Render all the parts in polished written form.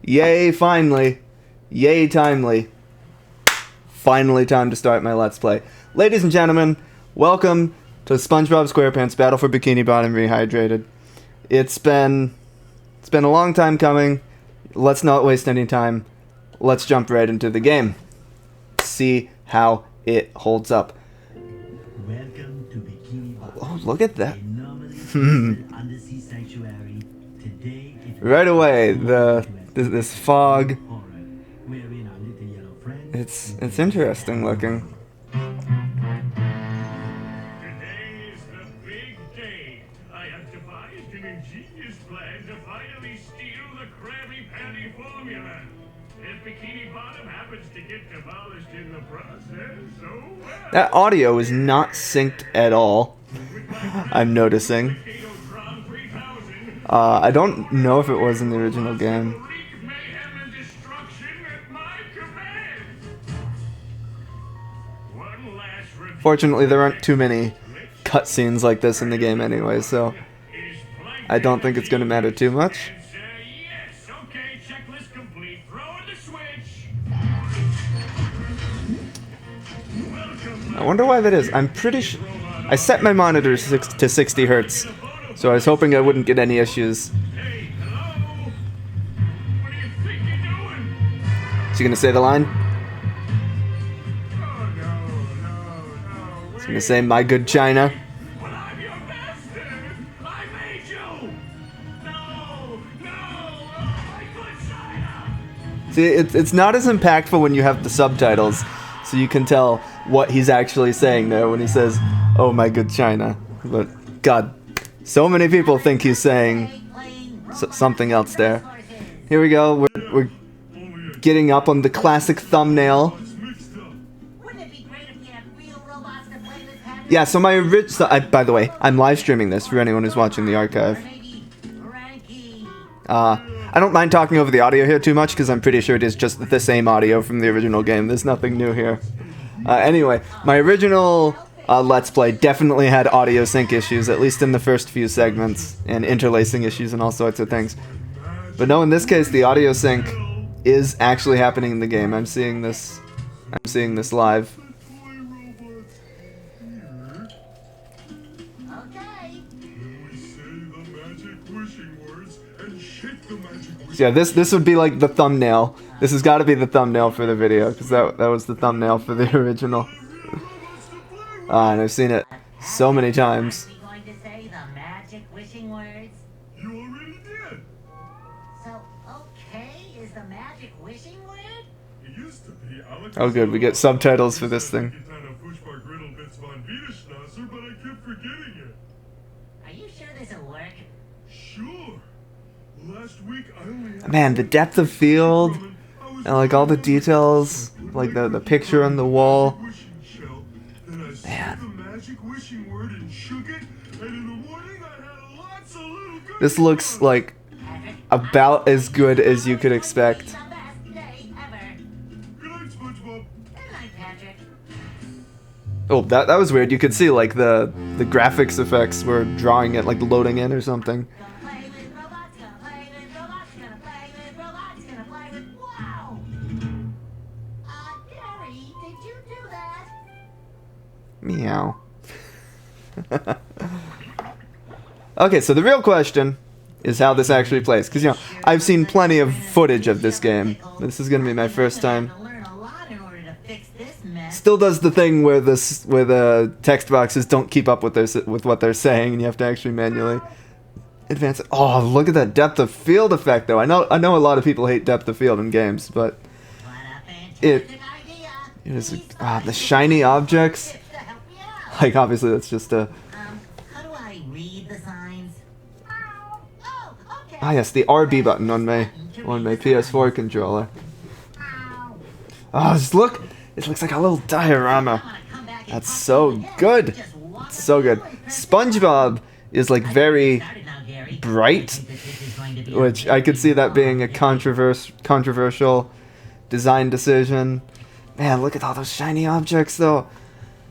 Yay, finally. Yay, timely. Finally time to start my Let's Play. Ladies and gentlemen, welcome to SpongeBob SquarePants Battle for Bikini Bottom Rehydrated. It's been a long time coming. Let's not waste any time. Let's jump right into the game. See how it holds up. Welcome to Bikini Bottom. Oh, look at that. Undersea sanctuary. Today Right away, this fog. It's interesting looking. Today is the big day. I have devised an ingenious plan to finally steal the Krabby Patty formula. If Bikini Bottom happens to get demolished in the process, oh well. That audio is not synced at all. I'm noticing. I don't know if it was in the original game. Fortunately, there aren't too many cutscenes like this in the game anyway, so I don't think it's going to matter too much. I wonder why that is. I'm pretty sure I set my monitor to 60 hertz, so I was hoping I wouldn't get any issues. Is he gonna say the line? He's gonna say, "My good China." See, it's not as impactful when you have the subtitles, so you can tell what he's actually saying there when he says, "Oh my good China." But God, so many people think he's saying something else there. Here we go. We're getting up on the classic thumbnail. Yeah. So my original. By the way, I'm live streaming this for anyone who's watching the archive. I don't mind talking over the audio here too much because I'm pretty sure it is just the same audio from the original game. There's nothing new here. Anyway, my original Let's Play definitely had audio sync issues, at least in the first few segments, and interlacing issues and all sorts of things. But no, in this case, the audio sync is actually happening in the game. I'm seeing this live. So yeah, this would be like the thumbnail. This has got to be the thumbnail for the video, because that was the thumbnail for the original. And I've seen it so many times. Are we going to say the magic wishing words? You already did. So, okay, is the magic wishing word? It used to be. Oh good, we get subtitles for this thing. But I kept forgetting it. Are you sure this will work? Sure. Last week I only had Man, the depth of field, and like all the details, like the picture on the wall. Man. This looks like about as good as you could expect. The best day ever. Good night, SpongeBob. Good night, Patrick. Oh, that was weird. You could see like the graphics effects were drawing it, like loading in or something. Gonna play with robots, gonna play with robots, gonna play with robots, gonna play with... Wow! Gary, did you do that? Meow. Okay, so the real question is how this actually plays. Because, you know, I've seen plenty of footage of this game. This is going to be my first time. Still does the thing where the text boxes don't keep up with what they're saying, and you have to actually manually advance it. Oh, look at that depth of field effect, though. I know a lot of people hate depth of field in games, but it is the shiny objects. Like, obviously, that's just a... How do I read the signs? Oh, okay. Ah, yes, the RB button on my PS4 controller. Oh, just look! It looks like a little diorama. That's so good. It's so good. SpongeBob is like very bright, which I could see that being a controversial design decision. Man, look at all those shiny objects, though.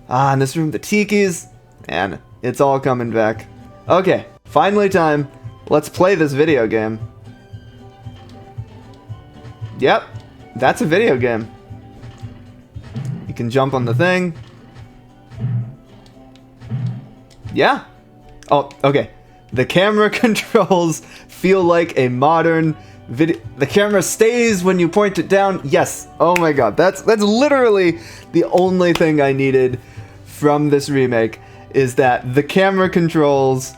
Ah, in this room, the tikis. Man, it's all coming back. Okay, finally time. Let's play this video game. Yep, that's a video game. You can jump on the thing. Yeah. Oh, okay. The camera controls feel like a modern video. The camera stays when you point it down. Yes. Oh my god. That's literally the only thing I needed from this remake, is that the camera controls,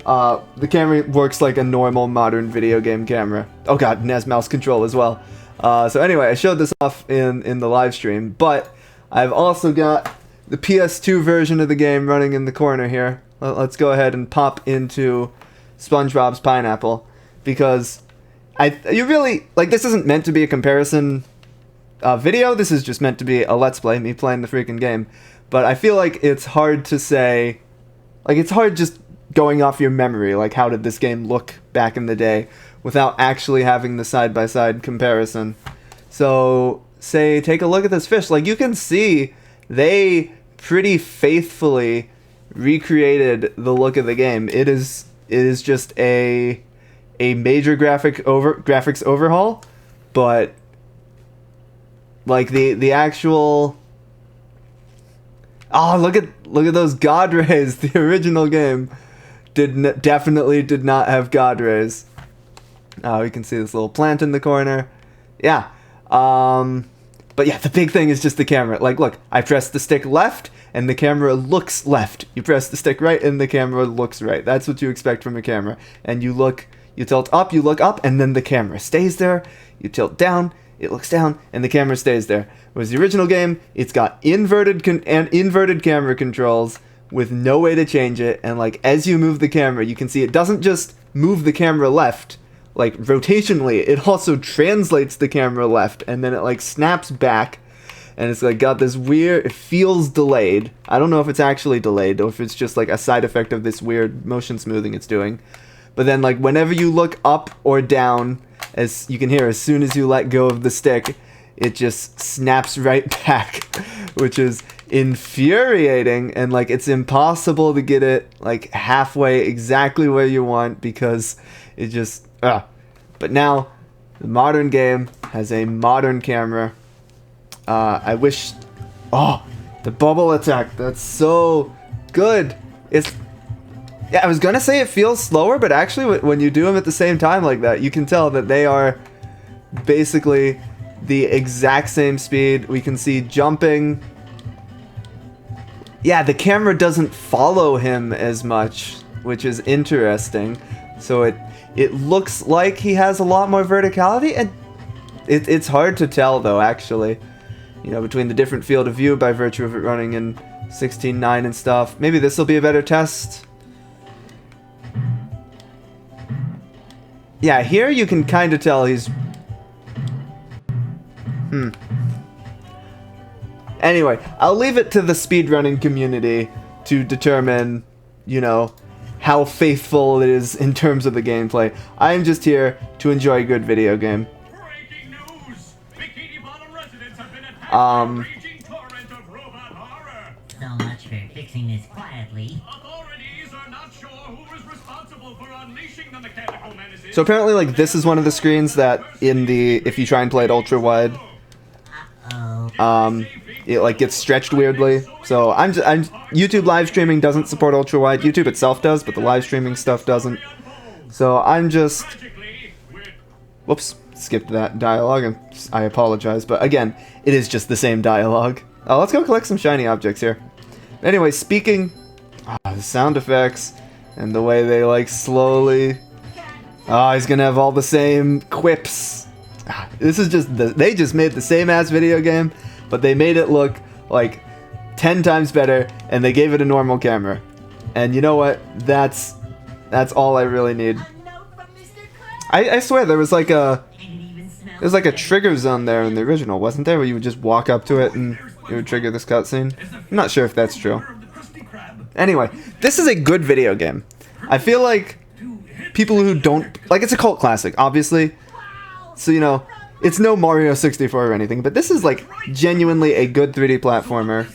the camera works like a normal modern video game camera. Oh god, and has mouse control as well. So anyway, I showed this off in the live stream, but I've also got the PS2 version of the game running in the corner here. Let's go ahead and pop into SpongeBob's Pineapple, because you really, like, this isn't meant to be a comparison video. This is just meant to be a Let's Play, me playing the freaking game. But I feel like it's hard to say, like, it's hard just going off your memory, like, how did this game look back in the day, without actually having the side-by-side comparison. So, take a look at this fish. Like, you can see they pretty faithfully recreated the look of the game. It is just a major graphics overhaul, but like the actual, oh, look at those god rays. The original game definitely did not have god rays. We can see this little plant in the corner. Yeah. But yeah, the big thing is just the camera. Like, look, I press the stick left, and the camera looks left. You press the stick right, and the camera looks right. That's what you expect from a camera. And you tilt up, you look up, and then the camera stays there. You tilt down, it looks down, and the camera stays there. Whereas the original game, it's got inverted camera controls with no way to change it. And like, as you move the camera, you can see it doesn't just move the camera left, like rotationally, it also translates the camera left, and then it like snaps back, and it's like got this weird, it feels delayed. I don't know if it's actually delayed or if it's just like a side effect of this weird motion smoothing it's doing. But then like whenever you look up or down, as you can hear, as soon as you let go of the stick, it just snaps right back, which is infuriating, and like it's impossible to get it like halfway exactly where you want, because it just But now the modern game has a modern camera. I wish, the bubble attack, that's so good. Yeah, I was gonna say it feels slower, but actually when you do them at the same time like that, you can tell that they are basically the exact same speed. We can see jumping. Yeah, the camera doesn't follow him as much, which is interesting. So it looks like he has a lot more verticality, and it's hard to tell though, actually. You know, between the different field of view by virtue of it running in 16:9 and stuff. Maybe this will be a better test. Yeah, here you can kind of tell he's... Anyway, I'll leave it to the speedrunning community to determine, you know, how faithful it is in terms of the gameplay. I am just here to enjoy a good video game. Breaking news! Bikini Bottom residents have been attacked by a raging torrent of robot horror. So much for fixing this quietly. Authorities are not sure who is responsible for unleashing the mechanical menaces. So apparently, like, this is one of the screens that if you try and play it ultra wide, it like gets stretched weirdly. So I'm YouTube live streaming doesn't support ultra wide. YouTube itself does, but the live streaming stuff doesn't. So I'm just, whoops, skipped that dialogue, and I apologize. But again, it is just the same dialogue. Let's go collect some shiny objects here. Anyway, speaking, the sound effects and the way they like slowly. He's gonna have all the same quips. This is just they just made the same ass video game, but they made it look like 10 times better, and they gave it a normal camera. And you know what? That's all I really need. I swear there was like a trigger zone there in the original, wasn't there? Where you would just walk up to it and it would trigger this cutscene. I'm not sure if that's true. Anyway, this is a good video game. I feel like people who don't like, it's a cult classic, obviously. So, you know, it's no Mario 64 or anything, but this is like genuinely a good 3D platformer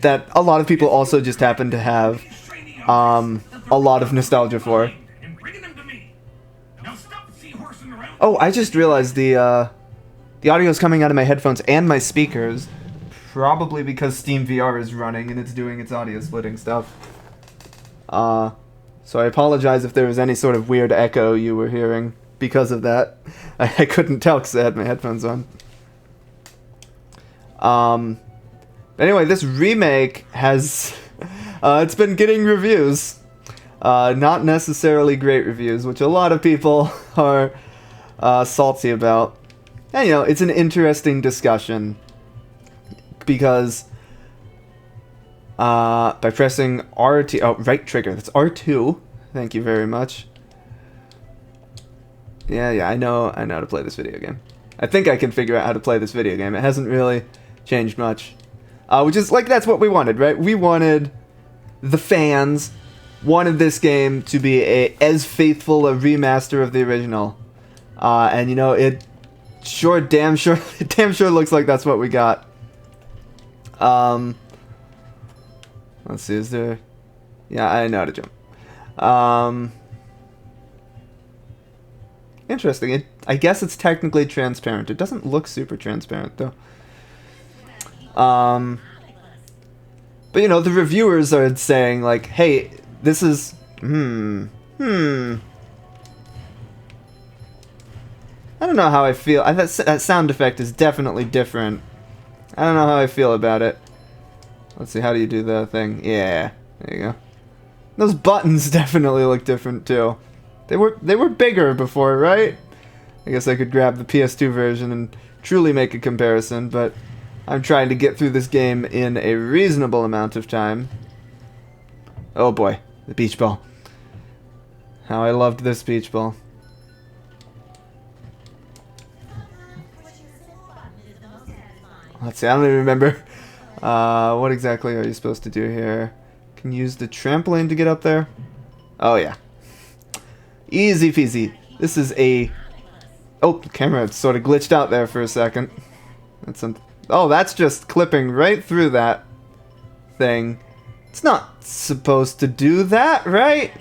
that a lot of people also just happen to have a lot of nostalgia for. Oh, I just realized the The audio is coming out of my headphones and my speakers, probably because Steam VR is running and it's doing its audio splitting stuff. So I apologize if there was any sort of weird echo you were hearing because of that. I couldn't tell because I had my headphones on. Anyway, this remake has... it's been getting reviews. Not necessarily great reviews, which a lot of people are salty about. And, you know, it's an interesting discussion because by pressing RT... Oh, right trigger. That's R2. Thank you very much. Yeah, I know how to play this video game. I think I can figure out how to play this video game. It hasn't really changed much. Which is, like, that's what we wanted, right? We wanted... The fans wanted this game to be as faithful a remaster of the original. And, you know, it damn sure looks like that's what we got. Let's see, is there... Yeah, I know how to jump. Interesting. I guess it's technically transparent. It doesn't look super transparent, though. But, you know, the reviewers are saying, like, hey, this is... I don't know how I feel. That sound effect is definitely different. I don't know how I feel about it. Let's see, how do you do the thing? Yeah, there you go. Those buttons definitely look different, too. They were bigger before, right? I guess I could grab the PS2 version and truly make a comparison, but I'm trying to get through this game in a reasonable amount of time. Oh boy, the beach ball. How I loved this beach ball. Let's see, I don't even remember. What exactly are you supposed to do here? Can you use the trampoline to get up there? Oh yeah. Easy peasy. This is a... Oh, the camera sort of glitched out there for a second. That's just clipping right through that thing. It's not supposed to do that, right?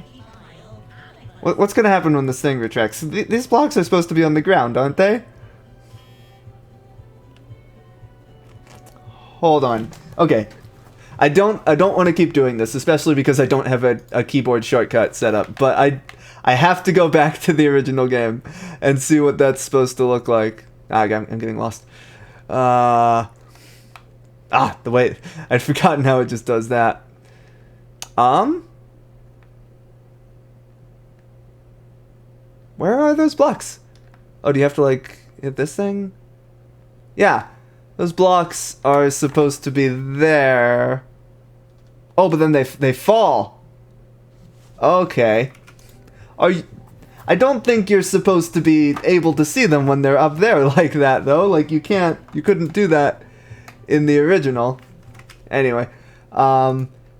What's going to happen when this thing retracts? These blocks are supposed to be on the ground, aren't they? Hold on. Okay. I don't want to keep doing this, especially because I don't have a keyboard shortcut set up, but I have to go back to the original game and see what that's supposed to look like. I'm getting lost. The way... I'd forgotten how it just does that. Where are those blocks? Oh, do you have to, like, hit this thing? Yeah. Those blocks are supposed to be there. Oh, but then they fall. Okay. I don't think you're supposed to be able to see them when they're up there like that, though. Like, you couldn't do that in the original. Anyway,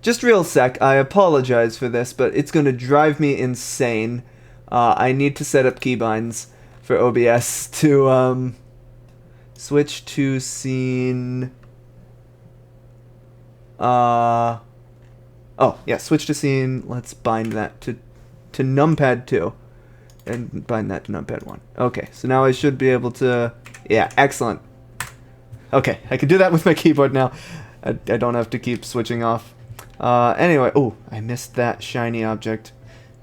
just real sec, I apologize for this, but it's gonna drive me insane. I need to set up keybinds for OBS to, switch to scene... Oh, yeah, switch to scene. Let's bind that to numpad 2. And bind that to numpad 1. Okay, so now I should be able to... Yeah, excellent. Okay, I can do that with my keyboard now. I don't have to keep switching off. Anyway, oh, I missed that shiny object.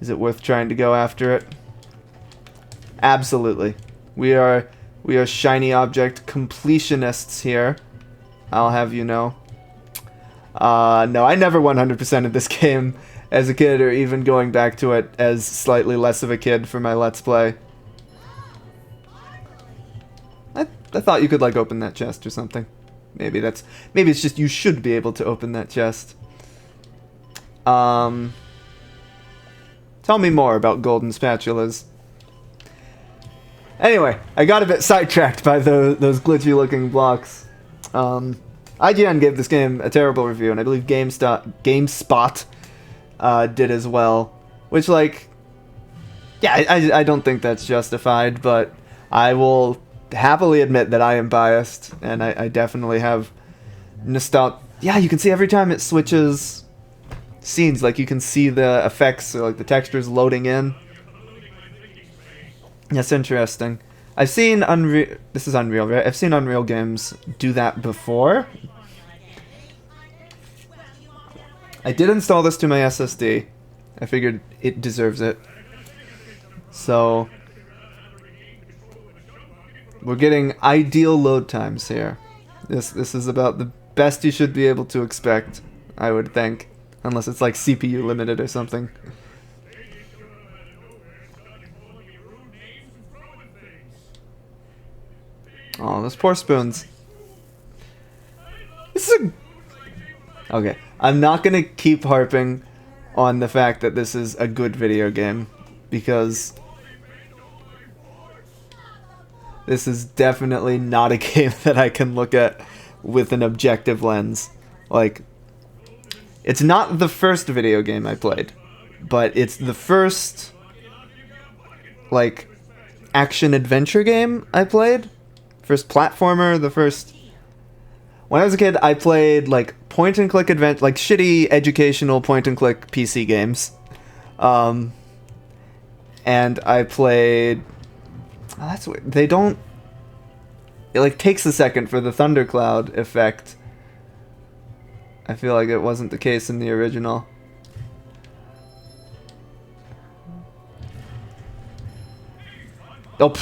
Is it worth trying to go after it? Absolutely. We are shiny object completionists here. I'll have you know. No, I never 100%ed this game as a kid, or even going back to it as slightly less of a kid for my Let's Play. I thought you could, like, open that chest or something. Maybe it's just you should be able to open that chest. Tell me more about golden spatulas. Anyway, I got a bit sidetracked by those glitchy-looking blocks. IGN gave this game a terrible review, and I believe GameSpot did as well. Which, like, yeah, I don't think that's justified, but I will happily admit that I am biased, and I definitely have nostalgia. Yeah, you can see every time it switches scenes, like, you can see the effects, or, like, the textures loading in. That's interesting. I've seen Unreal. This is Unreal, right? I've seen Unreal games do that before. I did install this to my SSD. I figured it deserves it. So we're getting ideal load times here. This is about the best you should be able to expect, I would think, unless it's like CPU limited or something. Oh, those poor spoons. This is a... Okay, I'm not gonna keep harping on the fact that this is a good video game, because this is definitely not a game that I can look at with an objective lens. Like, it's not the first video game I played, but it's the first, like, action-adventure game I played. First platformer, the first... When I was a kid, I played, like, point-and-click adventure, like, shitty educational point-and-click PC games. And I played... Oh, that's weird. They don't... It, like, takes a second for the thundercloud effect. I feel like it wasn't the case in the original. Oh,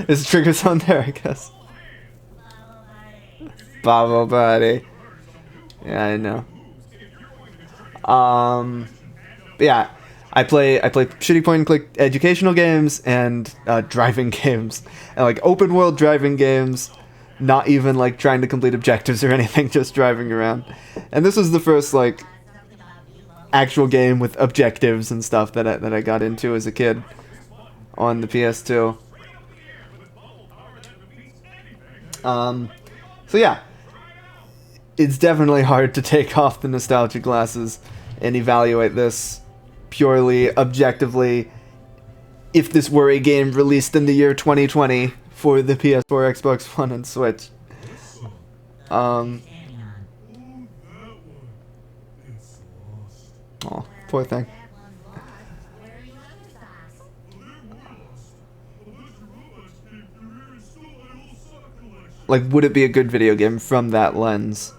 his trigger's on there, I guess. Bubble buddy. Yeah, I know. Yeah, I play shitty point and click educational games and driving games, and like open world driving games. Not even like trying to complete objectives or anything, just driving around. And this was the first like actual game with objectives and stuff that I got into as a kid on the PS2. So yeah, it's definitely hard to take off the nostalgia glasses and evaluate this purely objectively. If this were a game released in the year 2020 for the PS4, Xbox One, and Switch. Oh, poor thing. Like, would it be a good video game from that lens?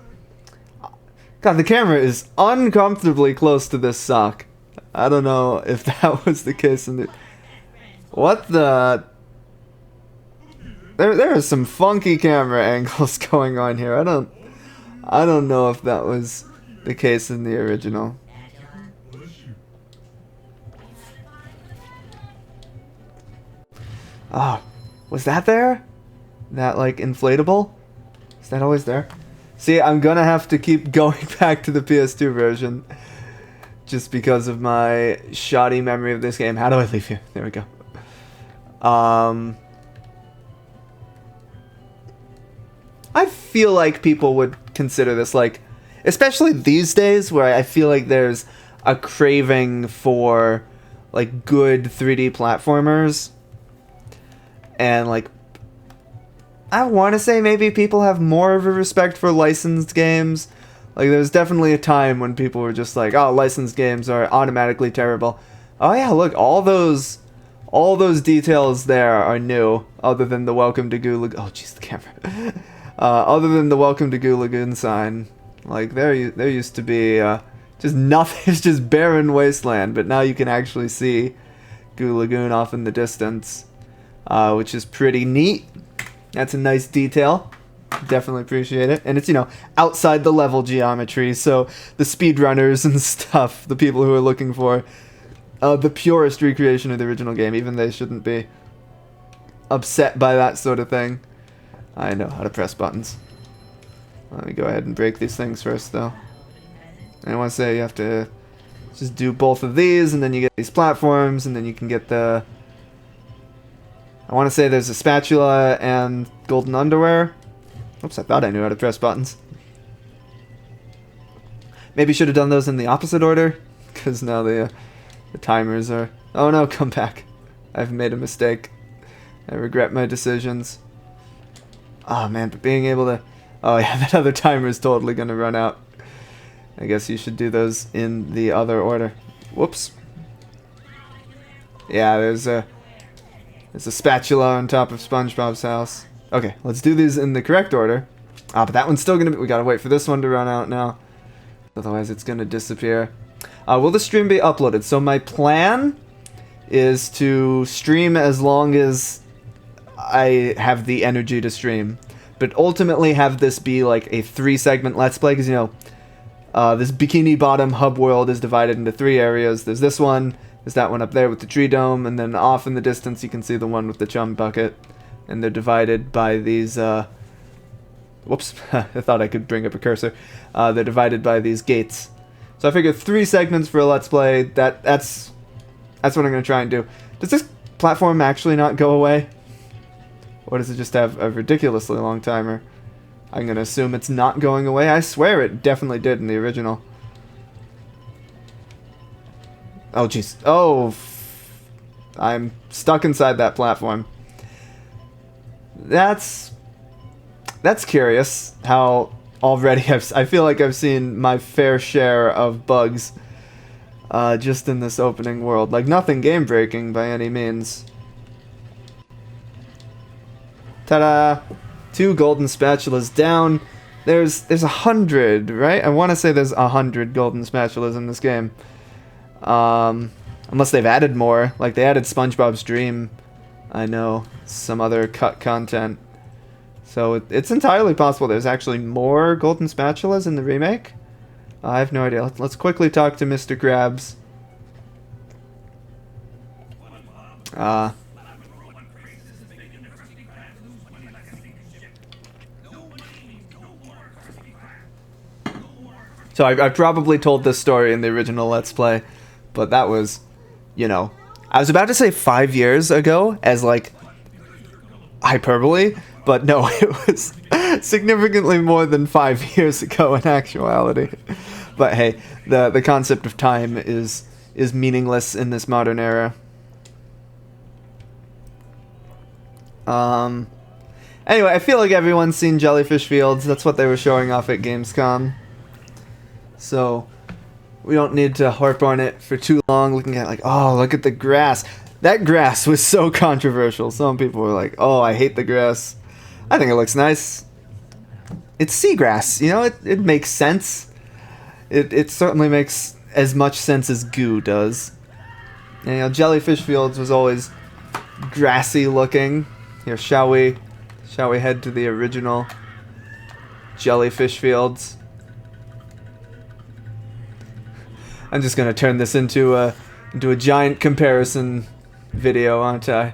God, the camera is uncomfortably close to this sock. I don't know if that was the case in the... What the... There are some funky camera angles going on here. I don't know if that was the case in the original. Oh, was that there? That, like, inflatable? Is that always there? See, I'm gonna have to keep going back to the PS2 version just because of my shoddy memory of this game. How do I leave you? There we go. I feel like people would consider this, like, especially these days where I feel like there's a craving for, like, good 3D platformers. And, like, I want to say maybe people have more of a respect for licensed games. Like, there's definitely a time when people were just like, oh, licensed games are automatically terrible. Oh yeah, look, all those details there are new, other than the Welcome to Goo Lagoon. Oh, jeez, the camera. Other than the Welcome to Goo Lagoon sign. Like, there used to be just nothing, it's just barren wasteland, but now you can actually see Goo Lagoon off in the distance, which is pretty neat. That's a nice detail. Definitely appreciate it. And it's, you know, outside the level geometry, so the speedrunners and stuff, the people who are looking for the purest recreation of the original game, even they shouldn't be upset by that sort of thing. I know how to press buttons. Let me go ahead and break these things first, though. And I want to say you have to just do both of these, and then you get these platforms, and then you can get the... I want to say there's a spatula and golden underwear. Oops, I thought I knew how to press buttons. Maybe should have done those in the opposite order, because now the timers are... Oh no, come back. I've made a mistake. I regret my decisions. Oh man, but being able to... Oh yeah, that other timer is totally going to run out. I guess you should do those in the other order. Whoops. Yeah, there's There's a spatula on top of SpongeBob's house. Okay, let's do these in the correct order. But that one's still gonna be... We gotta wait for this one to run out now. Otherwise it's gonna disappear. Will the stream be uploaded? So my plan is to stream as long as I have the energy to stream. But ultimately have this be like a 3-segment Let's Play, because, you know, this Bikini Bottom hub world is divided into 3 areas. There's this one, there's that one up there with the tree dome, and then off in the distance you can see the one with the chum bucket. And they're divided by these, whoops, I thought I could bring up a cursor. They're divided by these gates. So I figured 3 segments for a Let's Play, that's what I'm going to try and do. Does this platform actually not go away? Or does it just have a ridiculously long timer? I'm going to assume it's not going away. I swear it definitely did in the original. Oh, jeez. Oh, I'm stuck inside that platform. That's curious how already I feel like I've seen my fair share of bugs just in this opening world. Like, nothing game-breaking by any means. Ta-da! 2 golden spatulas down. There's 100, right? I want to say there's 100 golden spatulas in this game. Unless they've added more. Like, they added SpongeBob's Dream. I know. Some other cut content. So it's entirely possible there's actually more golden spatulas in the remake. I have no idea. Let's quickly talk to Mr. Krabs. So I probably told this story in the original Let's Play, but that was, you know, I was about to say 5 years ago as, like, hyperbole, but no, it was significantly more than 5 years ago in actuality. But hey, the concept of time is meaningless in this modern era. Anyway, I feel like everyone's seen Jellyfish Fields. That's what they were showing off at Gamescom. So we don't need to harp on it for too long, looking at like, oh, look at the grass. That grass was so controversial. Some people were like, oh, I hate the grass. I think it looks nice. It's seagrass, you know, it makes sense. It certainly makes as much sense as goo does. And, you know, Jellyfish Fields was always grassy looking. Here, shall we head to the original Jellyfish Fields? I'm just gonna turn this into a giant comparison video, aren't I?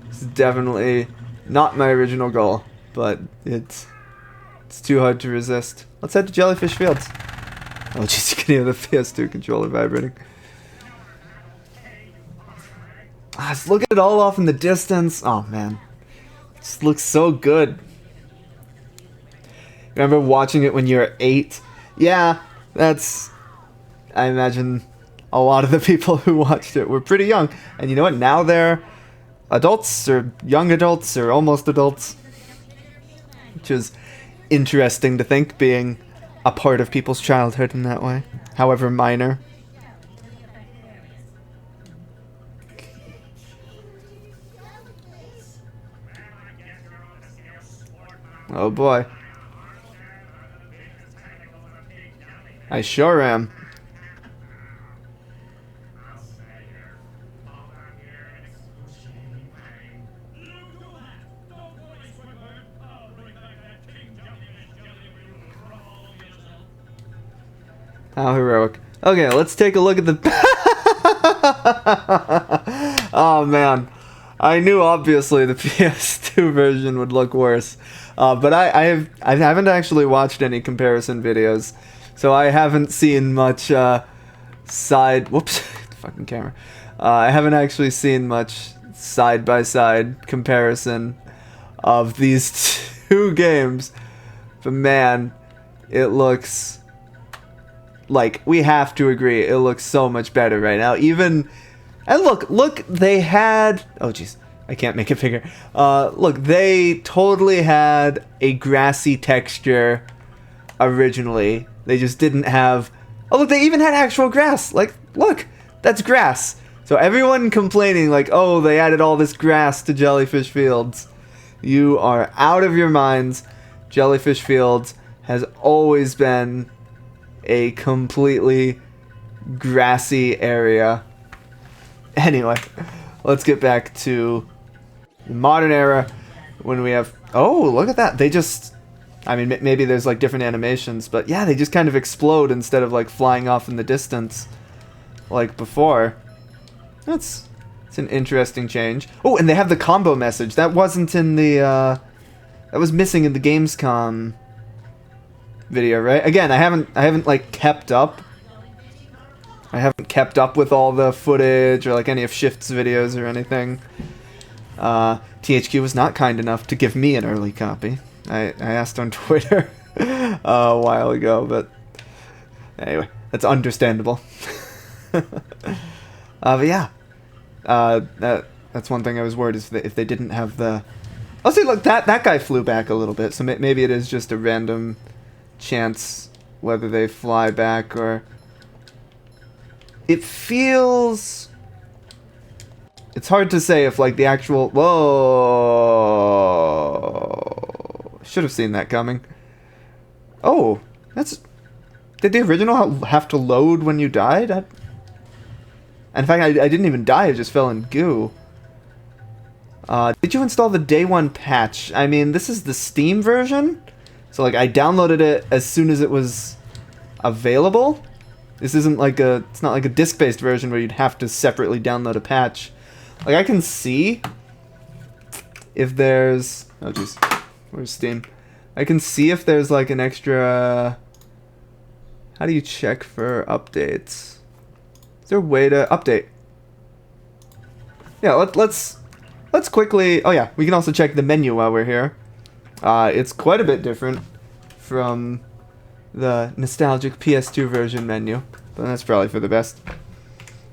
This is definitely not my original goal, but it's too hard to resist. Let's head to Jellyfish Fields. Oh jeez, you can hear the PS2 controller vibrating. Just look at it all off in the distance. Oh man, it just looks so good. Remember watching it when you were 8? Yeah, I imagine a lot of the people who watched it were pretty young. And you know what? Now they're adults, or young adults, or almost adults. Which is interesting to think, being a part of people's childhood in that way. However minor. Oh boy. I sure am. How heroic. Okay, let's take a look at the... Oh man. I knew obviously the PS2 version would look worse. But I haven't actually watched any comparison videos. So I haven't seen much whoops, fucking camera. I haven't actually seen much side-by-side comparison of these 2 games. But man, it looks... Like, we have to agree, it looks so much better right now. Even... And look, they had... Oh, jeez. I can't make it bigger. Look, they totally had a grassy texture originally. They just didn't have... Oh, look, they even had actual grass. Like, look, that's grass. So everyone complaining like, oh, they added all this grass to Jellyfish Fields. You are out of your minds. Jellyfish Fields has always been a completely grassy area. Anyway, let's get back to the modern era when we have... Oh, look at that. They just... I mean, maybe there's like different animations, but yeah, they just kind of explode instead of like flying off in the distance like before. It's an interesting change. Oh, and they have the combo message. That wasn't in the... that was missing in the Gamescom video, right? Again, I haven't like kept up. I haven't kept up with all the footage or like any of Shift's videos or anything. THQ was not kind enough to give me an early copy. I asked on Twitter a while ago, but anyway, that's understandable. But yeah, that's one thing I was worried is if they didn't have the... Oh, see, look, that guy flew back a little bit, so maybe it is just a random chance whether they fly back or... It feels... It's hard to say if, like, the actual... Whoa! Should have seen that coming. Oh, that's... Did the original have to load when you died? In fact, I didn't even die, I just fell in goo. Did you install the day one patch? I mean, this is the Steam version? So, like, I downloaded it as soon as it was available. This isn't like a... It's not like a disc-based version where you'd have to separately download a patch. Like, I can see if there's... Oh, jeez. Where's Steam? I can see if there's, like, an extra... How do you check for updates? Is there a way to update? Yeah, let's quickly... Oh, yeah. We can also check the menu while we're here. It's quite a bit different from the nostalgic PS2 version menu. But that's probably for the best.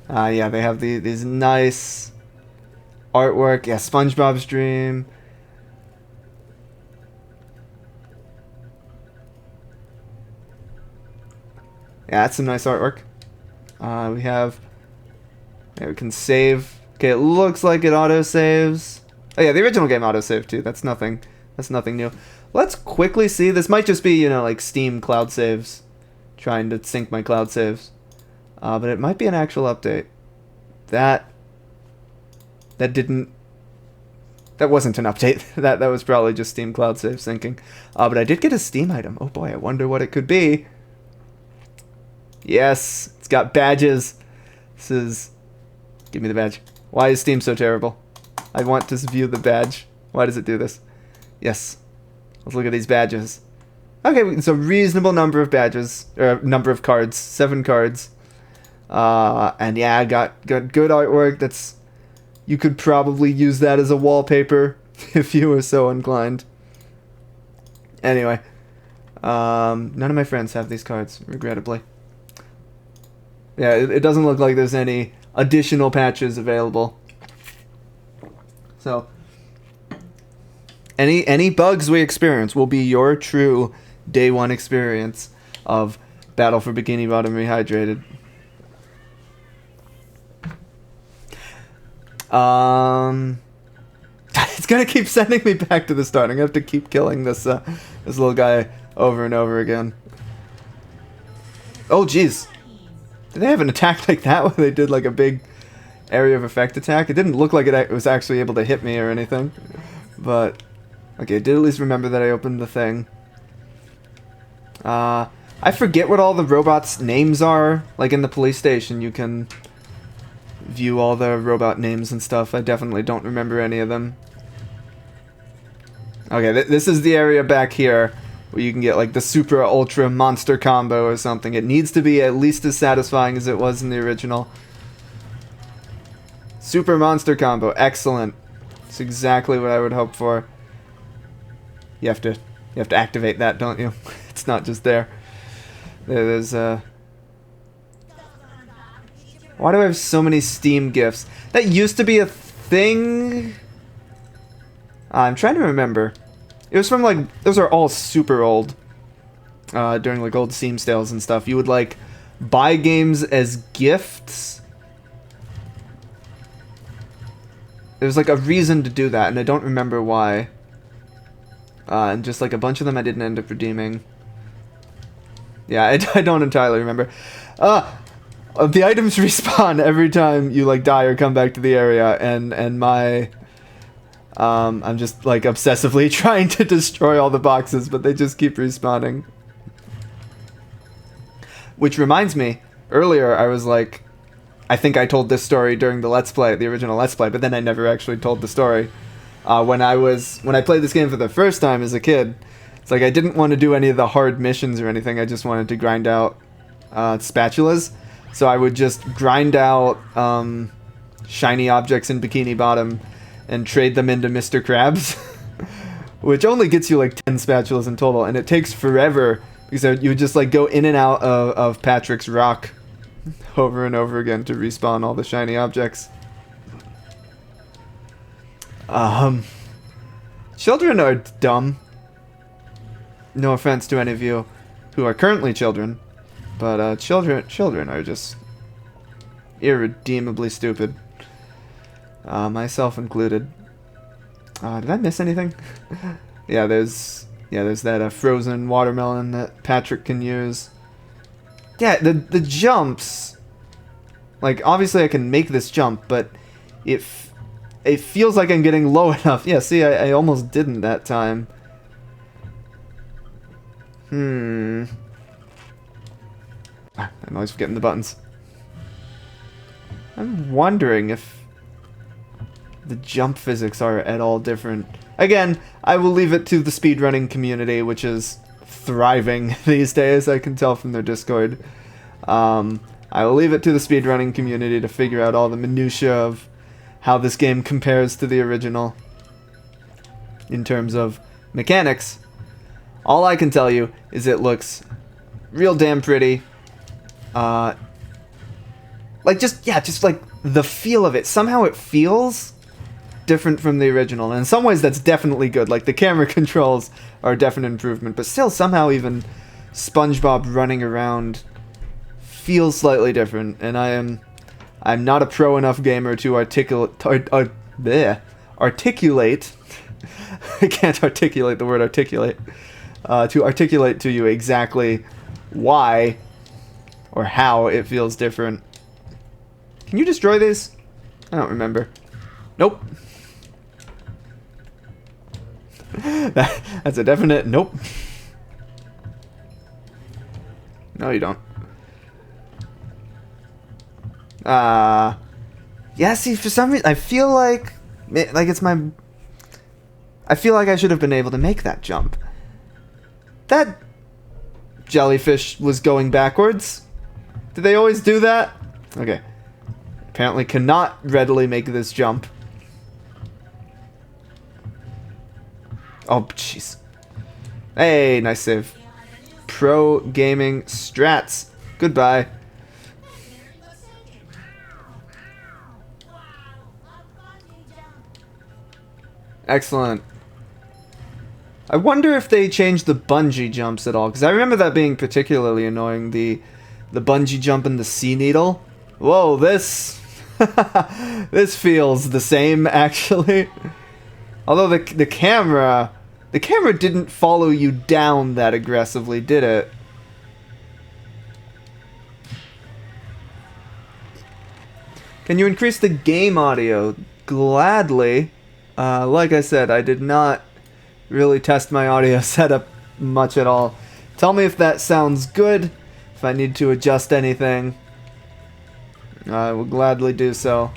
Yeah, they have these nice artwork. Yeah, SpongeBob's Dream. Yeah, that's some nice artwork. We have... Yeah, we can save. Okay, it looks like it auto-saves. Oh yeah, the original game auto-saved too. That's nothing new. Let's quickly see. This might just be, you know, like Steam cloud saves. Trying to sync my cloud saves. But it might be an actual update. That wasn't an update. that was probably just Steam cloud save syncing. But I did get a Steam item. Oh boy, I wonder what it could be. Yes, it's got badges. This is... Give me the badge. Why is Steam so terrible? I want to view the badge. Why does it do this? Yes. Let's look at these badges. Okay, it's a reasonable number of badges. Or number of cards. 7 cards. And yeah, I got good artwork. That's... You could probably use that as a wallpaper if you were so inclined. Anyway. None of my friends have these cards, regrettably. Yeah, it doesn't look like there's any additional patches available. So, any bugs we experience will be your true day one experience of Battle for Bikini Bottom Rehydrated. It's gonna keep sending me back to the start. I'm gonna have to keep killing this this little guy over and over again. Oh, jeez. Did they have an attack like that where they did like a big area of effect attack? It didn't look like it was actually able to hit me or anything. But, okay, I did at least remember that I opened the thing. I forget what all the robots' names are. Like in the police station, you can view all the robot names and stuff. I definitely don't remember any of them. Okay, this is the area back here where you can get like the super ultra monster combo or something. It needs to be at least as satisfying as it was in the original. Super monster combo, excellent. It's exactly what I would hope for. You have to activate that, don't you? It's not just there. There's Why do I have so many Steam gifts? That used to be a thing. I'm trying to remember. It was from like, those are all super old. During like old Steam sales and stuff. You would like buy games as gifts. there was like a reason to do that, and I don't remember why. And just like a bunch of them I didn't end up redeeming. Yeah, I don't entirely remember. The items respawn every time you like die or come back to the area, and my I'm just like obsessively trying to destroy all the boxes, but they just keep respawning. Which reminds me, earlier I was like, I think I told this story during the Let's Play, the original Let's Play, but then I never actually told the story. When I played this game for the first time as a kid, it's like I didn't want to do any of the hard missions or anything. I just wanted to grind out spatulas. So I would just grind out shiny objects in Bikini Bottom and trade them into Mr. Krabs, which only gets you like 10 spatulas in total, and it takes forever because you would just like go in and out of Patrick's rock over and over again to respawn all the shiny objects. Children are dumb. No offense to any of you who are currently children, but children are just irredeemably stupid. Myself included. Did I miss anything? yeah, there's that frozen watermelon that Patrick can use. Yeah, the jumps. Like, obviously I can make this jump, but it feels like I'm getting low enough. Yeah, see, I almost didn't that time. I'm always forgetting the buttons. I'm wondering if the jump physics are at all different. Again, I will leave it to the speedrunning community, which is thriving these days, I can tell from their Discord. I will leave it to the speedrunning community to figure out all the minutiae of how this game compares to the original in terms of mechanics. All I can tell you is it looks real damn pretty. Just like the feel of it. Somehow it feels different from the original. And in some ways that's definitely good. Like the camera controls are a definite improvement, but still somehow even SpongeBob running around feels slightly different. And I'm not a pro enough gamer to articulate. I can't articulate the word articulate. To articulate to you exactly why or how it feels different. Can you destroy these? I don't remember. Nope. That's a definite nope. No, you don't. Yeah, see, for some reason, I feel like it's my... I feel like I should have been able to make that jump. That jellyfish was going backwards. Did they always do that? Okay. Apparently cannot readily make this jump. Oh, jeez. Hey, nice save. Pro gaming strats. Goodbye. Excellent. I wonder if they changed the bungee jumps at all, because I remember that being particularly annoying, the bungee jump and the sea needle. Whoa, this this feels the same, actually. Although the camera didn't follow you down that aggressively, did it? Can you increase the game audio? Gladly. Like I said, I did not really test my audio setup much at all. Tell me if that sounds good, if I need to adjust anything. I will gladly do so.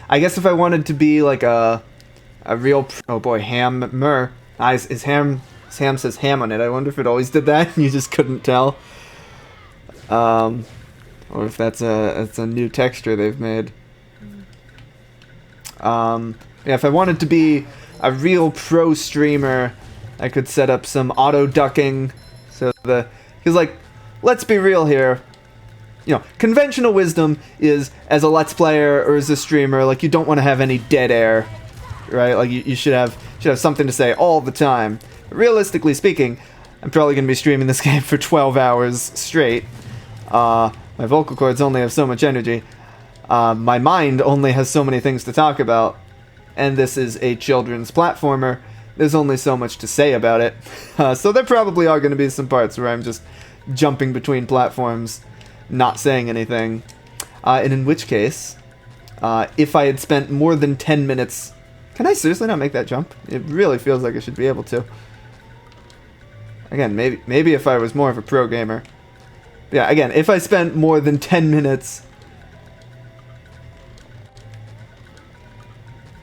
I guess if I wanted to be like a real... Oh boy, hammer. His ham says ham on it. I wonder if it always did that and you just couldn't tell. Or if that's a new texture they've made. Yeah, if I wanted to be a real pro streamer, I could set up some auto ducking. So because like, let's be real here. You know, conventional wisdom is, as a Let's Player or as a streamer, like, you don't want to have any dead air. right? Like you should have something to say all the time. Realistically speaking, I'm probably going to be streaming this game for 12 hours straight. My vocal cords only have so much energy. My mind only has so many things to talk about. And this is a children's platformer. There's only so much to say about it. So there probably are going to be some parts where I'm just jumping between platforms, not saying anything. And in which case, if I had spent more than 10 minutes... Can I seriously not make that jump? It really feels like I should be able to. Again, maybe if I was more of a pro gamer. Yeah, again, if I spent more than 10 minutes...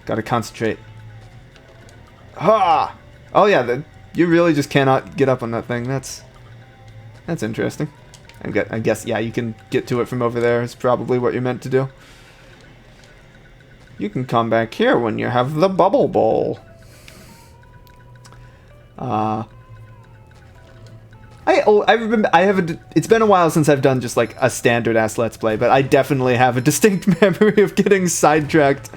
Gotta concentrate. Ha! Oh yeah, you really just cannot get up on that thing. That's interesting. I guess, yeah, you can get to it from over there. It's probably what you're meant to do. You can come back here when you have the bubble bowl. I remember it's been a while since I've done just like a standard ass Let's Play, but I definitely have a distinct memory of getting sidetracked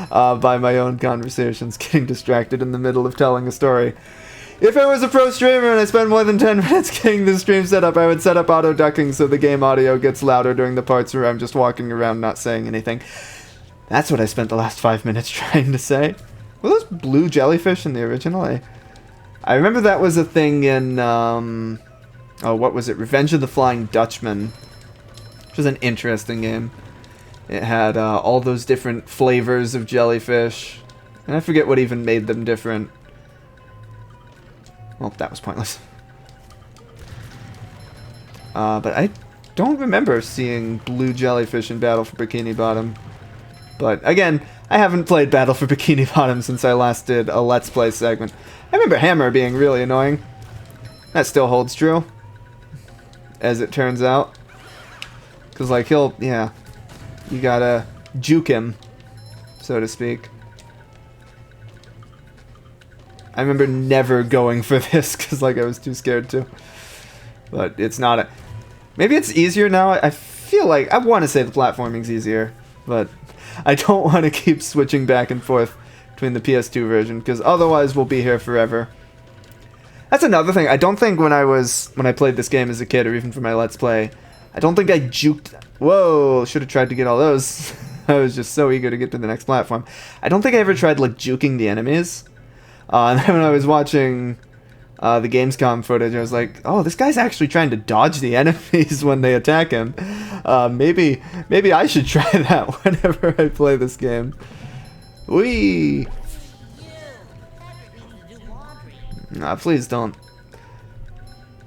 by my own conversations, getting distracted in the middle of telling a story. If I was a pro streamer and I spent more than 10 minutes getting the stream set up, I would set up auto ducking so the game audio gets louder during the parts where I'm just walking around not saying anything. That's what I spent the last 5 minutes trying to say. Were those blue jellyfish in the original? I remember that was a thing in, what was it? Revenge of the Flying Dutchman. Which was an interesting game. It had all those different flavors of jellyfish. And I forget what even made them different. Well, that was pointless. But I don't remember seeing blue jellyfish in Battle for Bikini Bottom. But again, I haven't played Battle for Bikini Bottom since I last did a Let's Play segment. I remember Hammer being really annoying. That still holds true. As it turns out. Because, like, yeah. You gotta juke him, so to speak. I remember never going for this, because, like, I was too scared to. But it's not maybe it's easier now. I feel like... I want to say the platforming's easier, but I don't want to keep switching back and forth between the PS2 version, because otherwise we'll be here forever. That's another thing. I don't think when I played this game as a kid, or even for my Let's Play, I don't think I juked... Whoa! Should have tried to get all those. I was just so eager to get to the next platform. I don't think I ever tried, like, juking the enemies. And then when I was watching the Gamescom footage, I was like, oh, this guy's actually trying to dodge the enemies when they attack him. Maybe I should try that whenever I play this game. Whee! Nah, please don't.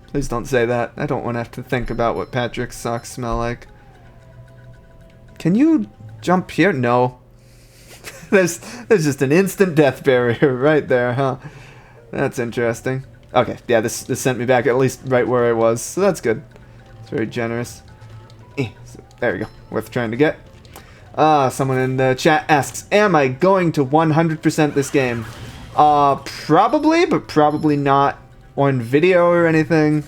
Please don't say that. I don't want to have to think about what Patrick's socks smell like. Can you jump here? No. There's just an instant death barrier right there, huh? That's interesting. Okay, yeah, this sent me back at least right where I was, so that's good. It's very generous. So there we go. Worth trying to get. Someone in the chat asks, am I going to 100% this game? Probably, but probably not on video or anything.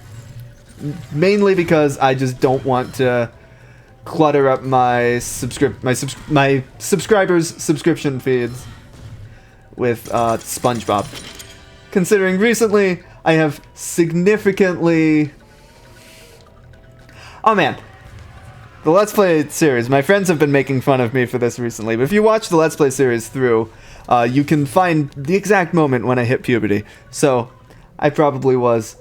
Mainly because I just don't want to clutter up my subscribers' subscription feeds with SpongeBob. Considering recently I have significantly... Oh man. The Let's Play series. My friends have been making fun of me for this recently, but if you watch the Let's Play series through, you can find the exact moment when I hit puberty. So, I probably was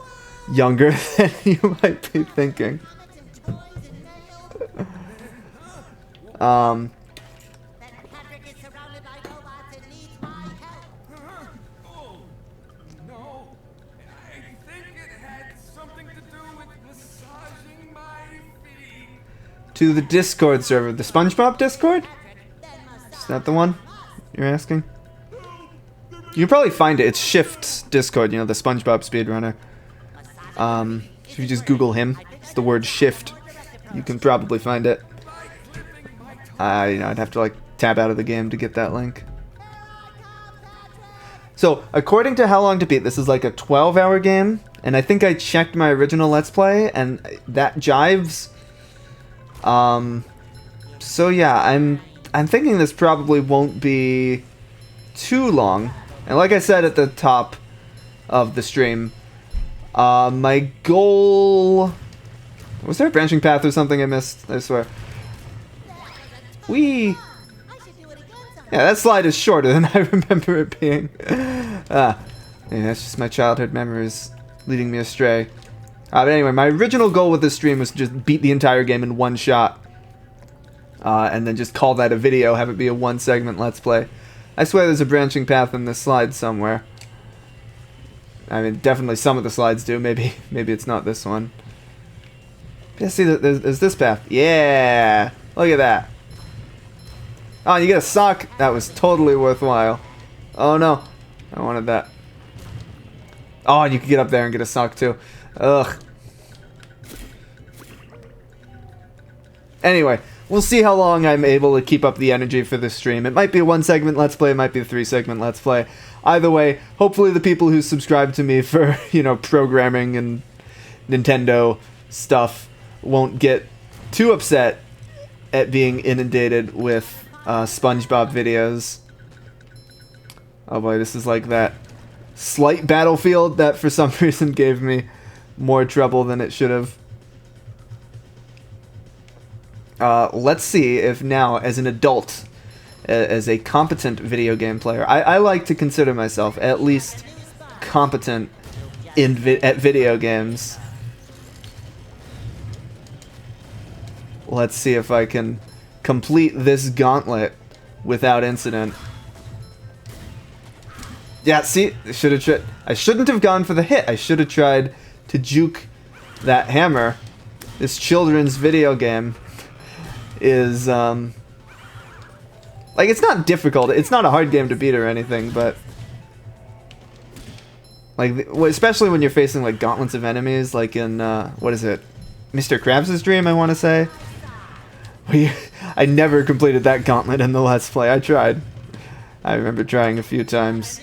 younger than you might be thinking. Patrick is surrounded by robots and needs my help. Oh, no. I think it had something to do with massaging my feet. To the Discord server. The SpongeBob Discord? Is that the one you're asking? You can probably find it. It's Shift's Discord, you know, the SpongeBob speedrunner. If you just Google him, it's the word Shift. You can probably find it. I'd have to, like, tab out of the game to get that link. So, according to How Long to Beat, this is like a 12-hour game, and I think I checked my original Let's Play, and that jives. So yeah, I'm thinking this probably won't be too long. And like I said at the top of the stream, my goal... Was there a branching path or something I missed? I swear. Yeah, that slide is shorter than I remember it being. Yeah, that's just my childhood memories leading me astray. But anyway, my original goal with this stream was to just beat the entire game in one shot. And then just call that a video, have it be a one-segment Let's Play. I swear there's a branching path in this slide somewhere. I mean, definitely some of the slides do. Maybe it's not this one. Yeah, see, there's this path. Yeah! Look at that. Oh, and you get a sock. That was totally worthwhile. Oh, no. I wanted that. Oh, and you can get up there and get a sock, too. Ugh. Anyway, we'll see how long I'm able to keep up the energy for this stream. It might be a one-segment Let's Play. It might be a three-segment Let's Play. Either way, hopefully the people who subscribe to me for, you know, programming and Nintendo stuff won't get too upset at being inundated with SpongeBob videos. Oh boy, this is like that slight Battlefield that for some reason gave me more trouble than it should have. Let's see if now, as an adult, as a competent video game player, I like to consider myself at least competent at video games. Let's see if I can complete this gauntlet without incident. Yeah, see, I shouldn't have gone for the hit. I should have tried to juke that hammer. This children's video game is, like, it's not difficult. It's not a hard game to beat or anything, but, like, especially when you're facing, like, gauntlets of enemies, like in, what is it? Mr. Krabs' Dream, I want to say. I never completed that gauntlet in the Let's Play. I tried. I remember trying a few times.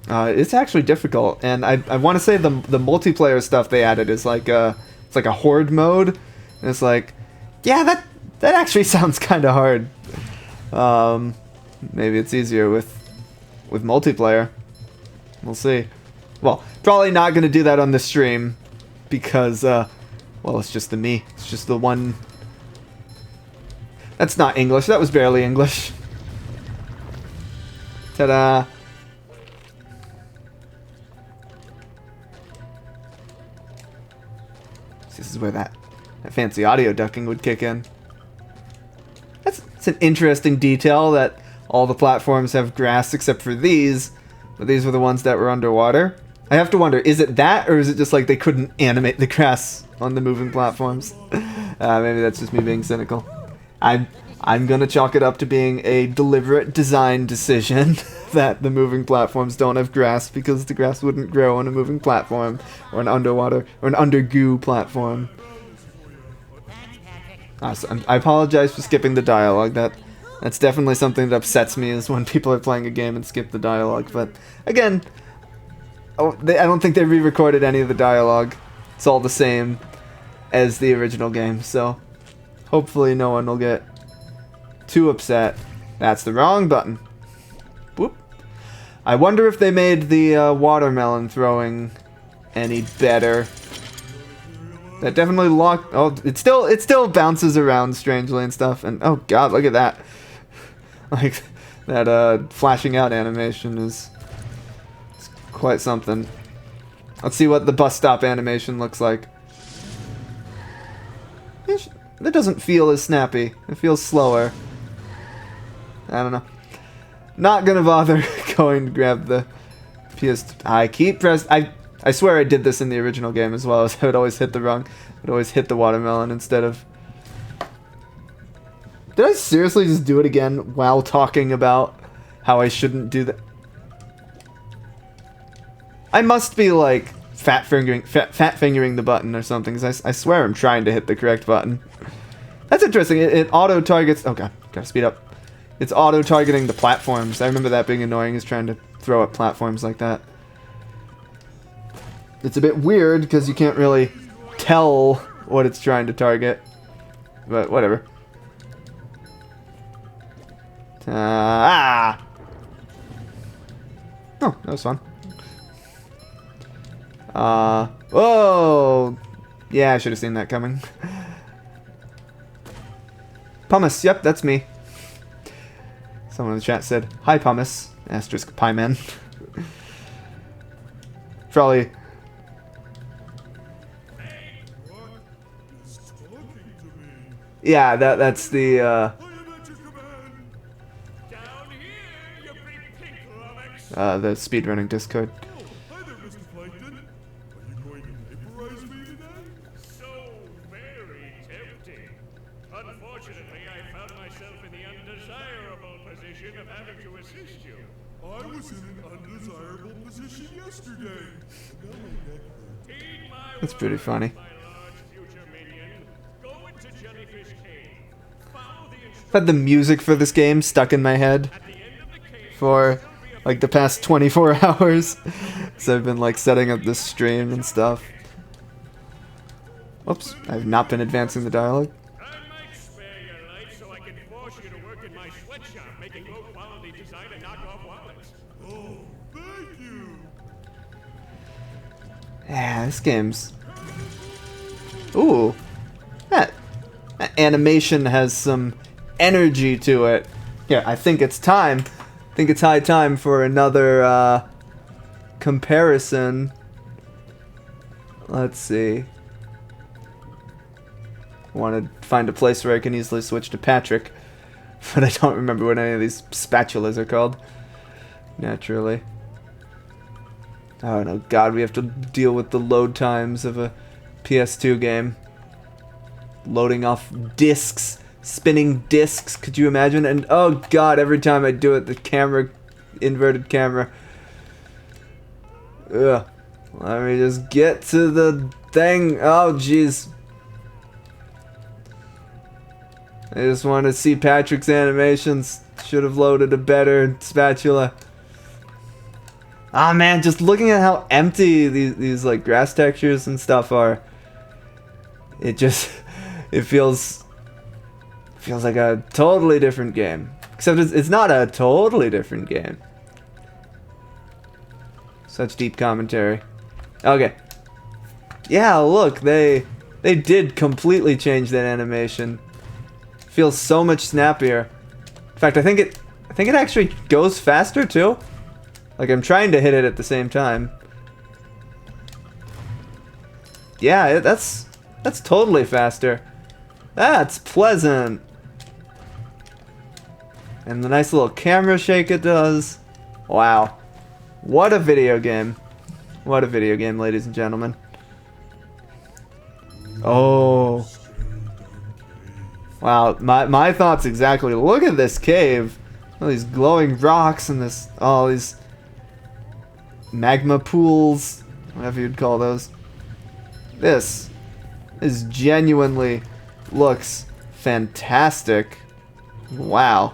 It's actually difficult, and I want to say the multiplayer stuff they added is like it's like a horde mode, and it's like, yeah, that actually sounds kind of hard. Maybe it's easier with multiplayer. We'll see. Well, probably not gonna do that on the stream because well, it's just the me. It's just the one. That's not English. That was barely English. Ta-da! This is where that fancy audio ducking would kick in. It's an interesting detail that all the platforms have grass except for these, but these were the ones that were underwater. I have to wonder, is it that, or is it just like they couldn't animate the grass on the moving platforms? Maybe that's just me being cynical. I'm gonna chalk it up to being a deliberate design decision that the moving platforms don't have grass because the grass wouldn't grow on a moving platform or an underwater or an under goo platform. So I apologize for skipping the dialogue. That's definitely something that upsets me is when people are playing a game and skip the dialogue. But again, I don't think they re-recorded any of the dialogue. It's all the same as the original game, so hopefully no one will get too upset. That's the wrong button. Boop. I wonder if they made the watermelon throwing any better. That definitely locked. Oh, it still bounces around strangely and stuff. And oh god, look at that! Like that flashing out animation is it's quite something. Let's see what the bus stop animation looks like. That doesn't feel as snappy. It feels slower. I don't know. Not gonna bother going to grab the PS. I keep press. I swear I did this in the original game as well. As I would always hit the wrong. I'd always hit the watermelon instead of. Did I seriously just do it again while talking about how I shouldn't do that? I must be like fat fingering the button or something. 'Cause I swear I'm trying to hit the correct button. That's interesting. It auto targets. Oh god, gotta speed up. It's auto targeting the platforms. I remember that being annoying. Is trying to throw at platforms like that. It's a bit weird because you can't really tell what it's trying to target. But whatever. Oh, that was fun. Whoa! Yeah, I should have seen that coming. Pumice, yep, that's me. Someone in the chat said, "Hi, Pumice." Asterisk Pie Man. Probably. What is talking to me? Yeah, that's the. I am at your command. Down here, you big pink lummox. The speedrunning Discord. Oh, hi there, Mr. Plankton. Are you going to vaporize me today? So very tempting. Unfortunately, I found myself in the undesirable position of having to assist you. I was in an undesirable position yesterday. Now my neck hurts. Heed my That's pretty word, funny. my large future minion. Go into Jellyfish Cave. Follow the I've had the music for this game stuck in my head at the end of the cave. for like the past 24 hours. So I've been like setting up this stream and stuff. Whoops, I've not been advancing the dialogue. I might spare your life so I can force you to work in my sweatshop, making low-quality design and knockoff wallets. Oh, thank you. Yeah, this game's... Ooh. That animation has some energy to it. Yeah, I think it's time. I think it's high time for another comparison. Let's see. I want to find a place where I can easily switch to Patrick. But I don't remember what any of these spatulas are called. Naturally. Oh no, God, we have to deal with the load times of a PS2 game. Loading off discs, spinning discs, could you imagine? And oh God, every time I do it, the camera, inverted camera. Ugh. Let me just get to the thing. Oh jeez. I just want to see Patrick's animations. Should have loaded a better spatula. Ah man, just looking at how empty these like grass textures and stuff are. It just it feels like a totally different game. Except it's not a totally different game. Such deep commentary. Okay. Yeah, look, they did completely change that animation. Feels so much snappier. In fact, I think it actually goes faster too. Like I'm trying to hit it at the same time. Yeah, that's totally faster. That's pleasant. And the nice little camera shake it does. Wow. What a video game. What a video game, ladies and gentlemen. Oh. Wow, my thoughts exactly. Look at this cave. All these glowing rocks and all these magma pools, whatever you'd call those. This genuinely looks fantastic. Wow.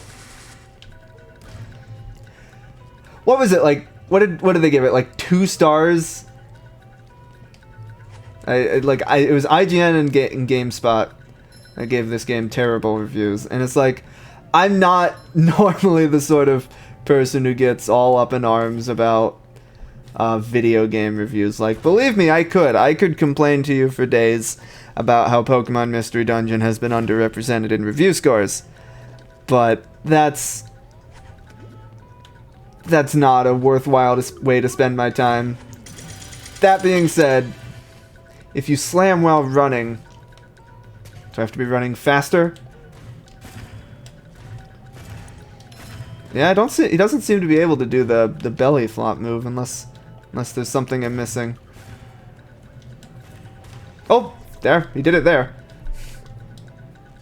What was it like? What did they give it? Like 2 stars? It was IGN and GameSpot. I gave this game terrible reviews, and it's like, I'm not normally the sort of person who gets all up in arms about video game reviews. Like, believe me, I could complain to you for days about how Pokemon Mystery Dungeon has been underrepresented in review scores, but that's not a worthwhile way to spend my time. That being said, if you slam while running, do I have to be running faster? Yeah, he doesn't seem to be able to do the belly flop move unless there's something I'm missing. Oh, there, he did it there.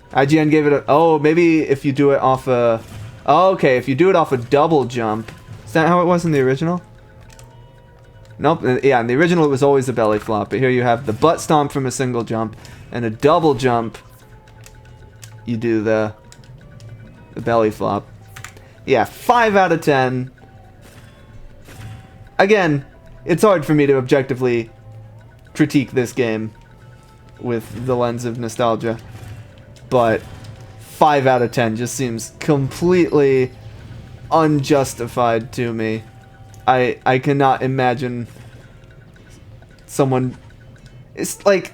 IGN gave it a, oh, maybe if you do it off a, oh, okay, if you do it off a double jump. Is that how it was in the original? Nope, yeah, in the original it was always a belly flop, but here you have the butt stomp from a single jump, and a double jump, you do the belly flop. Yeah, 5 out of 10. Again, it's hard for me to objectively critique this game with the lens of nostalgia, but 5 out of 10 just seems completely unjustified to me. I cannot imagine someone. It's like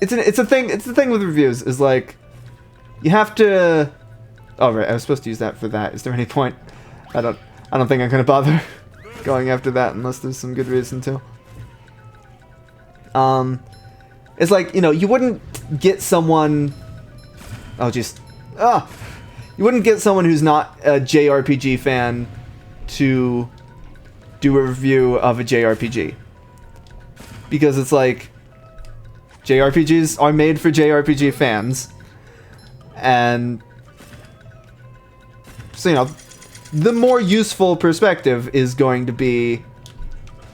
it's a thing. It's the thing with reviews is like you have to. Oh right, I was supposed to use that for that. Is there any point? I don't think I'm gonna bother going after that unless there's some good reason to. It's like, you know, you wouldn't get someone. Oh jeez. You wouldn't get someone who's not a JRPG fan to do a review of a JRPG. Because it's like JRPGs are made for JRPG fans. And so, you know, the more useful perspective is going to be, you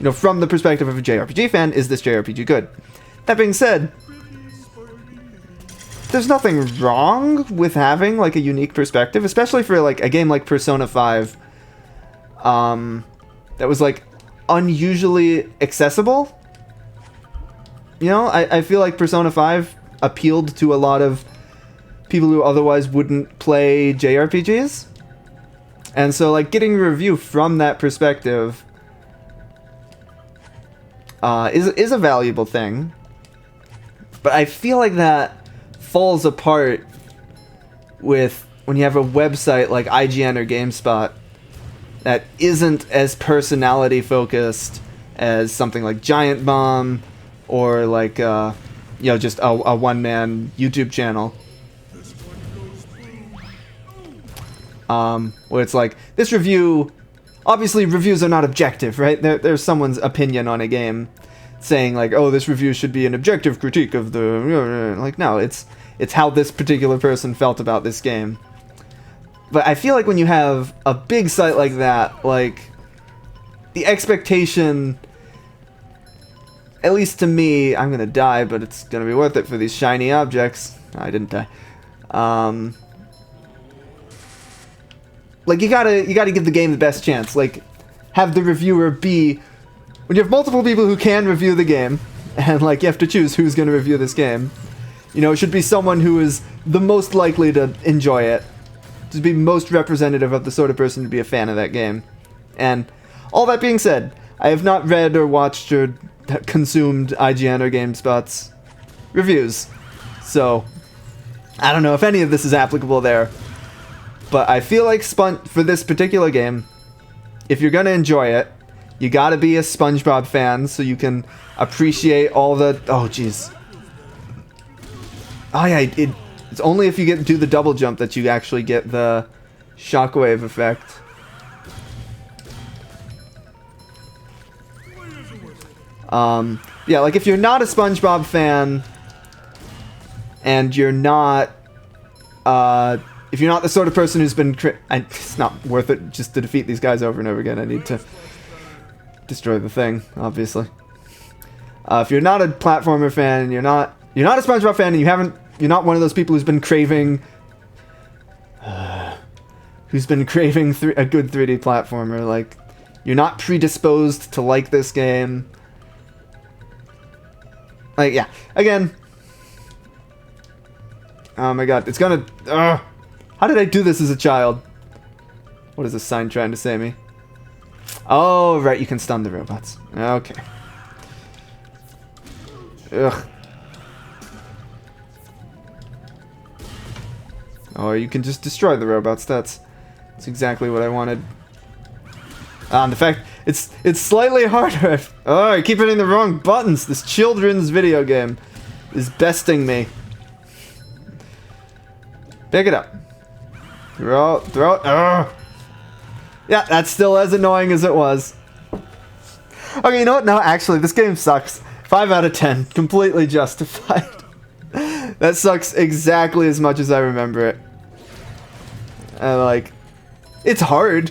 know, from the perspective of a JRPG fan, is this JRPG good? That being said, there's nothing wrong with having like a unique perspective, especially for like a game like Persona 5 that was like unusually accessible. You know, I feel like Persona 5 appealed to a lot of people who otherwise wouldn't play JRPGs. And so like getting a review from that perspective is a valuable thing. But I feel like that falls apart with when you have a website like IGN or GameSpot that isn't as personality focused as something like Giant Bomb or like you know, just a one-man YouTube channel. Where it's like, this review, obviously reviews are not objective, right? There's someone's opinion on a game saying like, oh, this review should be an objective critique of the, like, no, it's how this particular person felt about this game. But I feel like when you have a big site like that, like, the expectation, at least to me, I'm gonna die, but it's gonna be worth it for these shiny objects. I didn't die. Like, you gotta give the game the best chance. Like, have the reviewer be, when you have multiple people who can review the game, and like you have to choose who's gonna review this game, you know, it should be someone who is the most likely to enjoy it, to be most representative of the sort of person to be a fan of that game. And all that being said, I have not read or watched or consumed IGN or GameSpot's reviews, so I don't know if any of this is applicable there. But I feel like for this particular game, if you're gonna enjoy it, you gotta be a SpongeBob fan so you can appreciate all the... Oh, jeez. Oh, yeah, it's only if you do the double jump that you actually get the shockwave effect. Yeah, like if you're not a SpongeBob fan, and you're not... if you're not the sort of person who's been... it's not worth it just to defeat these guys over and over again. I need to destroy the thing, obviously. If you're not a platformer fan, and you're not a SpongeBob fan, and you're not one of those people who's been craving... a good 3D platformer, like, you're not predisposed to like this game. Like, yeah, again... Oh my god, it's gonna... How did I do this as a child? What is this sign trying to say me? Oh, right, you can stun the robots. Okay. Ugh. Oh, you can just destroy the robots. That's exactly what I wanted. And the fact it's slightly harder. Oh, I keep hitting the wrong buttons. This children's video game is besting me. Pick it up. Throw it. Ugh. Yeah, that's still as annoying as it was. Okay, you know what? No, actually, this game sucks. 5 out of 10. Completely justified. That sucks exactly as much as I remember it. And, like, it's hard.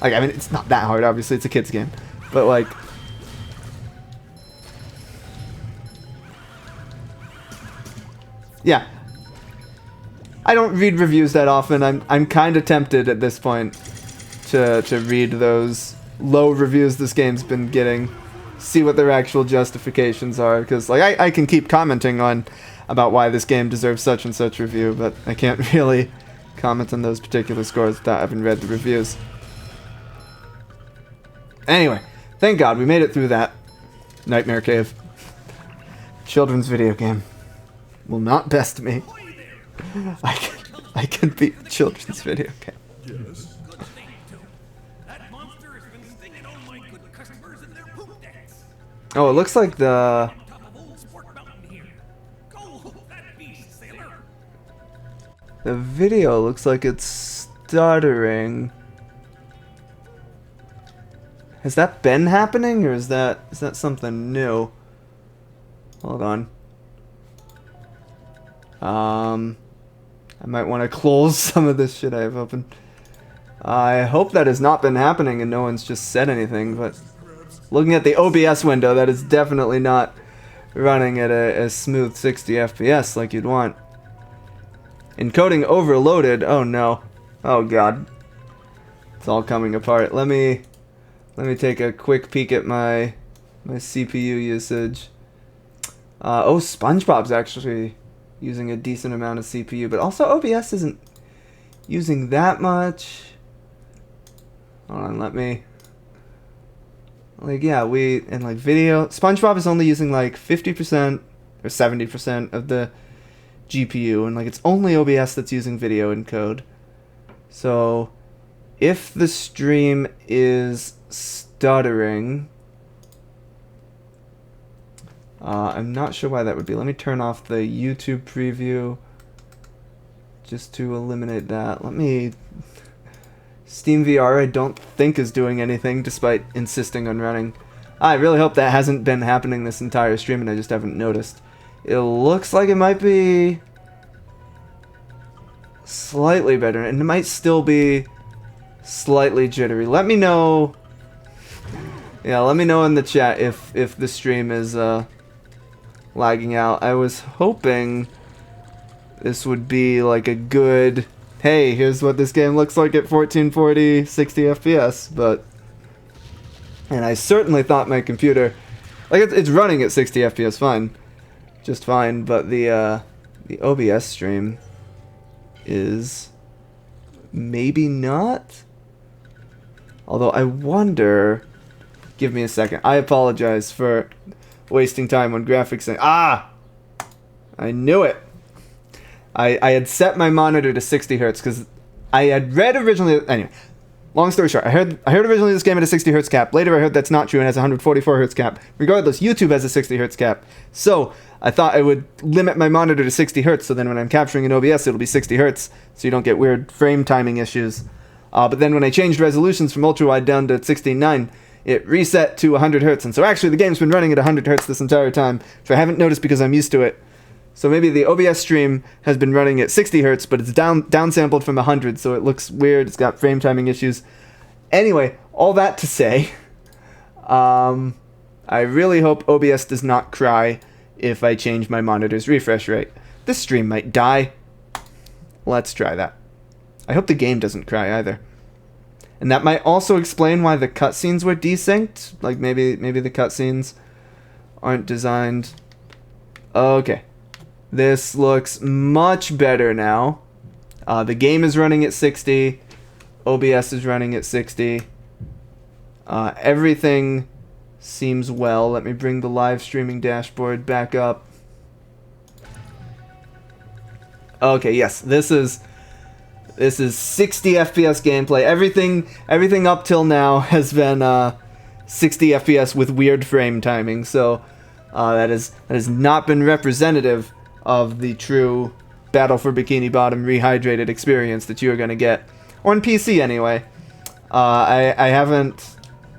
Like, I mean, it's not that hard, obviously. It's a kid's game. But, like... Yeah. I don't read reviews that often. I'm kind of tempted at this point to read those low reviews this game's been getting, see what their actual justifications are, because like I can keep commenting on about why this game deserves such and such review, but I can't really comment on those particular scores without having read the reviews. Anyway, thank God we made it through that nightmare cave. Children's video game will not best me. I can beat a children's video game. Yes. Good thing, too. That monster has been stinging all my good customers in their poop decks. Oh, it looks like the... On top of Old Sport Mountain here. Go hook that beast, sailor. The video looks like it's stuttering. Has that been happening, or is that something new? Hold on. I might want to close some of this shit I have open. I hope that has not been happening and no one's just said anything, but looking at the OBS window, that is definitely not running at a smooth 60 FPS like you'd want. Encoding overloaded. Oh no. Oh god. It's all coming apart. Let me take a quick peek at my CPU usage. Oh, SpongeBob's actually using a decent amount of CPU, but also OBS isn't using that much. Hold on, let me... Like, yeah, like video... SpongeBob is only using like 50% or 70% of the GPU, and like it's only OBS that's using video encode. So, if the stream is stuttering... I'm not sure why that would be. Let me turn off the YouTube preview just to eliminate that. Let me... Steam VR I don't think is doing anything despite insisting on running. I really hope that hasn't been happening this entire stream and I just haven't noticed. It looks like it might be slightly better, and it might still be slightly jittery. Let me know... Yeah, let me know in the chat if the stream is lagging out. I was hoping this would be like a good, hey, here's what this game looks like at 1440 60 FPS, but... And I certainly thought my computer... Like, it's running at 60 FPS fine. Just fine, but the OBS stream is maybe not? Although I wonder... Give me a second. I apologize for wasting time on graphics. Ah! I knew it! I had set my monitor to 60 Hz because I had read originally... Anyway, long story short, I heard originally this game had a 60 Hz cap. Later I heard that's not true and has a 144 Hz cap. Regardless, YouTube has a 60 Hz cap. So, I thought I would limit my monitor to 60 Hz so then when I'm capturing in OBS it'll be 60 Hz so you don't get weird frame timing issues. But then when I changed resolutions from ultra-wide down to 16:9, it reset to 100 Hz, and so actually the game's been running at 100 Hz this entire time, which I haven't noticed because I'm used to it. So maybe the OBS stream has been running at 60 Hz, but it's downsampled from 100, so it looks weird, it's got frame timing issues. Anyway, all that to say, I really hope OBS does not cry if I change my monitor's refresh rate. This stream might die. Let's try that. I hope the game doesn't cry either. And that might also explain why the cutscenes were desynced. Like, maybe the cutscenes aren't designed... Okay. This looks much better now. The game is running at 60. OBS is running at 60. Everything seems well. Let me bring the live streaming dashboard back up. Okay, yes. This is 60 FPS gameplay. Everything up till now has been 60 FPS with weird frame timing. So that has not been representative of the true Battle for Bikini Bottom Rehydrated experience that you are going to get on PC anyway. I haven't.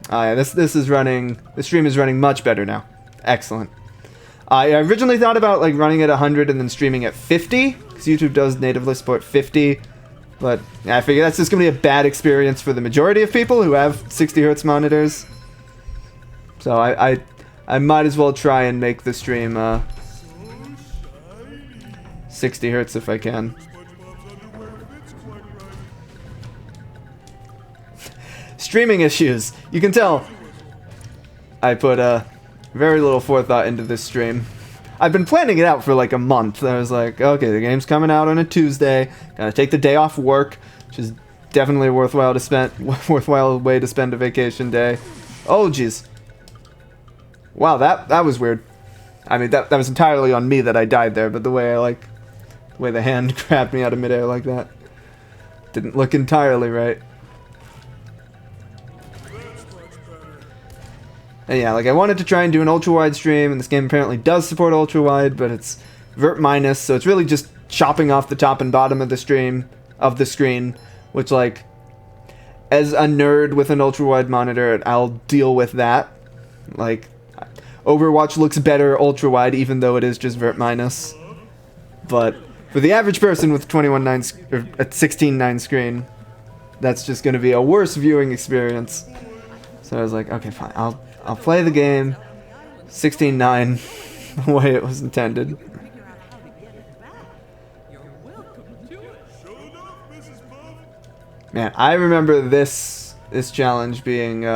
This is running. The stream is running much better now. Excellent. I originally thought about like running at 100 and then streaming at 50 because YouTube does natively support 50. But I figure that's just going to be a bad experience for the majority of people who have 60 Hz monitors. So I might as well try and make the stream 60 Hz if I can. Streaming issues. You can tell I put very little forethought into this stream. I've been planning it out for like a month. I was like, okay, the game's coming out on a Tuesday. Gotta take the day off work, which is definitely a worthwhile way to spend a vacation day. Oh, jeez. Wow, that was weird. I mean, that was entirely on me that I died there, but the way the way the hand grabbed me out of midair like that didn't look entirely right. And yeah, like I wanted to try and do an ultra-wide stream, and this game apparently does support ultra-wide, but it's vert minus, so it's really just chopping off the top and bottom of the screen, which, like, as a nerd with an ultra-wide monitor, I'll deal with that. Like, Overwatch looks better ultra-wide, even though it is just vert minus. But for the average person with 21:9 or a 16:9 screen, that's just going to be a worse viewing experience. So I was like, okay, fine, I'll play the game 16:9 the way it was intended. Man, I remember this challenge being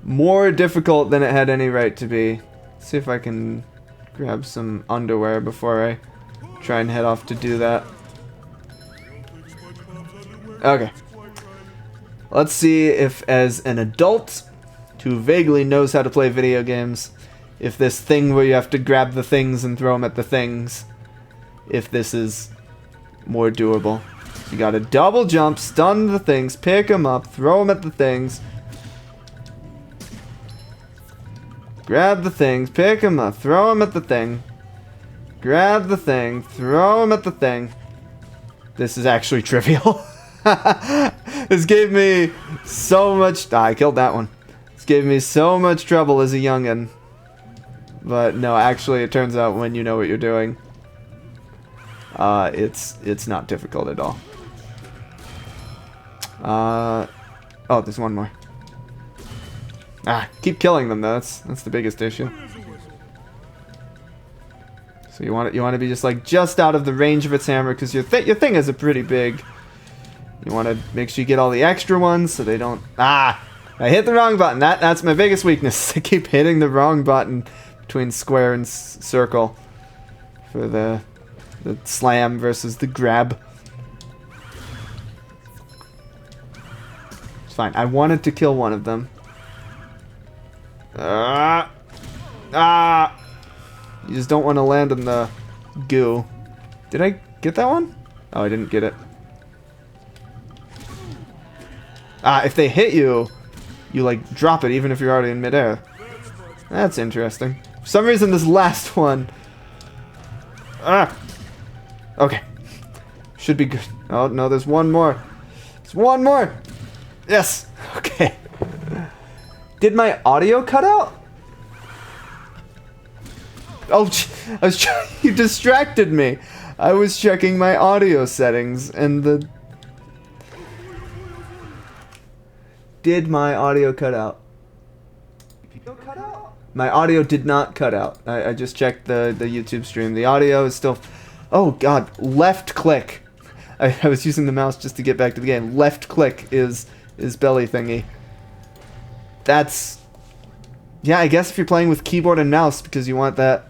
more difficult than it had any right to be. Let's see if I can grab some underwear before I try and head off to do that. Okay. Let's see if, as an adult who vaguely knows how to play video games, if this thing where you have to grab the things and throw them at the things, if this is more doable. You gotta double jump, stun the things, pick them up, throw them at the things. Grab the things, pick them up, throw them at the thing. Grab the thing, throw them at the thing. This is actually trivial. This gave me so much... I killed that one. This gave me so much trouble as a youngin'. But no, actually it turns out when you know what you're doing, it's not difficult at all. Oh, there's one more. Keep killing them though. That's the biggest issue. So you want to be just out of the range of its hammer, because your thing is a pretty big. You want to make sure you get all the extra ones so they don't. I hit the wrong button. That's my biggest weakness. I keep hitting the wrong button between square and circle for the slam versus the grab. It's fine. I wanted to kill one of them. You just don't want to land in the goo. Did I get that one? Oh, I didn't get it. If they hit you, you like drop it even if you're already in midair. That's interesting. For some reason, this last one. Okay. Should be good. Oh no, there's one more. There's one more. Yes. Okay. Did my audio cut out? Oh, I was trying. You distracted me. I was checking my audio settings and the. Did my audio cut out? My audio did not cut out. I just checked the YouTube stream. The audio is still... Oh god, left click. I was using the mouse just to get back to the game. Left click is belly thingy. That's... Yeah, I guess if you're playing with keyboard and mouse because you want that...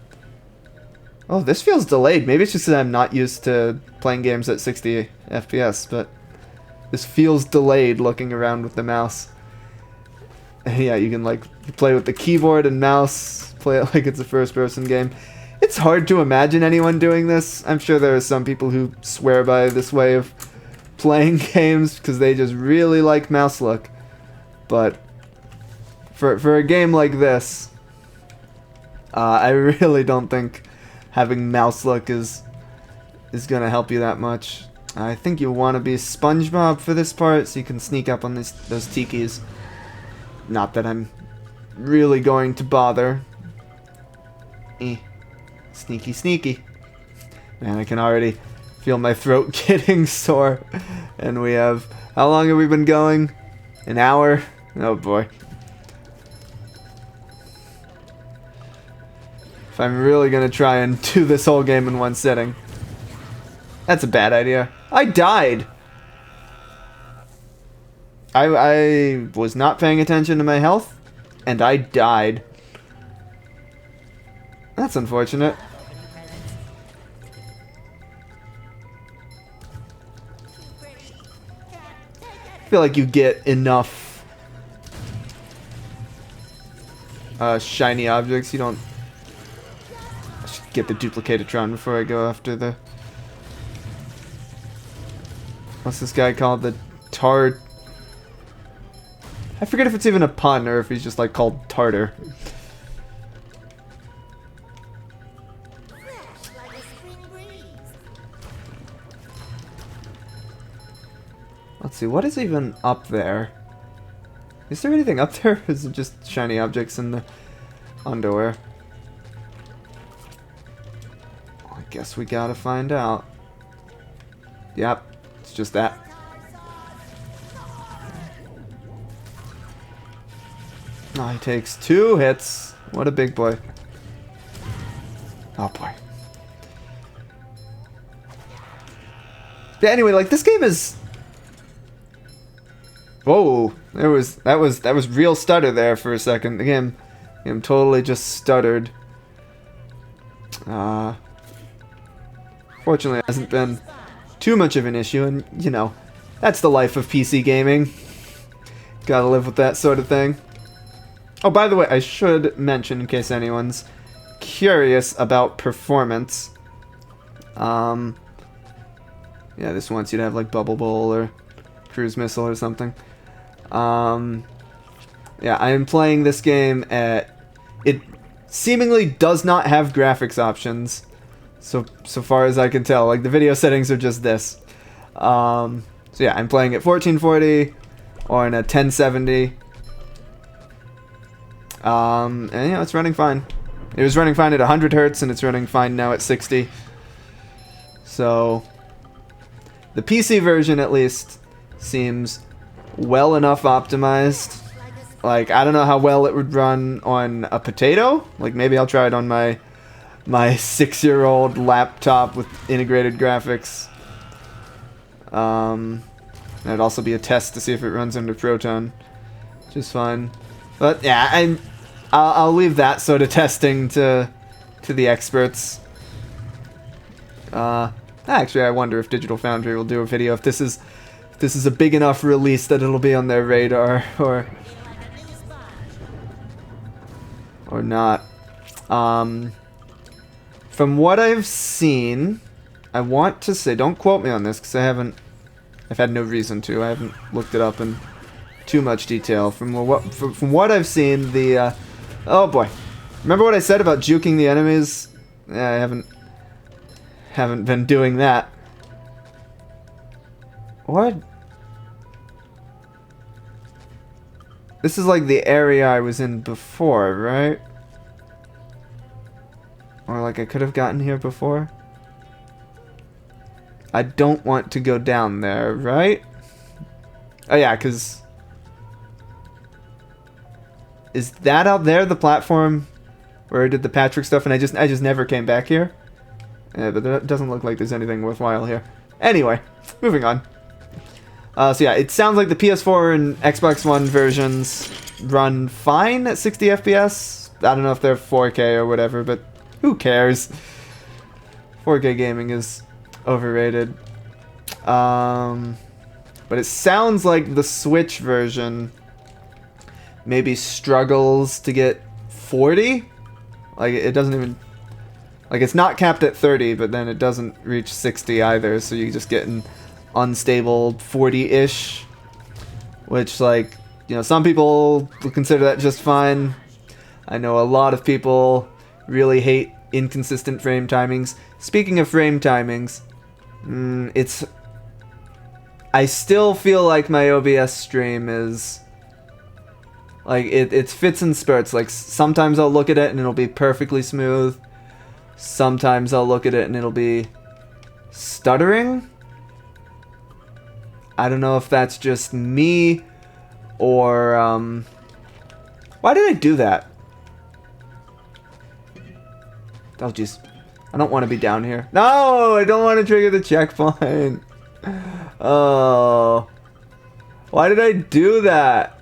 Oh, this feels delayed. Maybe it's just that I'm not used to playing games at 60 FPS, but... This feels delayed looking around with the mouse. Yeah, you can play with the keyboard and mouse, play it like it's a first-person game. It's hard to imagine anyone doing this. I'm sure there are some people who swear by this way of playing games because they just really like mouse look. But for a game like this, I really don't think having mouse look is gonna help you that much. I think you want to be SpongeBob for this part, so you can sneak up on those tikis. Not that I'm really going to bother. Sneaky, sneaky. Man, I can already feel my throat getting sore. And we have... How long have we been going? An hour? Oh boy. If I'm really gonna try and do this whole game in one sitting. That's a bad idea. I died! I was not paying attention to my health, and I died. That's unfortunate. I feel like you get enough shiny objects. You don't... I should get the Duplicatotron before I go after the... What's this guy called? The Tard... I forget if it's even a pun or if he's just like called Tartar. Fresh like a spring breeze. Let's see, what is even up there? Is there anything up there? Or is it just shiny objects in the underwear? I guess we gotta find out. Yep, it's just that. Oh, he takes 2 hits. What a big boy. Oh boy. Yeah, anyway, like this game is... Whoa, that was real stutter there for a second. The game totally just stuttered. Fortunately, it hasn't been too much of an issue, and you know, that's the life of PC gaming. Gotta live with that sort of thing. Oh, by the way, I should mention, in case anyone's curious about performance. Yeah, this wants you to have like Bubble Bowl or Cruise Missile or something. Yeah, I am playing this game at... It seemingly does not have graphics options, so far as I can tell. Like, the video settings are just this. So yeah, I'm playing at 1440 or in a 1070. And yeah, it's running fine. It was running fine at 100 Hertz, and it's running fine now at 60. So, the PC version, at least, seems well enough optimized. Like, I don't know how well it would run on a potato. Like, maybe I'll try it on my 6-year-old laptop with integrated graphics. That'd also be a test to see if it runs under Proton, which is fine. But yeah, I'll leave that sort of testing to the experts. Actually, I wonder if Digital Foundry will do a video if this is a big enough release that it'll be on their radar or not. From what I've seen, I want to say, don't quote me on this because I've had no reason to. I haven't looked it up in too much detail. From what I've seen, the oh boy, remember what I said about juking the enemies? Yeah, I haven't been doing that. What? This is like the area I was in before, right? Or like I could have gotten here before? I don't want to go down there, right? Oh yeah, because... Is that out there, the platform where I did the Patrick stuff and I just never came back here? Yeah, but it doesn't look like there's anything worthwhile here. Anyway, moving on. So yeah, it sounds like the PS4 and Xbox One versions run fine at 60 FPS. I don't know if they're 4K or whatever, but who cares? 4K gaming is overrated. But it sounds like the Switch version maybe struggles to get 40. Like, it doesn't even... Like, it's not capped at 30, but then it doesn't reach 60 either, so you just get an unstable 40-ish, which, like, you know, some people will consider that just fine. I know a lot of people really hate inconsistent frame timings. Speaking of frame timings, I still feel like my OBS stream is... Like, it fits in spurts. Like, sometimes I'll look at it and it'll be perfectly smooth. Sometimes I'll look at it and it'll be stuttering. I don't know if that's just me or, why did I do that? Oh, jeez. I don't want to be down here. No, I don't want to trigger the checkpoint. Oh. Why did I do that?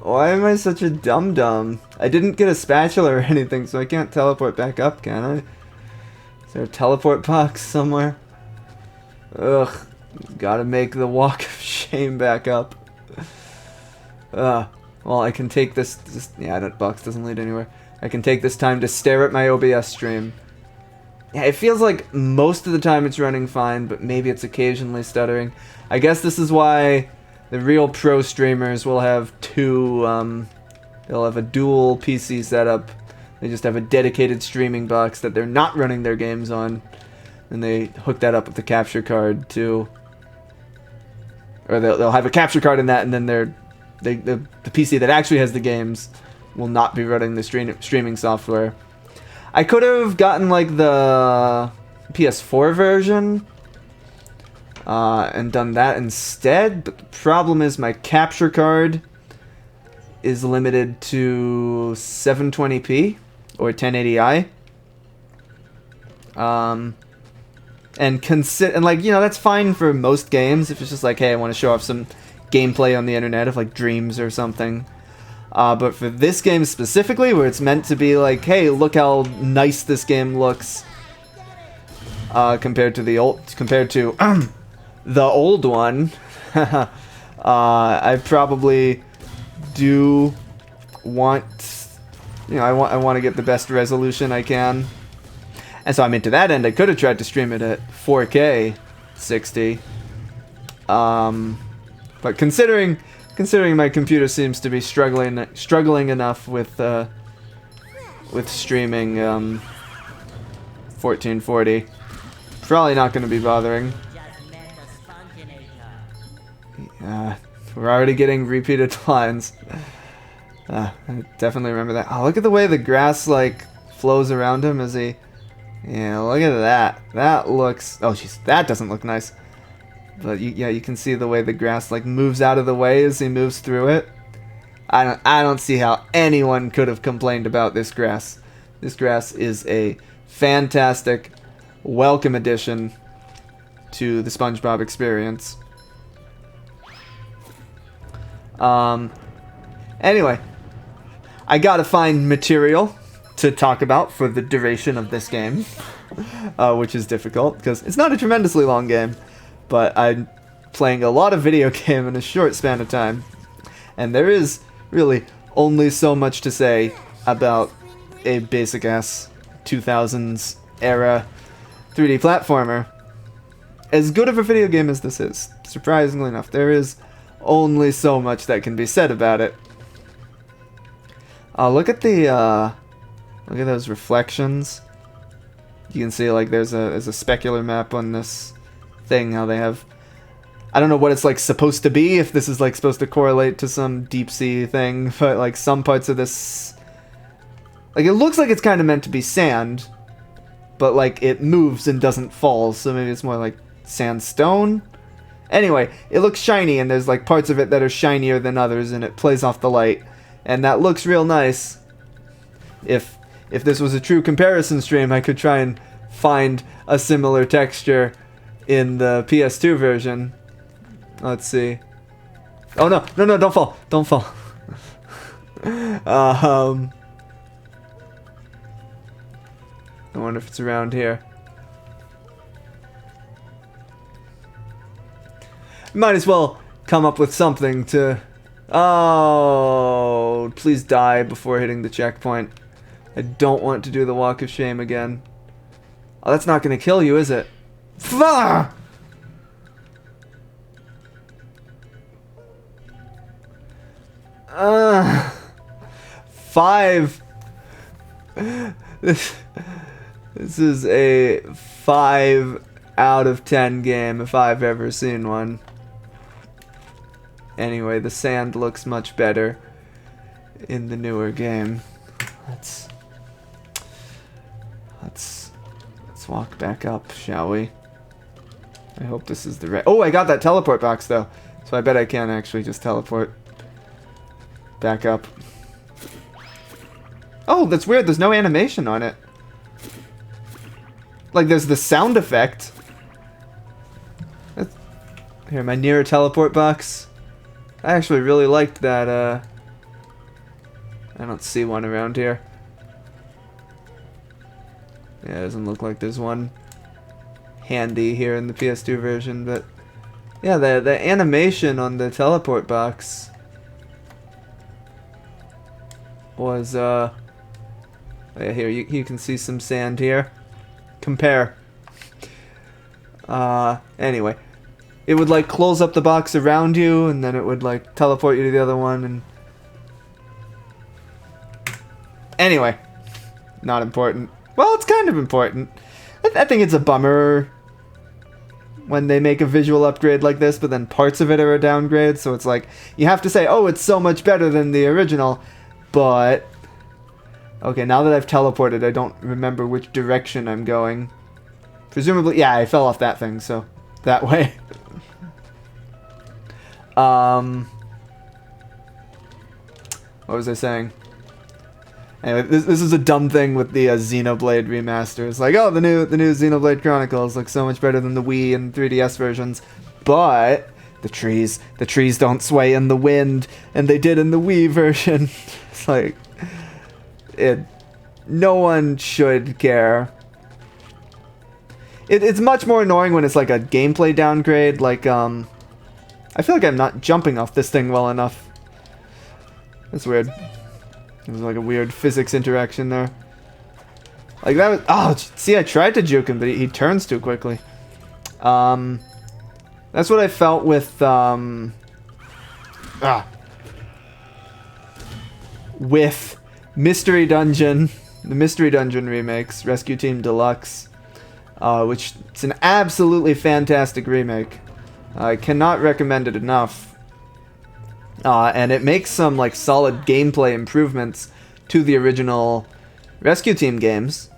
Why am I such a dum-dum? I didn't get a spatula or anything, so I can't teleport back up, can I? Is there a teleport box somewhere? Ugh. Gotta make the walk of shame back up. Well, I can take this yeah, that box doesn't lead anywhere. I can take this time to stare at my OBS stream. Yeah, it feels like most of the time it's running fine, but maybe it's occasionally stuttering. I guess this is why the real pro streamers will have they'll have a dual PC setup. They just have a dedicated streaming box that they're not running their games on, and they hook that up with the capture card too. Or they'll have a capture card in that, and then the PC that actually has the games will not be running the streaming software. I could have gotten like the PS4 version and done that instead, but the problem is my capture card is limited to 720p or 1080i. And like, you know, that's fine for most games if it's just like, hey, I want to show off some gameplay on the internet of like Dreams or something. But for this game specifically, where it's meant to be like, hey, look how nice this game looks, compared to the old one, I probably do want, you know, I want to get the best resolution I can. And so, I mean, to that end, I could have tried to stream it at 4K 60. But considering my computer seems to be struggling enough with streaming 1440, probably not going to be bothering. We're already getting repeated lines. I definitely remember that. Oh, look at the way the grass like flows around him as he. Yeah, look at that. That looks. Oh, jeez, that doesn't look nice. But yeah, you can see the way the grass like moves out of the way as he moves through it. I don't see how anyone could have complained about this grass. This grass is a fantastic, welcome addition to the SpongeBob experience. Anyway, I gotta find material to talk about for the duration of this game, which is difficult because it's not a tremendously long game, but I'm playing a lot of video game in a short span of time, and there is really only so much to say about a basic-ass 2000s era 3D platformer. As good of a video game as this is, surprisingly enough, there is only so much that can be said about it. Look at those reflections. You can see like there's a specular map on this thing. How they have, I don't know what it's like supposed to be. If this is like supposed to correlate to some deep sea thing, but like some parts of this, like it looks like it's kind of meant to be sand, but like it moves and doesn't fall. So maybe it's more like sandstone. Anyway, it looks shiny, and there's like parts of it that are shinier than others, and it plays off the light, and that looks real nice. If this was a true comparison stream, I could try and find a similar texture in the PS2 version. Let's see. Oh no, don't fall. Don't fall. I wonder if it's around here. Might as well come up with something to... Oh, please die before hitting the checkpoint. I don't want to do the walk of shame again. Oh, that's not going to kill you, is it? Fuck! Five. This is a 5 out of 10 game if I've ever seen one. Anyway, the sand looks much better in the newer game. Let's walk back up, shall we? I hope this is the right... Oh, I got that teleport box, though. So I bet I can actually just teleport back up. Oh, that's weird. There's no animation on it. Like, there's the sound effect. Here, my near teleport box. I actually really liked that, I don't see one around here. Yeah, it doesn't look like there's one handy here in the PS2 version, but... Yeah, the animation on the teleport box was here you can see some sand here. Compare. Anyway, it would like close up the box around you, and then it would like teleport you to the other one. And anyway, not important. Well, it's kind of important. I think it's a bummer when they make a visual upgrade like this, but then parts of it are a downgrade, so it's like, you have to say, oh, it's so much better than the original, but... Okay, now that I've teleported, I don't remember which direction I'm going. Presumably, yeah, I fell off that thing, so that way. What was I saying? Anyway, this is a dumb thing with the Xenoblade remaster. It's like, oh, the new Xenoblade Chronicles looks so much better than the Wii and 3DS versions, but the trees don't sway in the wind, and they did in the Wii version. It's like, no one should care. It's much more annoying when it's like a gameplay downgrade. Like, I feel like I'm not jumping off this thing well enough. That's weird. There's like a weird physics interaction there. Like that was... Oh, see, I tried to juke him, but he turns too quickly. That's what I felt with... With Mystery Dungeon. The Mystery Dungeon remakes. Rescue Team Deluxe. Which it's an absolutely fantastic remake. I cannot recommend it enough. And it makes some like solid gameplay improvements to the original Rescue Team games,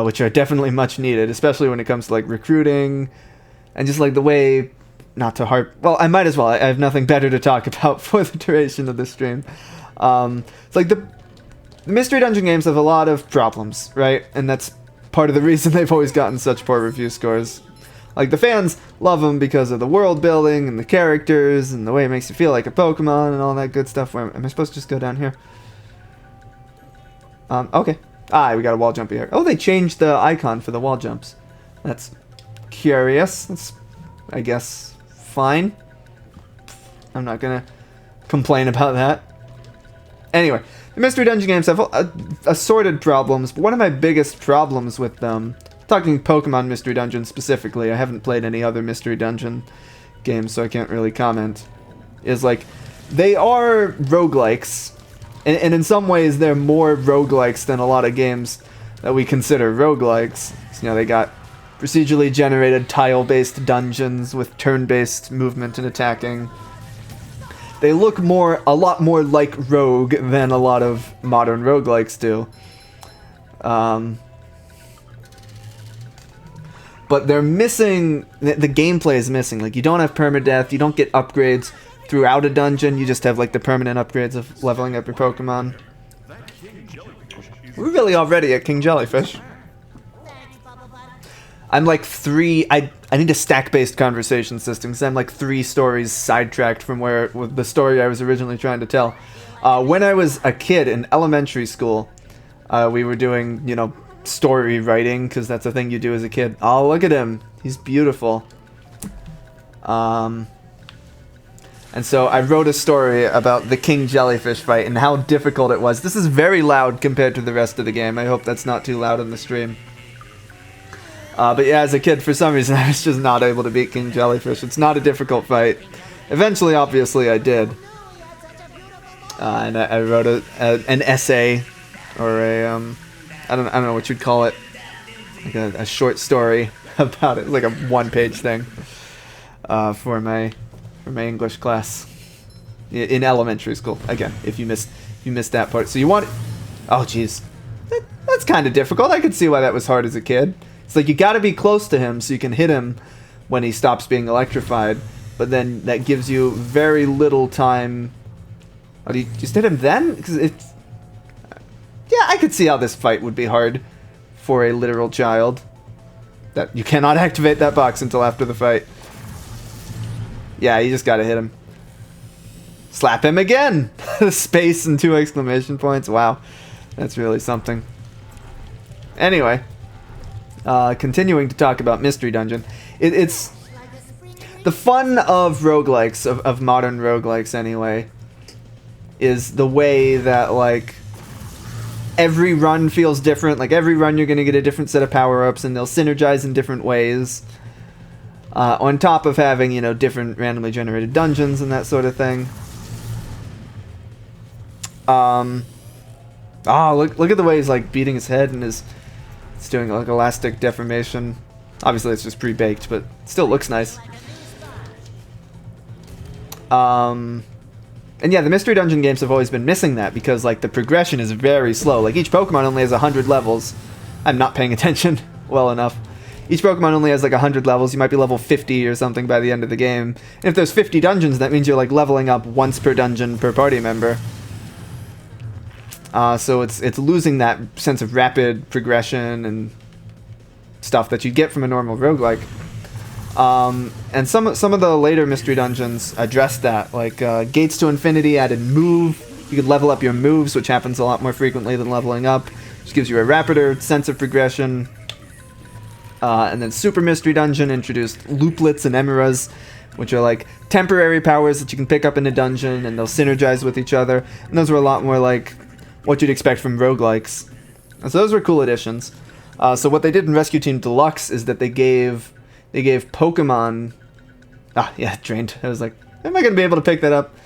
which are definitely much needed, especially when it comes to like recruiting and just like the way, not to harp. Well, I might as well. I have nothing better to talk about for the duration of the stream. It's like the Mystery Dungeon games have a lot of problems, right? And that's part of the reason they've always gotten such poor review scores. Like, the fans love them because of the world building and the characters and the way it makes you feel like a Pokemon and all that good stuff. Where am I supposed to just go down here? Okay. We got a wall jump here. Oh, they changed the icon for the wall jumps. That's curious. That's, I guess, fine. I'm not gonna complain about that. Anyway, the Mystery Dungeon games have assorted problems, but one of my biggest problems with them... Talking Pokemon Mystery Dungeon specifically, I haven't played any other Mystery Dungeon games, so I can't really comment, is like, they are roguelikes, and in some ways they're more roguelikes than a lot of games that we consider roguelikes. So, you know, they got procedurally generated tile-based dungeons with turn-based movement and attacking. They look a lot more like Rogue than a lot of modern roguelikes do. But they're missing... The gameplay is missing. Like, you don't have permadeath, you don't get upgrades throughout a dungeon, you just have, like, the permanent upgrades of leveling up your Pokemon. We're really already at King Jellyfish. I'm, like, I need a stack-based conversation system, because I'm, like, 3 stories sidetracked from with the story I was originally trying to tell. When I was a kid in elementary school, we were doing, you know... story writing, because that's a thing you do as a kid. Oh, look at him. He's beautiful. And so I wrote a story about the King Jellyfish fight and how difficult it was. This is very loud compared to the rest of the game. I hope that's not too loud on the stream. But yeah, as a kid, for some reason, I was just not able to beat King Jellyfish. It's not a difficult fight. Eventually, obviously, I did. And I wrote an essay, or a, I don't know what you'd call it, like a short story about it, like a 1-page thing, for my English class in elementary school. Again, if you missed that part, so you want, oh jeez, that's kind of difficult. I could see why that was hard as a kid. It's like you got to be close to him so you can hit him when he stops being electrified, but then that gives you very little time. Oh, do you just hit him then? Because it's... Yeah, I could see how this fight would be hard for a literal child. That you cannot activate that box until after the fight. Yeah, you just gotta hit him. Slap him again! Space and 2 exclamation points. Wow. That's really something. Anyway. Continuing to talk about Mystery Dungeon. It's... The fun of roguelikes, of modern roguelikes anyway, is the way that, like... every run feels different. Like every run you're going to get a different set of power-ups, and they'll synergize in different ways. On top of having, you know, different randomly generated dungeons and that sort of thing. Look at the way he's like beating his head and it's doing like elastic deformation. Obviously it's just pre-baked, but it still looks nice. And yeah, the Mystery Dungeon games have always been missing that because like the progression is very slow. Like each Pokemon only has 100 levels. I'm not paying attention well enough. Each Pokemon only has like 100 levels. You might be level 50 or something by the end of the game. And if there's 50 dungeons, that means you're like leveling up once per dungeon per party member. So it's losing that sense of rapid progression and stuff that you get from a normal roguelike. And some of the later Mystery Dungeons addressed that. Like Gates to Infinity added Move. You could level up your moves, which happens a lot more frequently than leveling up. Which gives you a rapider sense of progression. And then Super Mystery Dungeon introduced Looplets and Emeras, which are like temporary powers that you can pick up in a dungeon, and they'll synergize with each other. And those were a lot more like what you'd expect from roguelikes. And so those were cool additions. So what they did in Rescue Team Deluxe is that they gave Pokemon... drained. I was like, am I going to be able to pick that up?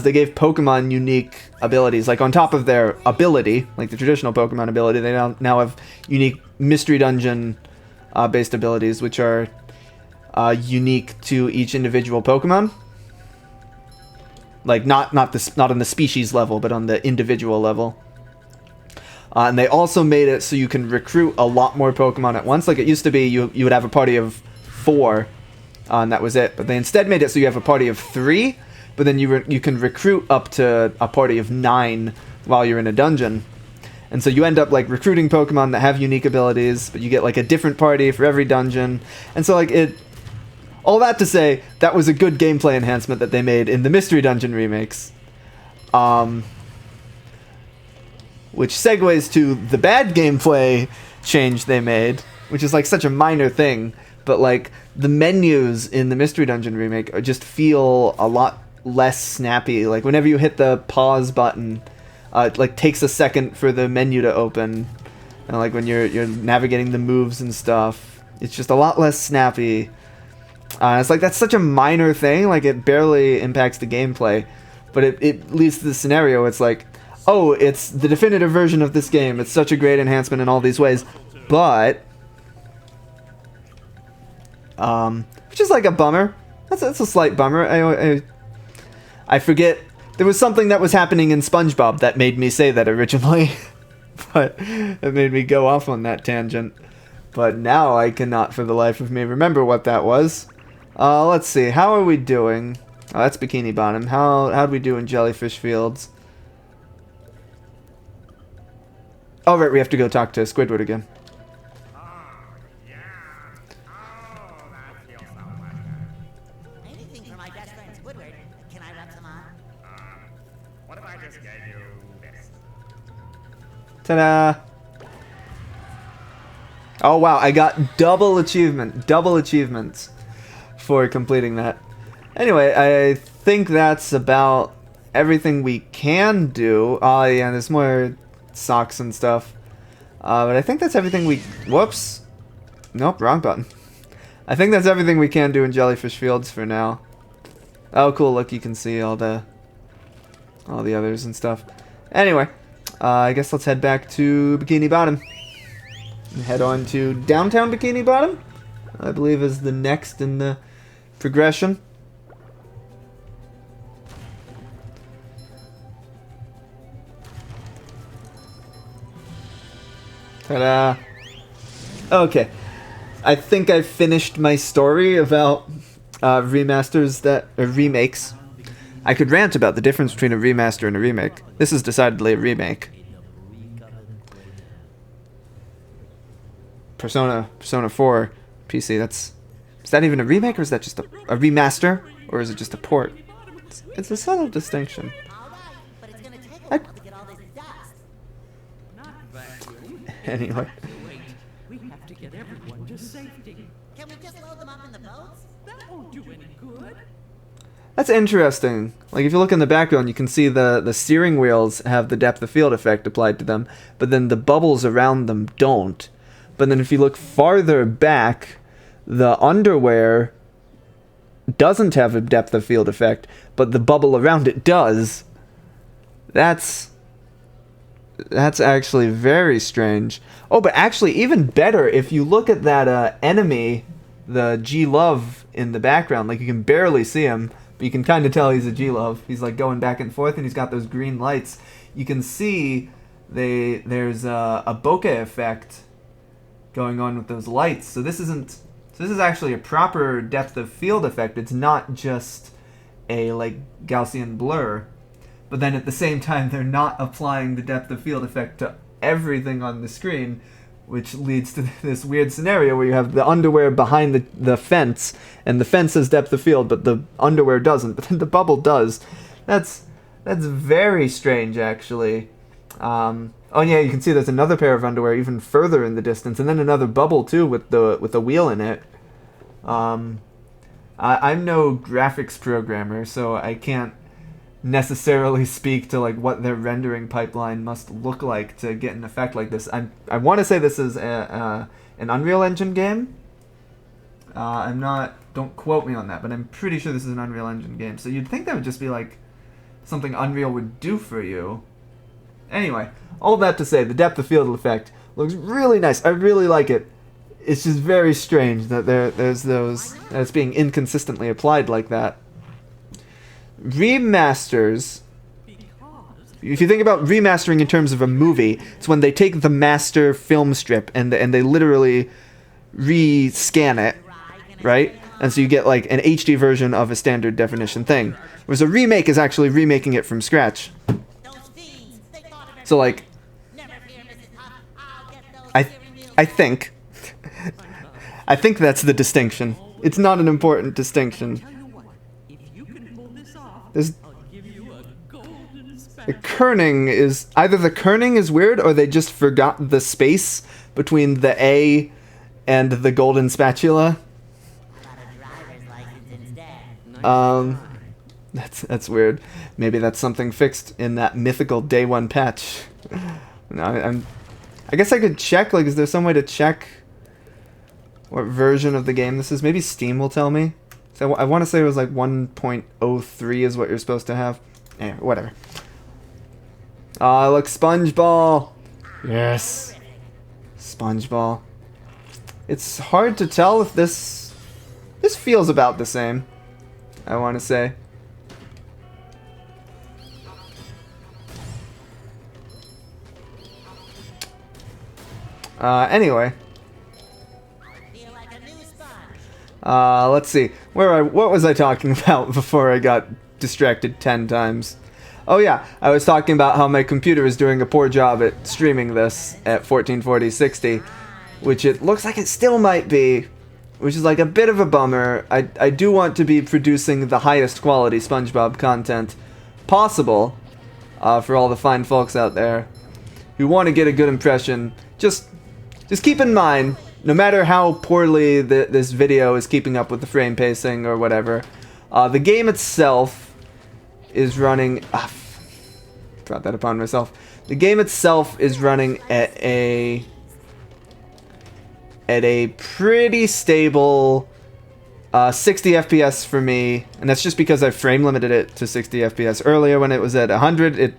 They gave Pokemon unique abilities. Like on top of their ability, like the traditional Pokemon ability, they now have unique Mystery Dungeon based abilities, which are unique to each individual Pokemon. Like not on the species level, but on the individual level. And they also made it so you can recruit a lot more Pokemon at once. Like it used to be, you would have a party of 4, and that was it. But they instead made it so you have a party of 3, but then you can recruit up to a party of 9 while you're in a dungeon. And so you end up like recruiting Pokemon that have unique abilities, but you get like a different party for every dungeon. And so like all that to say, that was a good gameplay enhancement that they made in the Mystery Dungeon remakes. Which segues to the bad gameplay change they made, which is like such a minor thing, but like the menus in the Mystery Dungeon remake just feel a lot less snappy. Like whenever you hit the pause button, it like takes a second for the menu to open, and like when you're navigating the moves and stuff, it's just a lot less snappy. It's like that's such a minor thing, like it barely impacts the gameplay, but it leads to the scenario. It's like, oh, it's the definitive version of this game. It's such a great enhancement in all these ways, but which is like a bummer. That's a slight bummer. I forget. There was something that was happening in SpongeBob that made me say that originally, but it made me go off on that tangent. But now I cannot for the life of me remember what that was. Let's see. How are we doing? Oh, that's Bikini Bottom. How'd we do in Jellyfish Fields? Oh, right, we have to go talk to Squidward again. Anything for my best friend Squidward. Can I rub some on? What if I just gave you this? Ta-da! Oh wow, I got double achievements for completing that. Anyway, I think that's about everything we can do. Oh yeah, there's more socks and stuff. But I think that's everything we... Whoops. Nope, wrong button. I think that's everything we can do in Jellyfish Fields for now. Oh cool, look, you can see all the others and stuff. Anyway, I guess let's head back to Bikini Bottom. And head on to downtown Bikini Bottom, I believe is the next in the progression. Ta-da! Okay, I think I've finished my story about remakes. I could rant about the difference between a remaster and a remake. This is decidedly a remake. Persona 4 PC, is that even a remake, or is that just a remaster, or is it just a port? It's a subtle distinction. Alright, but it's gonna take a while to get all this dust. Anyway. Wait, we have to get everyone to safety. Can we just load them up in the boats? That won't do any good. That's interesting. Like, if you look in the background, you can see the steering wheels have the depth of field effect applied to them, but then the bubbles around them don't. But then if you look farther back, the underwear doesn't have a depth of field effect, but the bubble around it does. That's actually very strange. Oh, but actually even better, if you look at that enemy, the G-Love in the background, like you can barely see him, but you can kind of tell he's a G-Love. He's like going back and forth, and he's got those green lights. You can see there's a bokeh effect going on with those lights. So this is actually a proper depth of field effect. It's not just a like Gaussian blur. But then at the same time, they're not applying the depth of field effect to everything on the screen, which leads to this weird scenario where you have the underwear behind the fence, and the fence has depth of field, but the underwear doesn't, but then the bubble does. That's very strange, actually. Oh yeah, you can see there's another pair of underwear even further in the distance, and then another bubble too with the wheel in it. I'm no graphics programmer, so I can't necessarily speak to like what their rendering pipeline must look like to get an effect like this. I want to say this is an Unreal Engine game. I'm not. Don't quote me on that, but I'm pretty sure this is an Unreal Engine game. So you'd think that would just be like something Unreal would do for you. Anyway, all that to say, the depth of field effect looks really nice. I really like it. It's just very strange that there's those that it's being inconsistently applied like that. Remasters, if you think about remastering in terms of a movie, it's when they take the master film strip and they literally re-scan it, right? And so you get like an HD version of a standard definition thing. Whereas a remake is actually remaking it from scratch. So like, I think that's the distinction. It's not an important distinction. There's the kerning is either the kerning is weird or they just forgot the space between the A and the golden spatula. That's weird. Maybe that's something fixed in that mythical day one patch. No, I guess I could check. Like, is there some way to check what version of the game this is? Maybe Steam will tell me. So I want to say it was like 1.03 is what you're supposed to have. Eh, whatever. Look, SpongeBall. Yes. SpongeBall. It's hard to tell if this feels about the same, I want to say. Anyway. Let's see. What was I talking about before I got distracted 10 times? Oh yeah, I was talking about how my computer is doing a poor job at streaming this at 1440-60, which it looks like it still might be, which is like a bit of a bummer. I do want to be producing the highest quality SpongeBob content possible for all the fine folks out there who want to get a good impression. Just keep in mind, no matter how poorly this video is keeping up with the frame pacing or whatever, the game itself is running... brought that upon myself. The game itself is running at a pretty stable 60 FPS for me, and that's just because I frame limited it to 60 FPS. Earlier when it was at 100, it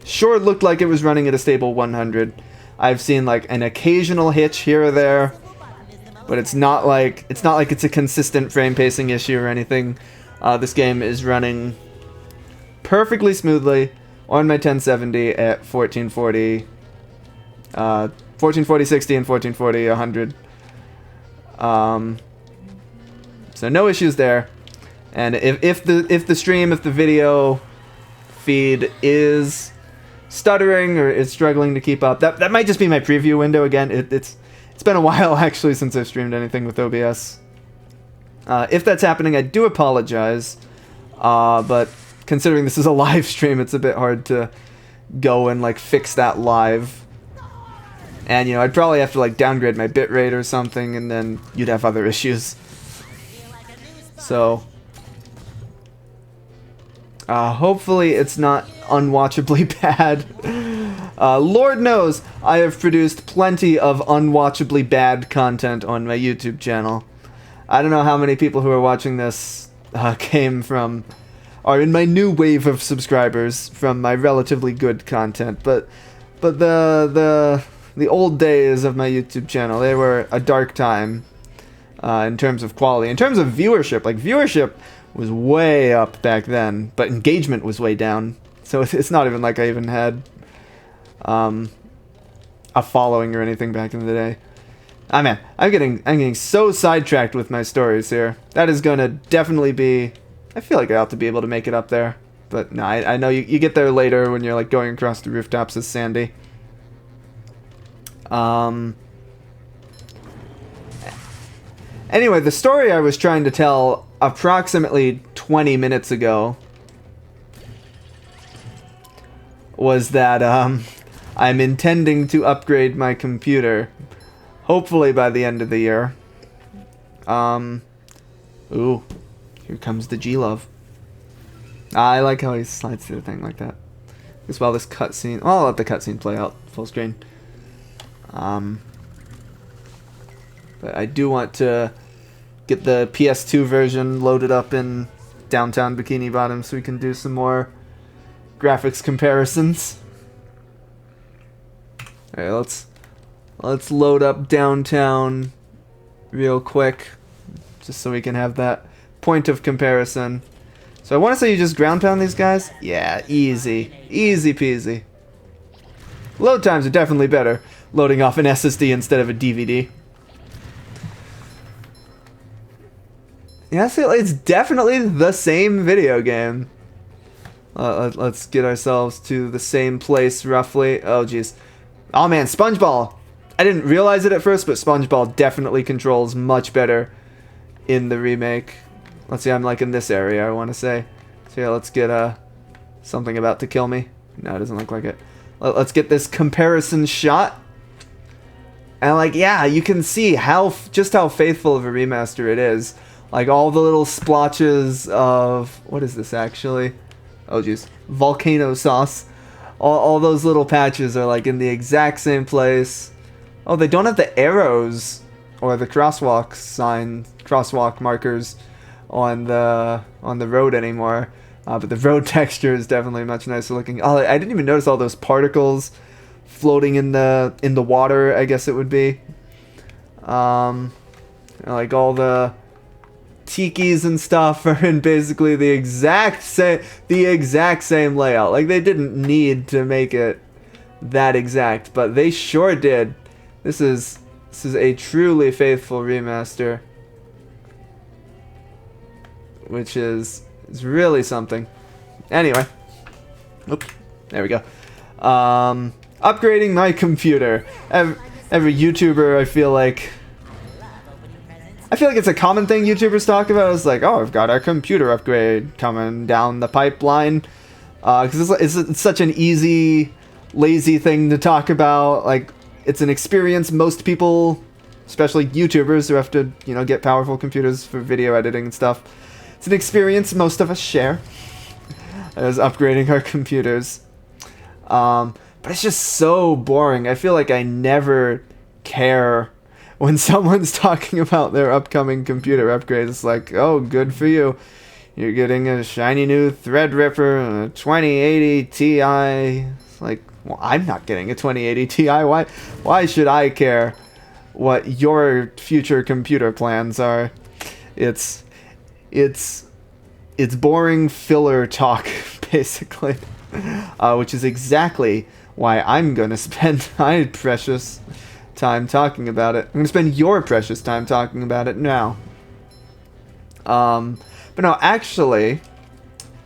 sure looked like it was running at a stable 100. I've seen like an occasional hitch here or there, but it's not like it's a consistent frame pacing issue or anything. This game is running perfectly smoothly on my 1070 at 1440, 1440-60 and 1440-100. So no issues there. And if the video feed is stuttering or is struggling to keep up, that might just be my preview window again. It's been a while actually since I've streamed anything with OBS. If that's happening, I do apologize. But considering this is a live stream, it's a bit hard to go and like fix that live. And you know, I'd probably have to like downgrade my bitrate or something, and then you'd have other issues. So Hopefully it's not unwatchably bad. Lord knows I have produced plenty of unwatchably bad content on my YouTube channel. I don't know how many people who are watching this came from, are in my new wave of subscribers from my relatively good content, but the old days of my YouTube channel, they were a dark time in terms of quality. In terms of viewership, like viewership was way up back then, but engagement was way down. So it's not even like I even had a following or anything back in the day. Ah man, I'm getting so sidetracked with my stories here. That is gonna definitely be, I feel like I ought to be able to make it up there. But no, I know you get there later when you're like going across the rooftops as Sandy. Anyway, the story I was trying to tell approximately 20 minutes ago was that I'm intending to upgrade my computer, hopefully by the end of the year. Ooh, here comes the G-Love. I like how he slides through the thing like that. Just while this cutscene, well, I'll let the cutscene play out full screen. But I do want to get the PS2 version loaded up in downtown Bikini Bottom so we can do some more graphics comparisons. Alright, let's load up downtown real quick, just so we can have that point of comparison. So I want to say you just ground pound these guys? Yeah, easy peasy. Load times are definitely better loading off an SSD instead of a DVD. Yeah, so it's definitely the same video game. Let's get ourselves to the same place roughly. Oh jeez. Oh man, SpongeBall. I didn't realize it at first, but SpongeBall definitely controls much better in the remake. Let's see, I'm like in this area, I want to say. So yeah, let's get something about to kill me. No, it doesn't look like it. Let's get this comparison shot. And like, yeah, you can see just how faithful of a remaster it is. Like all the little splotches of, what is this actually? Oh jeez, volcano sauce. All those little patches are like in the exact same place. Oh, they don't have the arrows or the crosswalk markers on the road anymore. But the road texture is definitely much nicer looking. Oh, I didn't even notice all those particles floating in the water, I guess it would be. Like all the tikis and stuff are in basically the exact same layout. Like they didn't need to make it that exact, but they sure did. This is a truly faithful remaster, which is really something. Anyway, oops, there we go. Upgrading my computer. Every YouTuber, I feel like it's a common thing YouTubers talk about. It's like, oh, I've got a computer upgrade coming down the pipeline. Because it's such an easy, lazy thing to talk about. Like, it's an experience most people, especially YouTubers who have to, get powerful computers for video editing and stuff. It's an experience most of us share as upgrading our computers. But it's just so boring. I feel like I never care when someone's talking about their upcoming computer upgrades. It's like, oh, good for you. You're getting a shiny new Threadripper and a 2080 Ti. It's like, well, I'm not getting a 2080 Ti. Why should I care what your future computer plans are? It's boring filler talk, basically. Which is exactly why I'm going to spend my precious time talking about it. I'm going to spend your precious time talking about it now. But no, actually,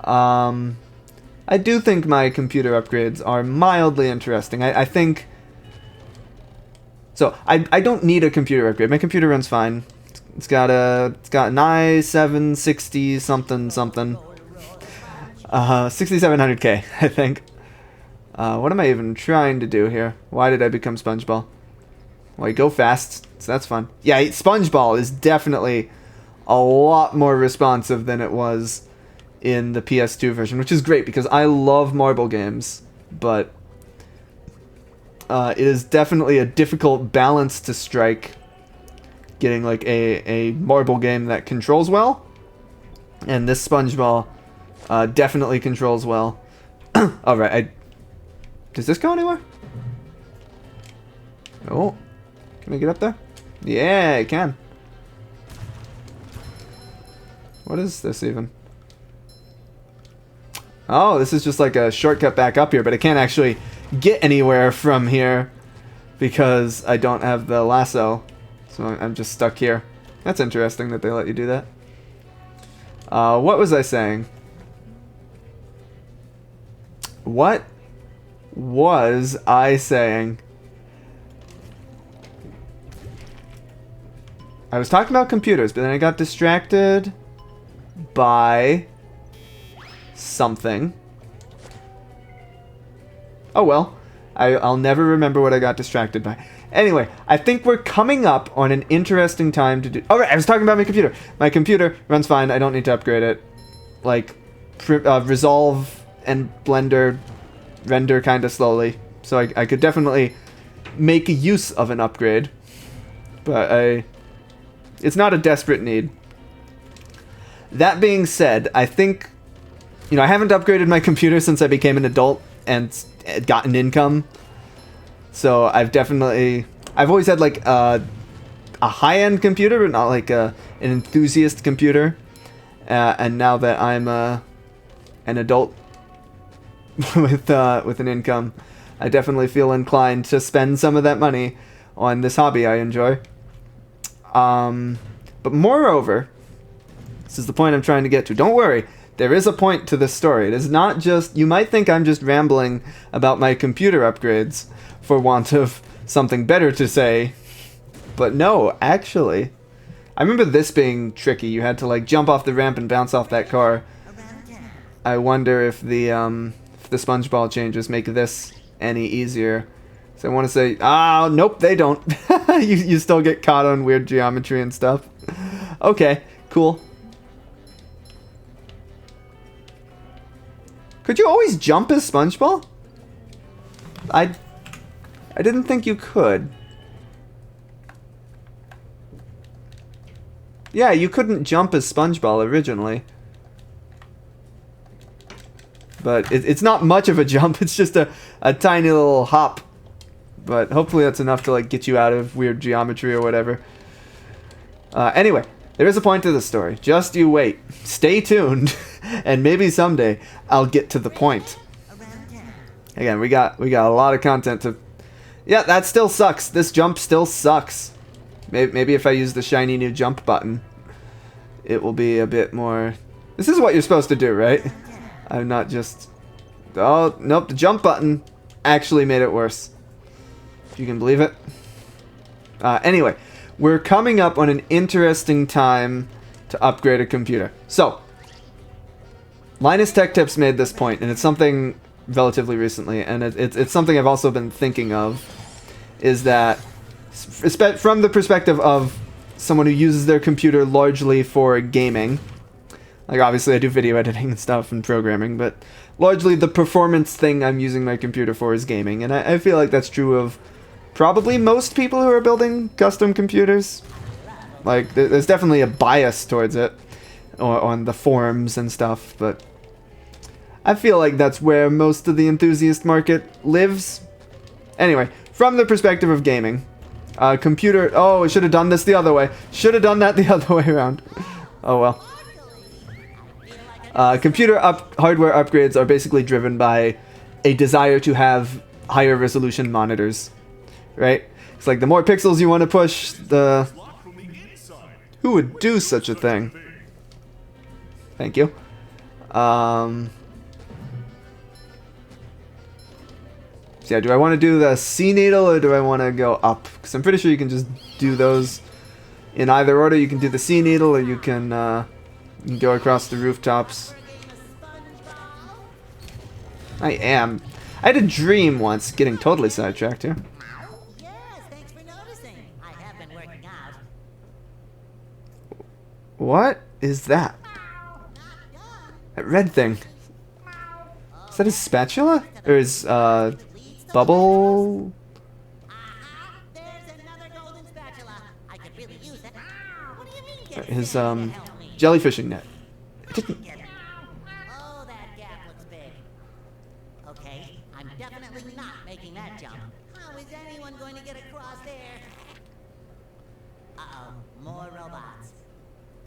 I do think my computer upgrades are mildly interesting. I think... So, I don't need a computer upgrade. My computer runs fine. It's got an i7 60 something. 6700K, I think. What am I even trying to do here? Why did I become SpongeBall? Well, you go fast, so that's fun. Yeah, SpongeBall is definitely a lot more responsive than it was in the PS2 version, which is great because I love marble games, but it is definitely a difficult balance to strike, getting like a marble game that controls well, and this sponge ball definitely controls well. Alright, does this go anywhere? Oh, can I get up there? Yeah, I can. What is this even? Oh, this is just like a shortcut back up here, but I can't actually get anywhere from here because I don't have the lasso. So I'm just stuck here. That's interesting that they let you do that. What was I saying? What was I saying? I was talking about computers, but then I got distracted by something. Oh well. I'll never remember what I got distracted by. Anyway, I think we're coming up on an interesting time to do... Alright, I was talking about my computer. My computer runs fine. I don't need to upgrade it. Like, Resolve and Blender render kind of slowly. So I could definitely make use of an upgrade. But it's not a desperate need. That being said, I think... You know, I haven't upgraded my computer since I became an adult and gotten income. So I've always had like a high-end computer, but not like an enthusiast computer. And now that I'm an adult with an income, I definitely feel inclined to spend some of that money on this hobby I enjoy. But moreover, this is the point I'm trying to get to. Don't worry. There is a point to this story. It is not just... You might think I'm just rambling about my computer upgrades for want of something better to say. But no, actually. I remember this being tricky. You had to like jump off the ramp and bounce off that car. I wonder if the sponge ball changes make this any easier. So I want to say... Ah, nope, they don't. you still get caught on weird geometry and stuff. Okay, cool. Could you always jump as SpongeBob? I didn't think you could. Yeah, you couldn't jump as SpongeBob originally. But it's not much of a jump, it's just a tiny little hop. But hopefully that's enough to like get you out of weird geometry or whatever. Anyway, there is a point to the story. Just you wait. Stay tuned. And maybe someday I'll get to the point. Again, we got a lot of content to... Yeah, that still sucks. This jump still sucks. Maybe if I use the shiny new jump button, it will be a bit more... This is what you're supposed to do, right? I'm not just... Oh, nope, the jump button actually made it worse. If you can believe it. Anyway, we're coming up on an interesting time to upgrade a computer. So... Linus Tech Tips made this point, and it's something relatively recently, and it's something I've also been thinking of, is that from the perspective of someone who uses their computer largely for gaming, like obviously I do video editing and stuff and programming, but largely the performance thing I'm using my computer for is gaming, and I feel like that's true of probably most people who are building custom computers. Like, there's definitely a bias towards it on the forums and stuff, but I feel like that's where most of the enthusiast market lives. Anyway, from the perspective of gaming, computer... Oh, I should have done this the other way. Should have done that the other way around. Oh well. Computer hardware upgrades are basically driven by a desire to have higher resolution monitors, right? It's like the more pixels you want to push, the... Who would do such a thing? Thank you. So yeah, do I want to do the C needle or do I want to go up? Because I'm pretty sure you can just do those in either order. You can do the C needle or you can go across the rooftops. I had a dream once, getting totally sidetracked here. Yes, thanks for noticing. I have been working out. What is that? That red thing. Is that his spatula? Or his, bubble? Aha! There's another golden spatula. I could really use it. What do you mean? Get His, Sandy to help me? jellyfishing net. It didn't... Oh, that gap looks big. Okay, I'm definitely not making that jump. How is anyone going to get across there? Uh-oh, more robots.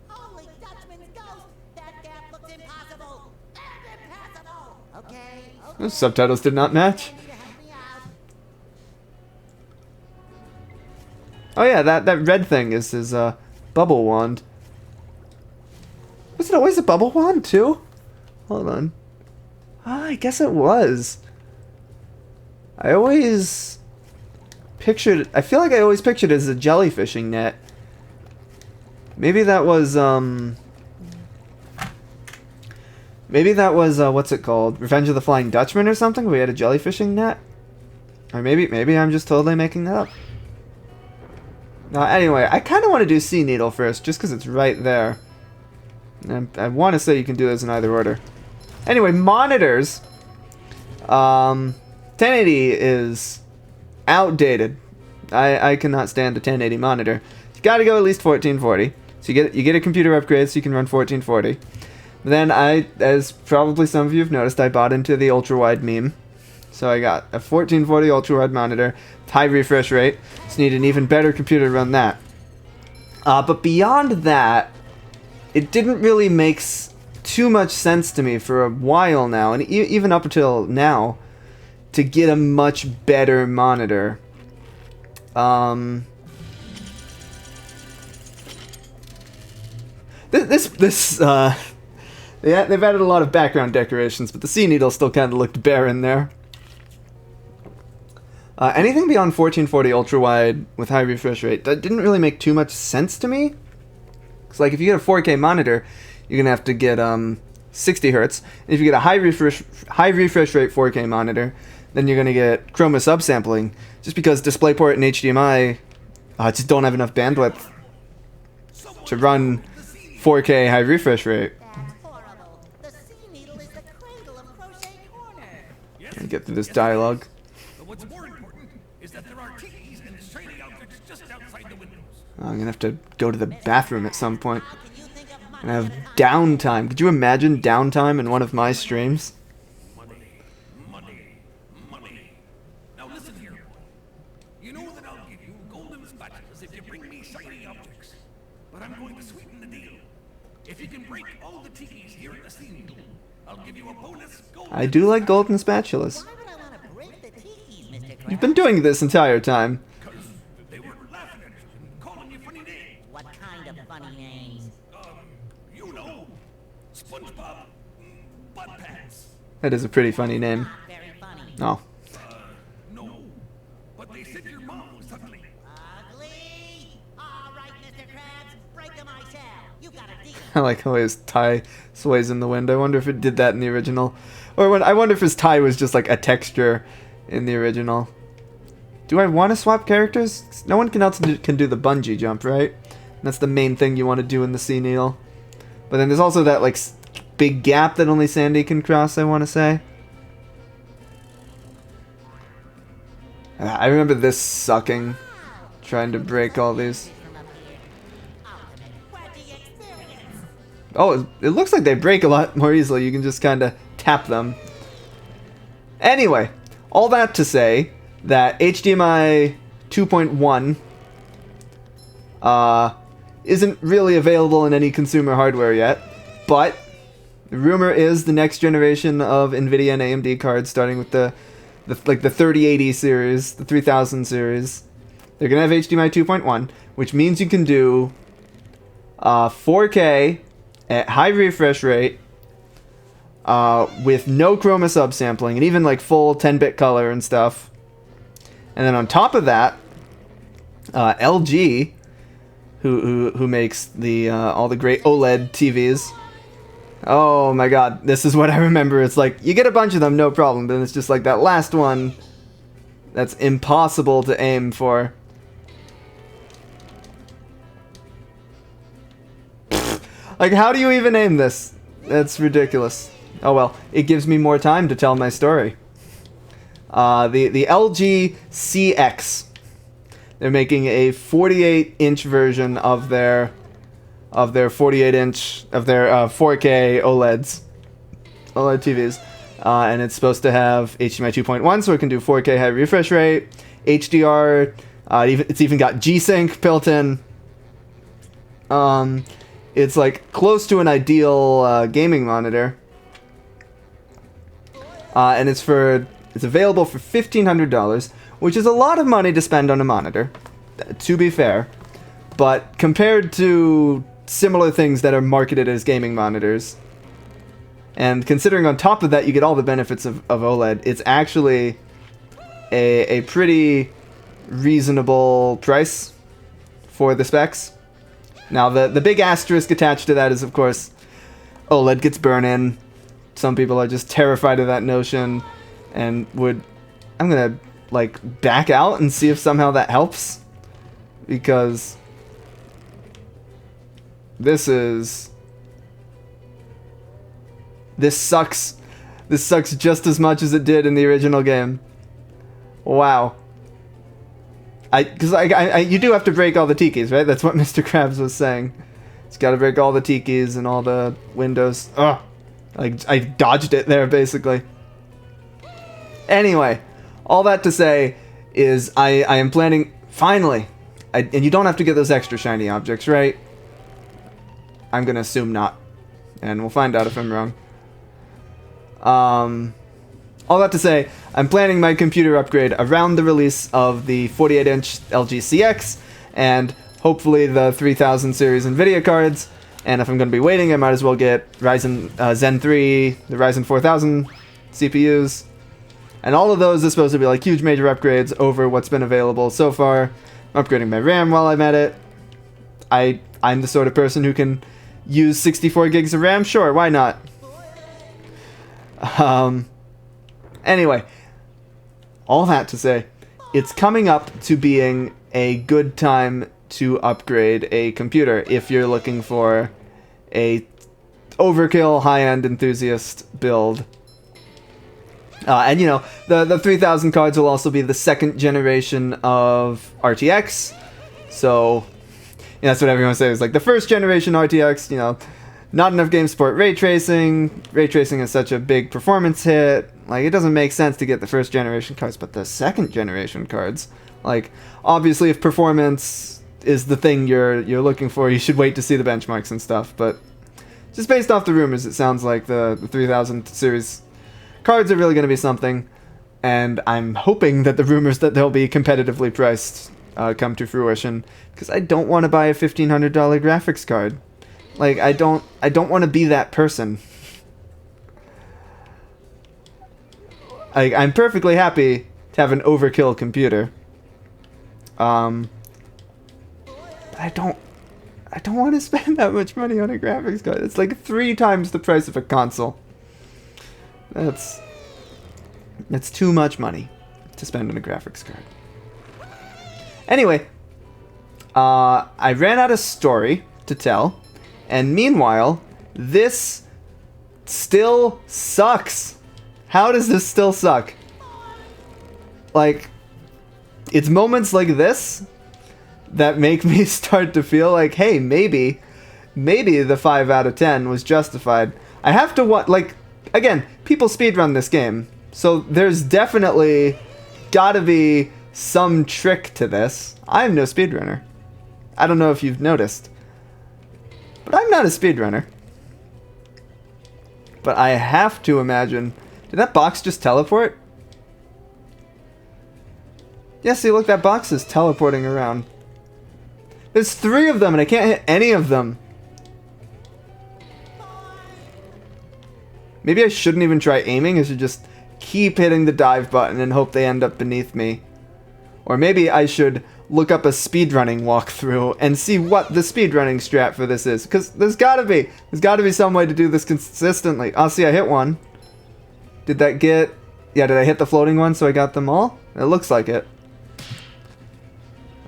Holy Dutchman's ghost! That gap looks impossible! And impassable! Okay, Those subtitles did not match. Sandy to help me out. Oh yeah, that red thing is his, bubble wand. Was it always a bubble wand, too? Hold on. Ah, I guess it was. I always pictured... I feel like I always pictured it as a jellyfishing net. Maybe that was, Maybe that was, what's it called? Revenge of the Flying Dutchman or something? We had a jellyfishing net? Or maybe I'm just totally making that up. Anyway, I kind of want to do Sea Needle first, just because it's right there. And I want to say you can do this in either order. Anyway, monitors. 1080 is outdated. I cannot stand a 1080 monitor. You got to go at least 1440. So you get a computer upgrade so you can run 1440. Then as probably some of you have noticed, I bought into the ultra-wide meme. So I got a 1440 ultra-wide monitor, high refresh rate. So you need an even better computer to run that. But beyond that, it didn't really make too much sense to me for a while now, and even up until now, to get a much better monitor. They've added a lot of background decorations, but the Sea Needle still kind of looked bare in there. Anything beyond 1440 ultra-wide with high refresh rate, that didn't really make too much sense to me. Because, like, if you get a 4K monitor, you're going to have to get 60 hertz. And if you get a high refresh rate 4K monitor, then you're going to get chroma subsampling. Just because DisplayPort and HDMI just don't have enough bandwidth to run 4K high refresh rate. That's horrible. The Sea Needle is the cradle of Crochet Corner. Let me get through this dialogue. But what's more important is that there are tikis and shiny objects just outside the windows. I'm going to have to go to the bathroom at some point. How can you think of money And have at a time? downtime. Could you imagine downtime in one of my streams? Money, money, money. Now listen here, boy. You know that I'll give you golden spatulas if you bring me shiny objects. But I'm going to sweeten the deal. If you can break all the tikis here at the Sea Needle, I'll give you a bonus golden I do like golden spatulas. Why would I want to break the tikis, Mr. Krabs? You've been doing this entire time. because they were laughing at you and calling you funny names. What kind of funny names? You know, SpongeBob Butt Pants. That is a pretty funny name. Not very funny. Oh. No, but they said your mom was ugly. Ugly? All right, Mr. Krabs, break them I shall. You got a deal. I like how his tie sways in the wind. I wonder if it did that in the original. I wonder if his tie was just like a texture in the original. Do I want to swap characters? No one else can do the bungee jump, right? That's the main thing you want to do in the Sea Needle. But then there's also that like big gap that only Sandy can cross, I want to say. I remember this sucking, trying to break all these. From up here. Ultimate wedgie experience. Oh, it looks like they break a lot more easily. You can just kind of tap them. Anyway, all that to say that HDMI 2.1 isn't really available in any consumer hardware yet, but the rumor is the next generation of NVIDIA and AMD cards, starting with the 3080 series, the 3000 series, they're gonna have HDMI 2.1, which means you can do 4K at high refresh rate with no chroma subsampling and even like full 10-bit color and stuff. And then on top of that, LG, who makes the all the great OLED TVs. Oh my god, this is what I remember. It's like you get a bunch of them, no problem, but then it's just like that last one that's impossible to aim for. Like, how do you even aim this? That's ridiculous. Oh well, it gives me more time to tell my story. The LG CX. They're making a 48-inch version of their 48-inch of their 4K OLED TVs, and it's supposed to have HDMI 2.1, so it can do 4K high refresh rate, HDR. It's even got G-Sync built in. It's like close to an ideal gaming monitor, and it's available for $1,500, which is a lot of money to spend on a monitor, to be fair. But compared to similar things that are marketed as gaming monitors, and considering on top of that you get all the benefits of OLED, it's actually a pretty reasonable price for the specs. Now, the big asterisk attached to that is, of course, OLED gets burn-in. Some people are just terrified of that notion, and I'm gonna, like, back out and see if somehow that helps. Because this sucks. This sucks just as much as it did in the original game. Wow. Because you do have to break all the tikis, right? That's what Mr. Krabs was saying. It's got to break all the tikis and all the windows. Ugh. I dodged it there, basically. Anyway, all that to say is I am planning, finally, and you don't have to get those extra shiny objects, right? I'm going to assume not. And we'll find out if I'm wrong. All that to say, I'm planning my computer upgrade around the release of the 48-inch LG CX, and hopefully the 3000 series NVIDIA cards. And if I'm going to be waiting, I might as well get Ryzen Zen 3, the Ryzen 4000 CPUs. And all of those are supposed to be like huge major upgrades over what's been available so far. I'm upgrading my RAM while I'm at it. I'm the sort of person who can use 64 gigs of RAM. Sure, why not? Anyway, all that to say, it's coming up to being a good time to upgrade a computer if you're looking for a overkill high-end enthusiast build. And you know, the 3000 cards will also be the second generation of RTX. So, you know, that's what everyone says. Like the first generation RTX, you know, not enough games support ray tracing. Ray tracing is such a big performance hit. Like, it doesn't make sense to get the first generation cards, but the second generation cards, like, obviously if performance is the thing you're looking for, you should wait to see the benchmarks and stuff. But just based off the rumors, it sounds like the 3000 series cards are really going to be something. And I'm hoping that the rumors that they'll be competitively priced come to fruition, because I don't want to buy a $1,500 graphics card. Like, I don't want to be that person. I'm perfectly happy to have an overkill computer. But I don't want to spend that much money on a graphics card. It's like 3 times the price of a console. That's too much money to spend on a graphics card. Anyway, I ran out of story to tell, and meanwhile, this still sucks. How does this still suck? Like, it's moments like this that make me start to feel like, hey, maybe the 5 out of 10 was justified. I have to like, again, people speedrun this game, so there's definitely gotta be some trick to this. I'm no speedrunner. I don't know if you've noticed, but I'm not a speedrunner. But I have to imagine, did that box just teleport? Yeah, see, look, that box is teleporting around. There's 3 of them, and I can't hit any of them. Maybe I shouldn't even try aiming. I should just keep hitting the dive button and hope they end up beneath me. Or maybe I should look up a speedrunning walkthrough and see what the speedrunning strat for this is. Because there's gotta be some way to do this consistently. Oh, see, I hit one. Did that get... Yeah, did I hit the floating one so I got them all? It looks like it.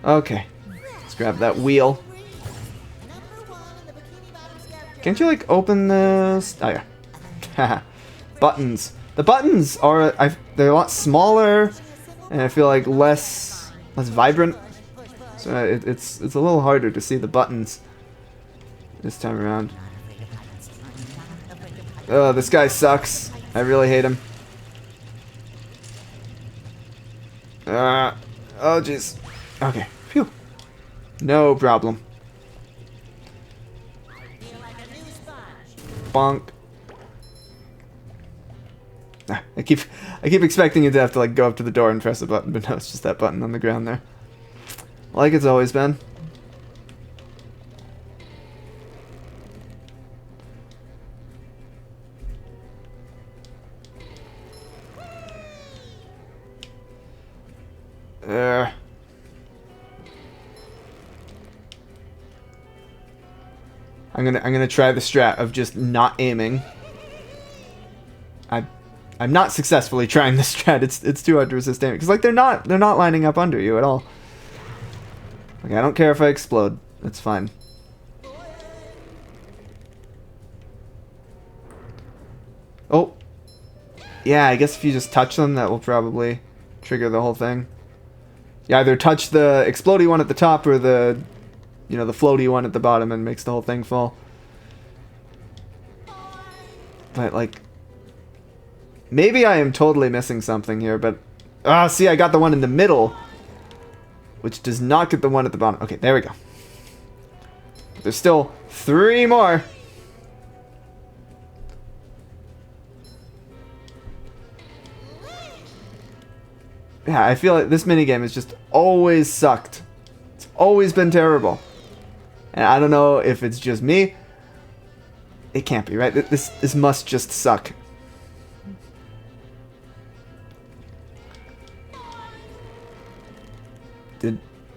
Okay. Let's grab that wheel. Number 1 in the Bikini Bottom scavenger Can't you, like, open this? Oh, yeah. Buttons. The buttons are, they're a lot smaller, and I feel like less vibrant. So it's a little harder to see the buttons this time around. Oh, this guy sucks. I really hate him. Oh, jeez. Okay. Phew. No problem. Bonk. I keep expecting you to have to like go up to the door and press a button, but no, it's just that button on the ground there. Like it's always been. I'm gonna try the strat of just not aiming. I'm not successfully trying this strat. It's too hard to resist aiming because like they're not lining up under you at all. Okay, I don't care if I explode. That's fine. Oh, yeah. I guess if you just touch them, that will probably trigger the whole thing. You either touch the explodey one at the top or the, you know, the floaty one at the bottom, and makes the whole thing fall. But like, maybe I am totally missing something here. But see, I got the one in the middle, which does not get the one at the bottom. Okay, there we go. There's still 3 more. Yeah, I feel like this minigame has just always sucked. It's always been terrible. And I don't know if it's just me. It can't be, right? This must just suck.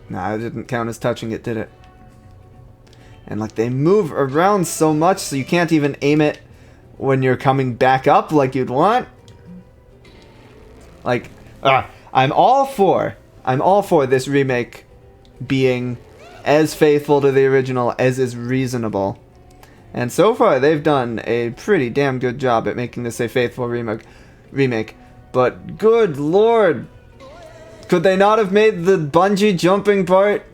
Nah, it didn't count as touching it, did it? And like they move around so much so you can't even aim it when you're coming back up like you'd want. Like, I'm all for this remake being as faithful to the original as is reasonable. And so far they've done a pretty damn good job at making this a faithful remake. But good lord, could they not have made the bungee jumping part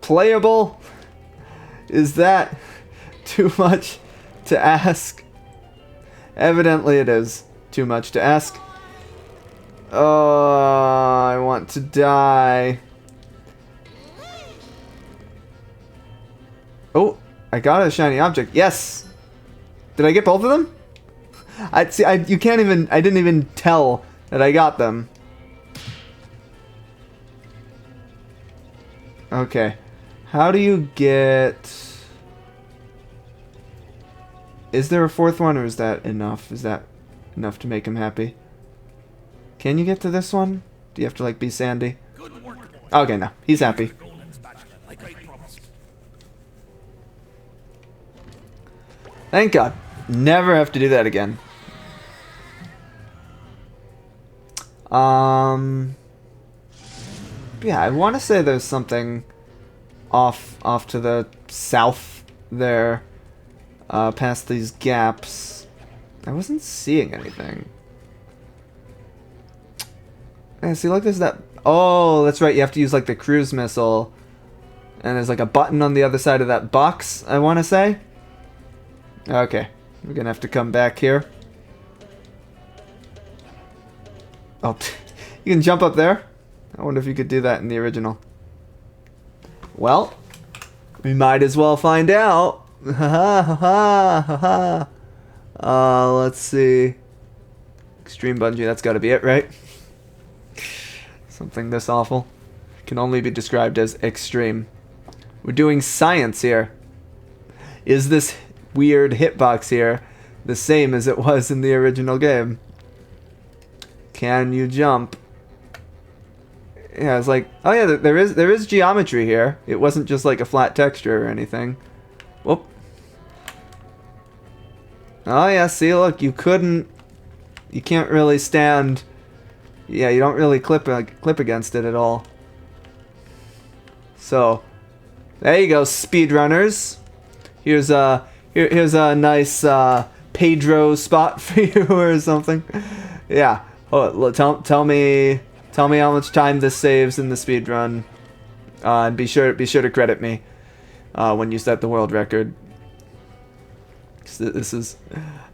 playable? Is that too much to ask? Evidently it is too much to ask. Oh, I want to die. Oh, I got a shiny object. Yes. Did I get both of them? I didn't even tell that I got them. Okay. How do you get... Is there a 4th one, or is that enough? Is that enough to make him happy? Can you get to this one? Do you have to, like, be Sandy? Good work, boy. Okay, no. He's happy. Golden spatula, like I promised. Thank God. Never have to do that again. Yeah, I want to say there's something off to the south there, past these gaps. I wasn't seeing anything. Yeah, see, look, there's that... Oh, that's right, you have to use, like, the cruise missile. And there's, like, a button on the other side of that box, I want to say. Okay, we're gonna have to come back here. Oh, you can jump up there? I wonder if you could do that in the original. Well, we might as well find out. Let's see. Extreme bungee, that's gotta be it, right? Something this awful can only be described as extreme. We're doing science here. Is this weird hitbox here the same as it was in the original game? Can you jump? Yeah, it's like, oh yeah, there is geometry here. It wasn't just like a flat texture or anything. Whoop. Oh yeah, see, look, you can't really stand. Yeah, you don't really clip against it at all. So, there you go, speedrunners. Here's Here's a nice Pedro spot for you or something. Yeah. Oh, tell me how much time this saves in the speed run. And be sure to credit me when you set the world record. This is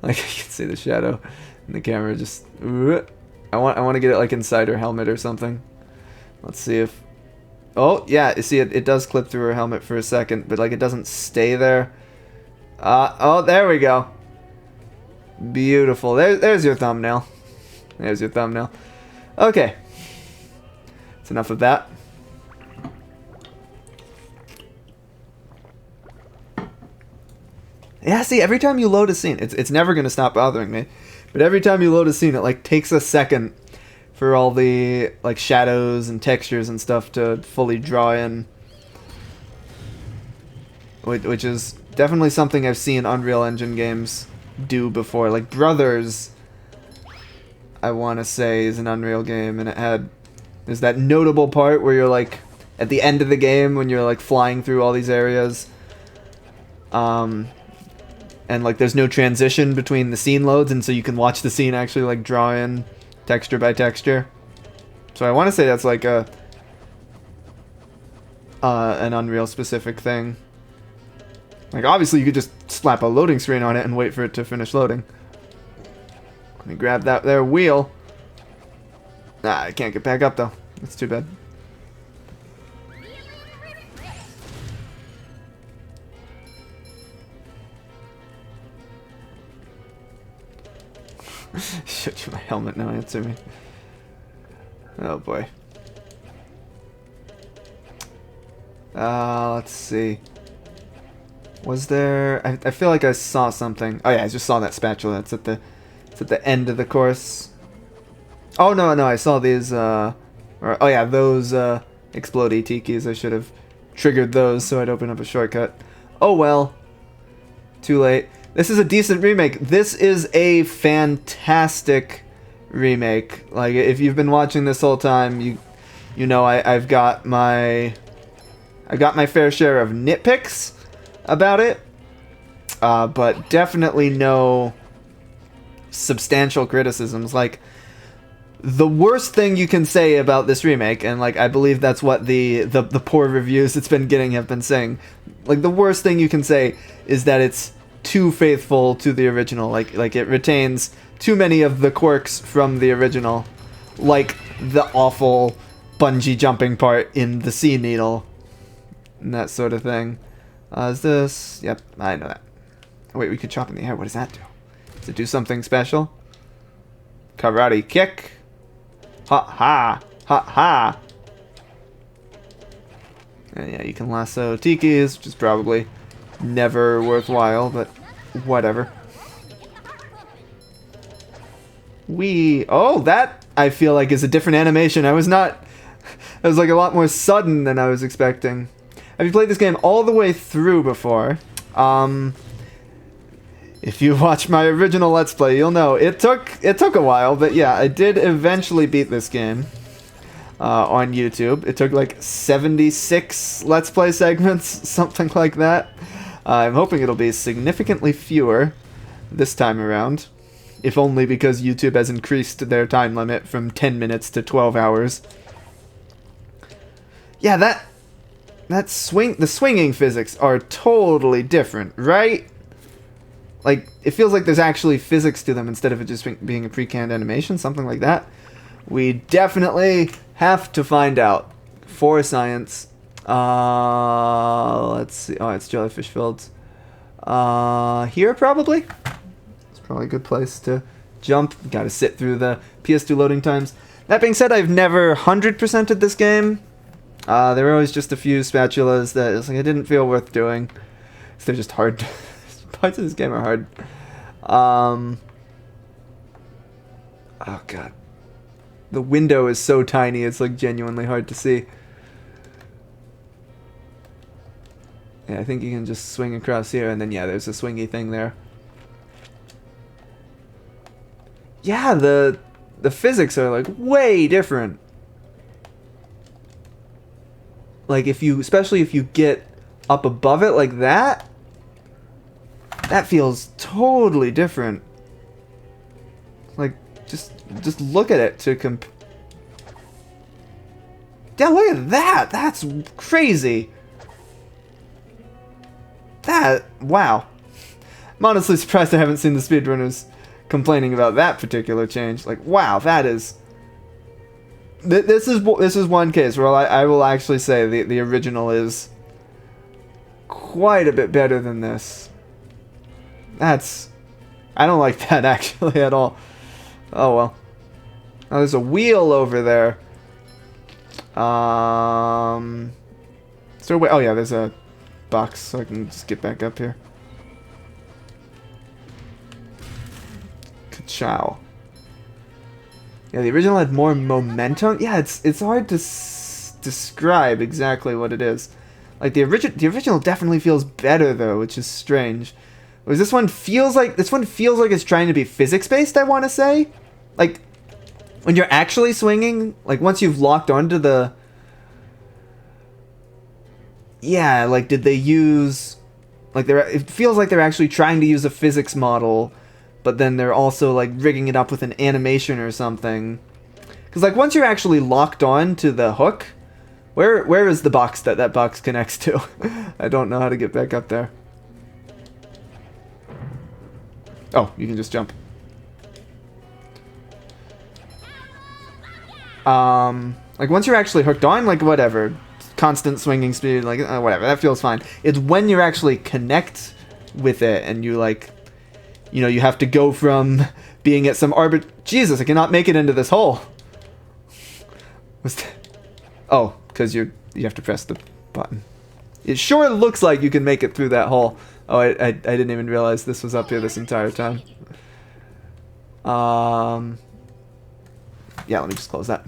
like, you can see the shadow in the camera. Just I want to get it like inside her helmet or something. Let's see if. Oh yeah, you see it does clip through her helmet for a second, but like it doesn't stay there. Oh, there we go. Beautiful. There's your thumbnail. There's your thumbnail. Okay. That's enough of that. Yeah, see, every time you load a scene, it's never going to stop bothering me. But every time you load a scene, it like takes a second for all the like shadows and textures and stuff to fully draw in. Which is definitely something I've seen Unreal Engine games do before. Like Brothers, I want to say, is an Unreal game, and there's that notable part where you're like at the end of the game when you're like flying through all these areas. And like there's no transition between the scene loads, and so you can watch the scene actually like draw in texture by texture. So I want to say that's like an Unreal specific thing. Like obviously you could just slap a loading screen on it and wait for it to finish loading. Let me grab that there wheel. Nah, I can't get back up though. That's too bad. Shut you my helmet now, answer me. Oh boy. Let's see. Was there... I feel like I saw something. Oh yeah, I just saw that spatula. It's at the end of the course. Oh no, I saw these, oh yeah, those, explodey tikis. I should have triggered those so I'd open up a shortcut. Oh well. Too late. This is a decent remake. This is a fantastic remake. Like, if you've been watching this whole time, you know I've got my fair share of nitpicks about it, but definitely no substantial criticisms. Like, the worst thing you can say about this remake, and like I believe that's what the poor reviews it's been getting have been saying, like the worst thing you can say is that it's too faithful to the original. Like it retains too many of the quirks from the original, like the awful bungee jumping part in the Sea Needle and that sort of thing. Is this? Yep, I know that. Oh, wait, we could chop in the air. What does that do? Does it do something special? Karate kick. Ha ha. Ha ha. And yeah, you can lasso tikis, which is probably never worthwhile, but whatever. Oh, that I feel like is a different animation. It was like a lot more sudden than I was expecting. Have you played this game all the way through before? If you watch my original Let's Play, you'll know it took a while, but yeah, I did eventually beat this game on YouTube. It took like 76 Let's Play segments, something like that. I'm hoping it'll be significantly fewer this time around, if only because YouTube has increased their time limit from 10 minutes to 12 hours. Yeah, the swinging physics are totally different, right? Like, it feels like there's actually physics to them instead of it just being a pre-canned animation, something like that. We definitely have to find out for science. Let's see. Oh, it's Jellyfish Fields. Here probably. It's probably a good place to jump. Got to sit through the PS2 loading times. That being said, I've never 100%ed this game. There were always just a few spatulas that it didn't feel worth doing. So they're just hard. Parts of this game are hard. Oh god. The window is so tiny, it's like genuinely hard to see. Yeah, I think you can just swing across here, and then yeah, there's a swingy thing there. Yeah, the physics are like way different. Like especially if you get up above it like that, That feels totally different. Like, just look at it to comp... Yeah, look at that! That's crazy! That... Wow. I'm honestly surprised I haven't seen the speedrunners complaining about that particular change. Like, wow, that is... This is one case where I will actually say the original is quite a bit better than this. That's... I don't like that actually at all. Oh well. Oh, there's a wheel over there. So wait, oh yeah, there's a box, so I can just get back up here. Ka-chow. Yeah, the original had more momentum. Yeah, it's hard to describe exactly what it is. Like the original definitely feels better though, which is strange. Whereas this one feels like it's trying to be physics based. I want to say, like when you're actually swinging, like once you've locked onto the. Yeah, like did they use, like it feels like they're actually trying to use a physics model, but then they're also like rigging it up with an animation or something. Because like once you're actually locked on to the hook, where is the box that box connects to? I don't know how to get back up there. Oh, you can just jump. Like once you're actually hooked on, like whatever, constant swinging speed, like whatever, that feels fine. It's when you actually connect with it and you like, you know, you have to go from being at some Jesus, I cannot make it into this hole. Oh, because you have to press the button. It sure looks like you can make it through that hole. Oh, I didn't even realize this was up here this entire time. Yeah, let me just close that.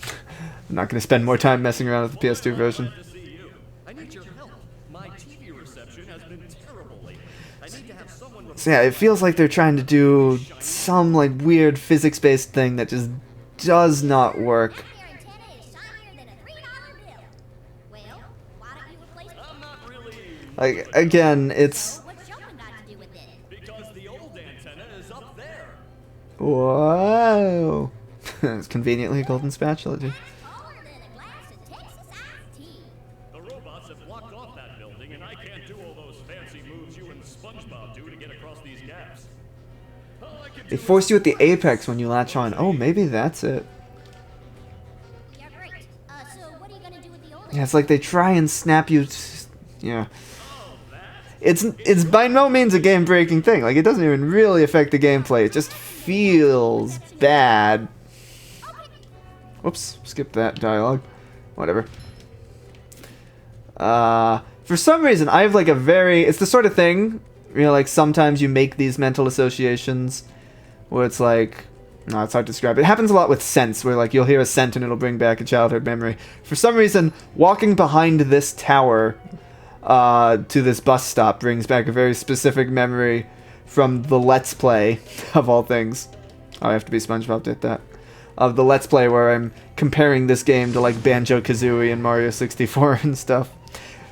I'm not going to spend more time messing around with the PS2 version. I need your help. My TV reception has been terrible lately. I need to have someone. So yeah, it feels like they're trying to do some like weird physics-based thing that just does not work. Like again, it's. Because the old antenna is up there. Whoa! It's conveniently a golden spatula, dude. The robots have blocked off that building, and I can't do all those fancy moves you and SpongeBob do to get across these gaps. All I can do They force you at the apex when you latch on. Oh, maybe that's it. Yeah, it's like they try and snap you. Yeah. It's by no means a game-breaking thing. Like, it doesn't even really affect the gameplay. It just feels bad. Whoops, skip that dialogue. Whatever. For some reason, I have like a very... It's the sort of thing, you know, like sometimes you make these mental associations where it's like... No, it's hard to describe. It happens a lot with scents, where like you'll hear a scent and it'll bring back a childhood memory. For some reason, walking behind this tower... to this bus stop brings back a very specific memory from the Let's Play, of all things. Oh, I have to be SpongeBob to hit that. Of the Let's Play where I'm comparing this game to like Banjo-Kazooie and Mario 64 and stuff.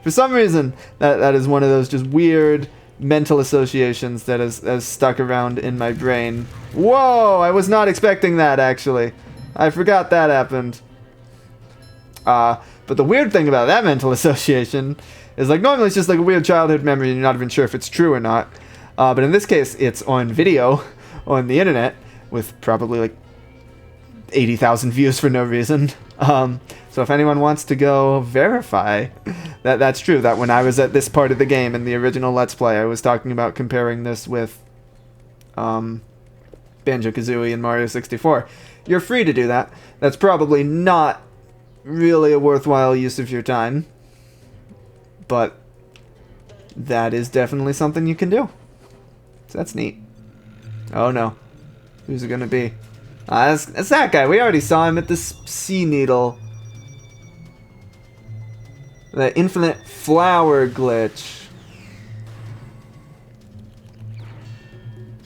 For some reason, that is one of those just weird mental associations that has stuck around in my brain. Whoa! I was not expecting that, actually. I forgot that happened. But the weird thing about that mental association is like normally it's just like a weird childhood memory and you're not even sure if it's true or not. But in this case, it's on video on the internet with probably like 80,000 views for no reason. So if anyone wants to go verify that that's true, that when I was at this part of the game in the original Let's Play, I was talking about comparing this with Banjo-Kazooie and Mario 64, you're free to do that. That's probably not really a worthwhile use of your time. But that is definitely something you can do. So that's neat. Oh no. Who's it gonna be? That's that guy. We already saw him at the sea needle. The infinite flower glitch.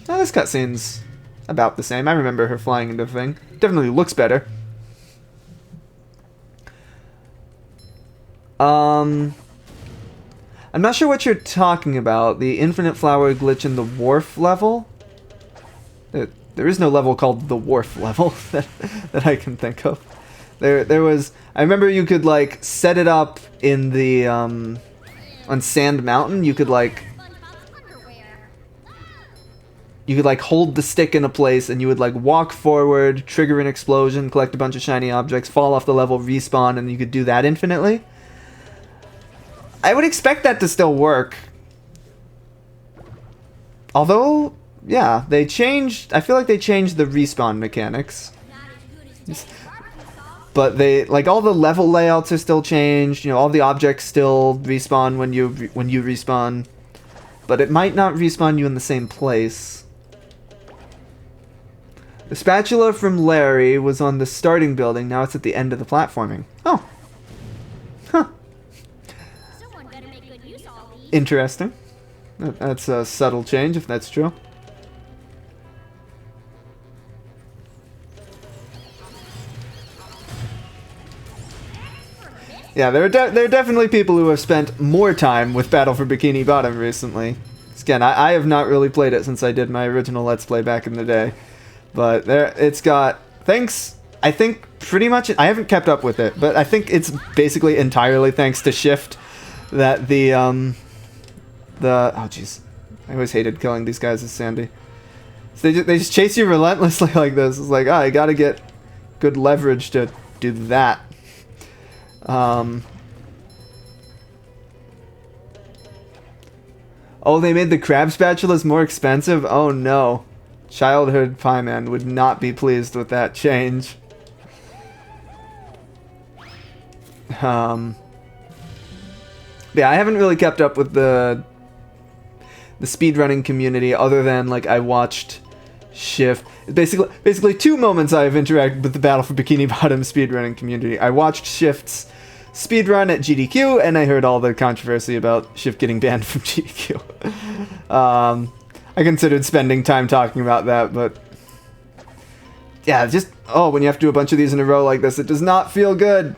Oh, this cutscene's about the same. I remember her flying into the thing. Definitely looks better. I'm I'm not sure what you're talking about. The infinite flower glitch in the wharf level? There is no level called the wharf level that I can think of. There was... I remember you could, like, set it up in the, on Sand Mountain. You could, like... You could, like, hold the stick in a place, and you would, like, walk forward, trigger an explosion, collect a bunch of shiny objects, fall off the level, respawn, and you could do that infinitely. I would expect that to still work. Although, yeah, they changed... I feel like they changed the respawn mechanics. But they... Like, all the level layouts are still changed. You know, all the objects still respawn when you respawn. But it might not respawn you in the same place. The spatula from Larry was on the starting building. Now it's at the end of the platforming. Oh. Huh. Interesting. That's a subtle change, if that's true. Yeah, there are definitely people who have spent more time with Battle for Bikini Bottom recently. Again, I have not really played it since I did my original Let's Play back in the day. But it's got... Thanks... I think pretty much... I haven't kept up with it, but I think it's basically entirely thanks to Shift that the... Oh, jeez. I always hated killing these guys as Sandy. So they just chase you relentlessly like this. It's like, oh, I gotta get good leverage to do that. Oh, they made the crab spatulas more expensive? Oh, no. Childhood Pie Man would not be pleased with that change. Yeah, I haven't really kept up with the speedrunning community other than, like, I watched Shift. Basically two moments I've interacted with the Battle for Bikini Bottom speedrunning community. I watched Shift's speedrun at GDQ, and I heard all the controversy about Shift getting banned from GDQ. I considered spending time talking about that, but... Yeah, just... Oh, when you have to do a bunch of these in a row like this, it does not feel good.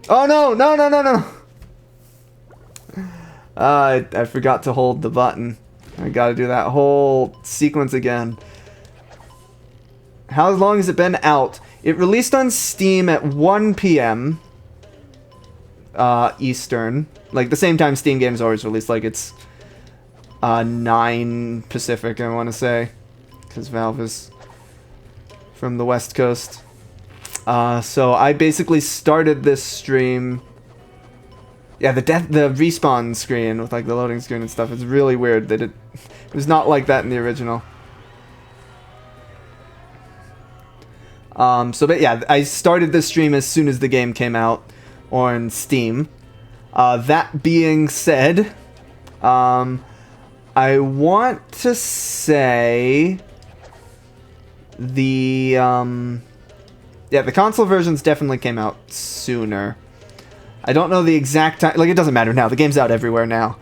Oh, no! No, no, no, no! I forgot to hold the button. I gotta do that whole sequence again. How long has it been out? It released on Steam at 1 p.m. Eastern. Like, the same time Steam games always release. Like, it's 9 Pacific, I want to say. Because Valve is from the West Coast. So I basically started this stream... Yeah, the respawn screen with, like, the loading screen and stuff is really weird that it was not like that in the original. But yeah, I started this stream as soon as the game came out on Steam. That being said, I want to say the console versions definitely came out sooner. I don't know the exact time. Like, it doesn't matter now. The game's out everywhere now.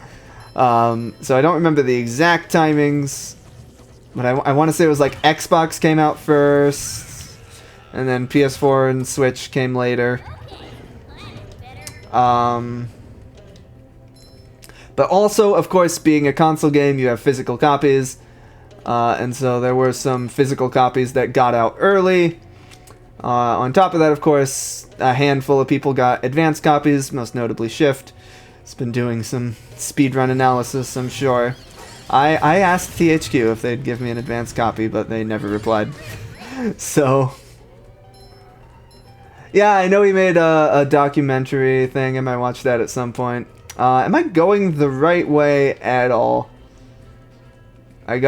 So I don't remember the exact timings. But I want to say it was like Xbox came out first. And then PS4 and Switch came later. But also, of course, being a console game, you have physical copies. And so there were some physical copies that got out early. On top of that, of course, a handful of people got advanced copies, most notably Shift. It's been doing some speedrun analysis, I'm sure. I asked THQ if they'd give me an advanced copy, but they never replied. So... Yeah, I know he made a documentary thing. I might watch that at some point. Am I going the right way at all? I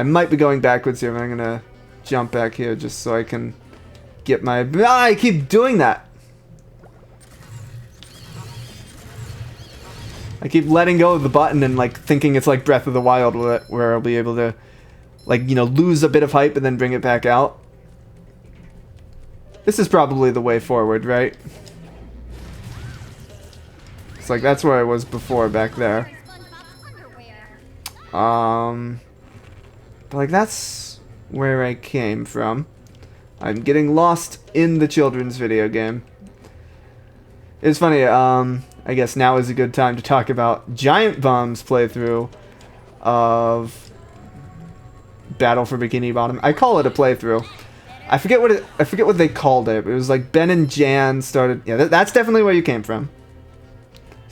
might be going backwards here, but I'm gonna jump back here just so I can get my... I keep doing that! I keep letting go of the button and, like, thinking it's like Breath of the Wild, where I'll be able to, like, you know, lose a bit of hype and then bring it back out. This is probably the way forward, right? It's like, that's where I was before, back there. But, like, that's where I came from. I'm getting lost in the children's video game. It's funny. I guess now is a good time to talk about Giant Bomb's playthrough of Battle for Bikini Bottom. I call it a playthrough. I forget what they called it. It was like Ben and Jan started. Yeah, that's definitely where you came from.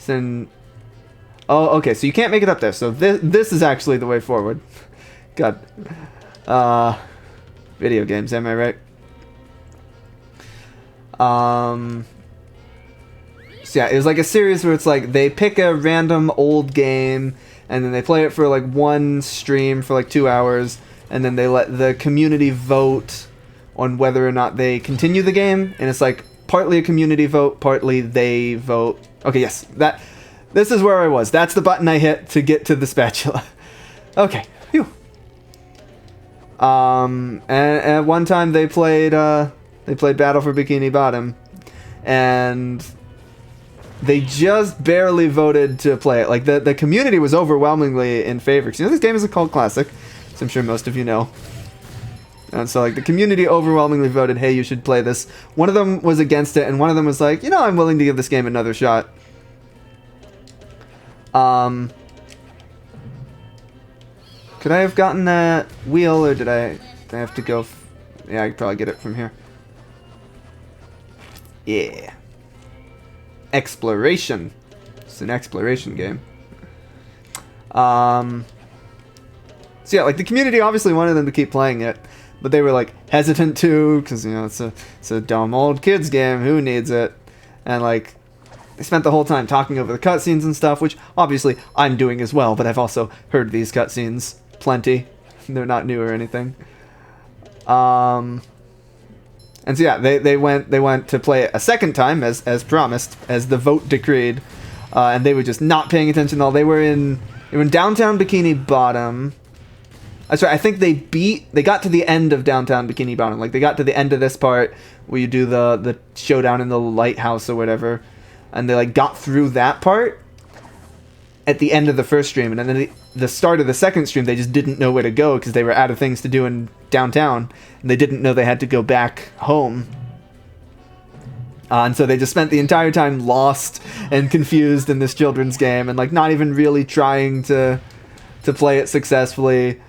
Then, oh, okay. So you can't make it up there. So this is actually the way forward. God. Video games. Am I right? So yeah, it was like a series where it's like they pick a random old game and then they play it for like one stream for like 2 hours, and then they let the community vote on whether or not they continue the game, and it's like partly a community vote, partly they vote. Okay, yes, this is where I was. That's the button I hit to get to the spatula. Okay, phew. And at one time they played Battle for Bikini Bottom, and they just barely voted to play it. Like the community was overwhelmingly in favor. 'Cause, you know, this game is a cult classic, so I'm sure most of you know. And so like the community overwhelmingly voted, hey, you should play this. One of them was against it, and one of them was like, you know, I'm willing to give this game another shot. Could I have gotten that wheel, or did I have to go? Yeah, I could probably get it from here. Yeah. Exploration. It's an exploration game. So yeah, like the community obviously wanted them to keep playing it, but they were like hesitant to, because, you know, it's a dumb old kids game. Who needs it? And like they spent the whole time talking over the cutscenes and stuff, which obviously I'm doing as well. But I've also heard these cutscenes plenty. They're not new or anything. And so yeah, they went to play it a second time as promised, as the vote decreed, and they were just not paying attention at all. They were in downtown Bikini Bottom. Sorry, I think they got to the end of downtown Bikini Bottom. Like they got to the end of this part where you do the showdown in the lighthouse or whatever, and they like got through that part at the end of the first stream, and then the start of the second stream, they just didn't know where to go because they were out of things to do in downtown, and they didn't know they had to go back home. And so they just spent the entire time lost and confused in this children's game, and like not even really trying to play it successfully,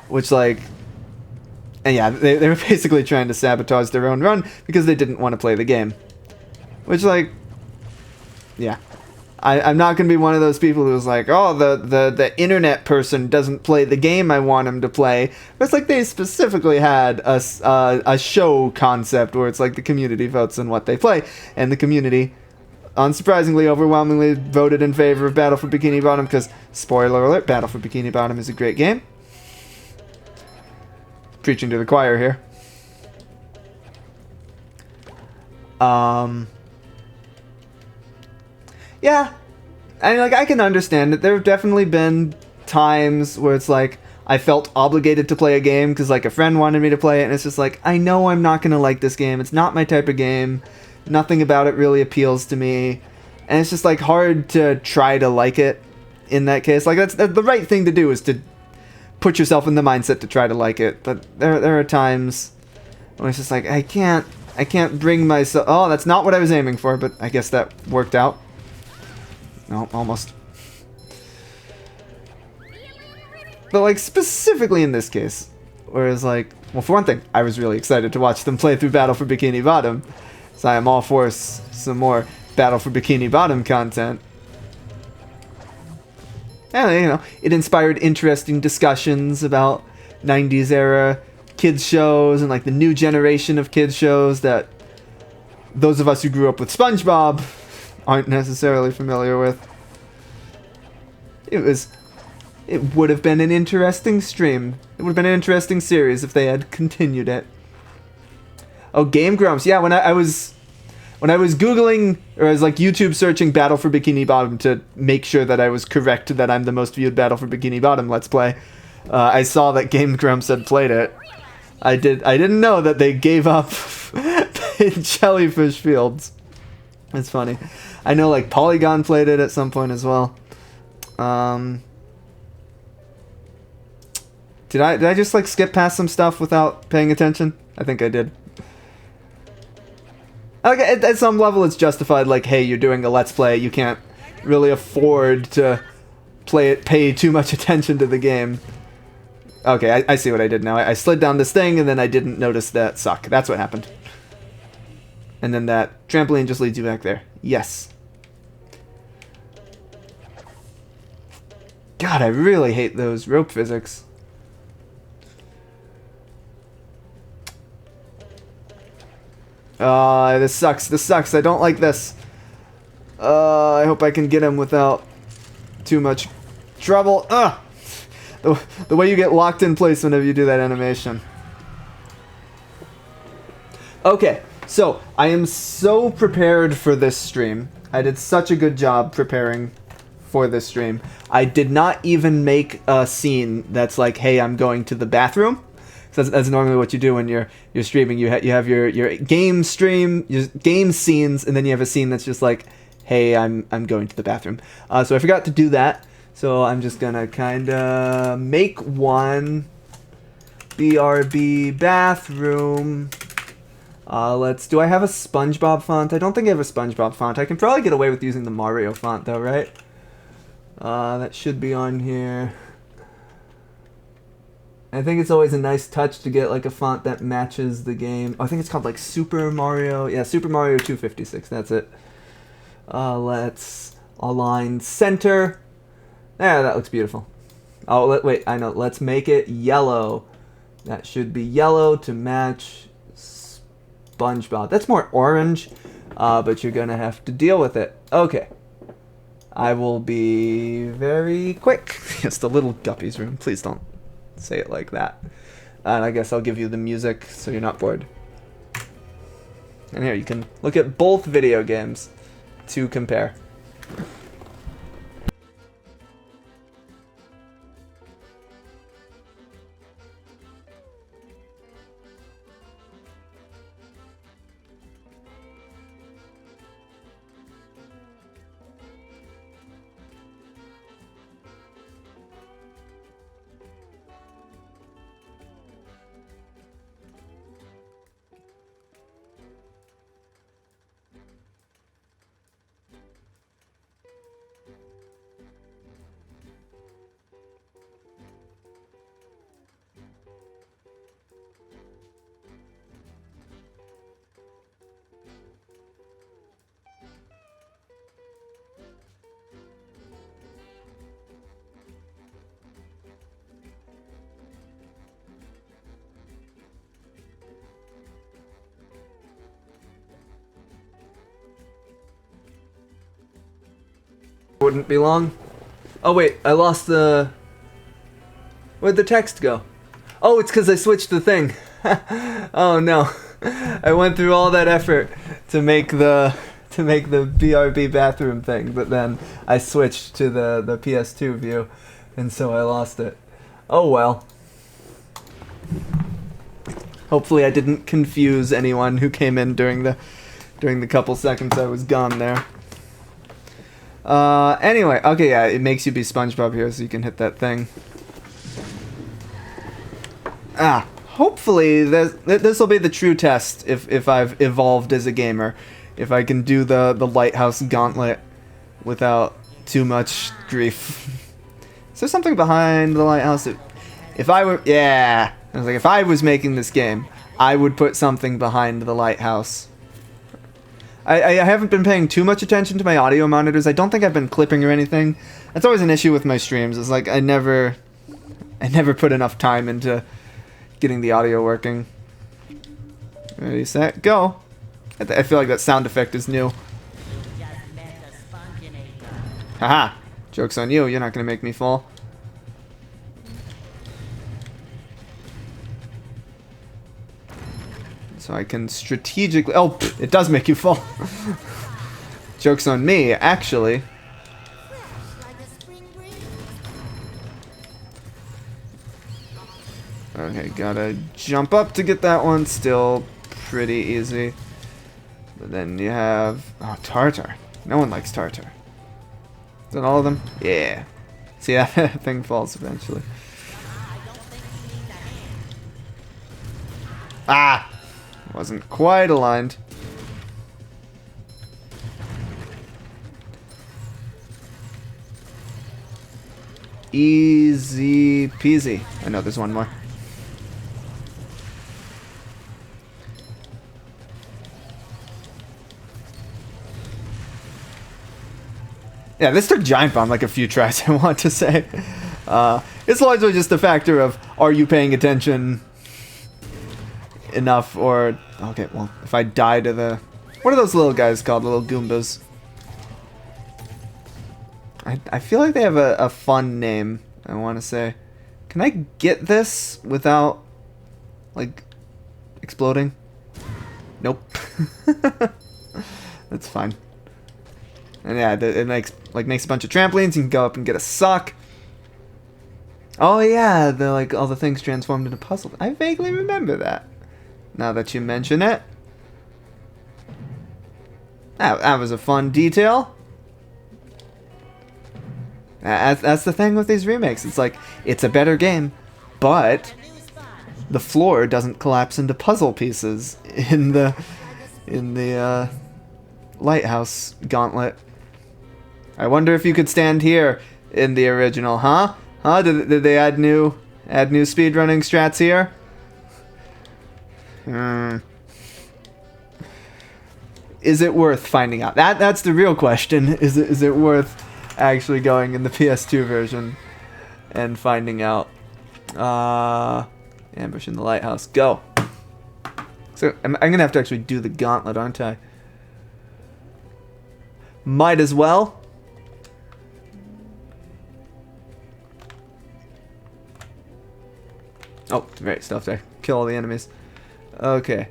which like, and yeah, they were basically trying to sabotage their own run because they didn't want to play the game, which like, yeah. I'm not going to be one of those people who's like, oh, the internet person doesn't play the game I want him to play. But it's like they specifically had a show concept where it's like the community votes on what they play. And the community, unsurprisingly, overwhelmingly voted in favor of Battle for Bikini Bottom because, spoiler alert, Battle for Bikini Bottom is a great game. Preaching to the choir here. Yeah, I mean, like, I can understand it. There have definitely been times where it's like, I felt obligated to play a game because, like, a friend wanted me to play it, and it's just like, I know I'm not going to like this game. It's not my type of game. Nothing about it really appeals to me. And it's just, like, hard to try to like it in that case. Like, that's the right thing to do, is to put yourself in the mindset to try to like it. But there are times when it's just like, I can't bring myself... Oh, that's not what I was aiming for, but I guess that worked out. No, almost. But, like, specifically in this case, whereas, like, well, for one thing, I was really excited to watch them play through Battle for Bikini Bottom, so I am all for some more Battle for Bikini Bottom content. And, you know, it inspired interesting discussions about 90s era kids shows and, like, the new generation of kids shows that those of us who grew up with SpongeBob aren't necessarily familiar with. It would have been an interesting stream. It would have been an interesting series if they had continued it. Oh, Game Grumps. Yeah, when I was Googling, or I was like YouTube searching Battle for Bikini Bottom to make sure that I was correct that I'm the most viewed Battle for Bikini Bottom Let's Play, I saw that Game Grumps had played it. I didn't know that they gave up Jellyfish Fields. It's funny. I know, like, Polygon played it at some point as well. Did I just, like, skip past some stuff without paying attention? I think I did. Like, at some level, it's justified. Like, hey, you're doing a Let's Play. You can't really afford to pay too much attention to the game. Okay, I see what I did now. I slid down this thing, and then I didn't notice that suck. That's what happened. And then that trampoline just leads you back there. Yes. God, I really hate those rope physics. This sucks. This sucks. I don't like this. I hope I can get him without too much trouble. Ugh! The way you get locked in place whenever you do that animation. Okay, so I am so prepared for this stream. I did such a good job preparing for this stream. I did not even make a scene that's like, hey, I'm going to the bathroom. So that's normally what you do when you're streaming. You have your game stream, your game scenes, and then you have a scene that's just like, hey, I'm going to the bathroom. So I forgot to do that. So I'm just gonna kind of make one. BRB bathroom. Do I have a SpongeBob font? I don't think I have a SpongeBob font. I can probably get away with using the Mario font though, right? That should be on here. I think it's always a nice touch to get like a font that matches the game. Oh, I think it's called like Super Mario. Yeah, Super Mario 256. That's it. Let's align center. There, that looks beautiful. Oh, wait, I know. Let's make it yellow. That should be yellow to match SpongeBob. That's more orange, but you're gonna have to deal with it. Okay. I will be very quick. It's the little Guppy's room. Please don't say it like that. And I guess I'll give you the music so you're not bored. And here, you can look at both video games to compare. Wouldn't be long. Oh wait, I lost the... Where'd the text go? Oh, it's because I switched the thing. Oh no. I went through all that effort to make the BRB bathroom thing, but then I switched to the PS2 view, and so I lost it. Oh well. Hopefully I didn't confuse anyone who came in during the couple seconds I was gone there. Anyway, okay, yeah, it makes you be SpongeBob here, so you can hit that thing. Hopefully this will be the true test if I've evolved as a gamer. If I can do the lighthouse gauntlet without too much grief. Is there something behind the lighthouse? If I were, yeah, I was like, if I was making this game, I would put something behind the lighthouse. I haven't been paying too much attention to my audio monitors. I don't think I've been clipping or anything. That's always an issue with my streams. It's like I never put enough time into getting the audio working. Ready, set, go. I feel like that sound effect is new. Haha. Joke's on you. You're not going to make me fall. So I can strategically... Oh, it does make you fall. Joke's on me, actually. Okay, gotta jump up to get that one. Still pretty easy. But then you have... Oh, tartar. No one likes tartar. Is that all of them? Yeah. See, that thing falls eventually. Ah! Wasn't quite aligned. Easy peasy. I know there's one more. Yeah, this took Giant Bomb like a few tries, I want to say. It's largely just a factor of, are you paying attention enough, or... Okay, well, if I die to the... What are those little guys called? The little Goombas? I feel like they have a fun name, I want to say. Can I get this without, like, exploding? Nope. That's fine. And yeah, it makes a bunch of trampolines. You can go up and get a suck. Oh yeah, like all the things transformed into puzzles. I vaguely remember that. Now that you mention it, that was a fun detail. That's the thing with these remakes. It's like, it's a better game, but the floor doesn't collapse into puzzle pieces in the lighthouse gauntlet. I wonder if you could stand here in the original, huh? Huh? Did they add new speedrunning strats here? Is it worth finding out? That's the real question. Is it worth actually going in the PS2 version and finding out? Ambush in the lighthouse. Go. So I'm gonna have to actually do the gauntlet, aren't I? Might as well. Oh, great stuff there. Kill all the enemies. Okay.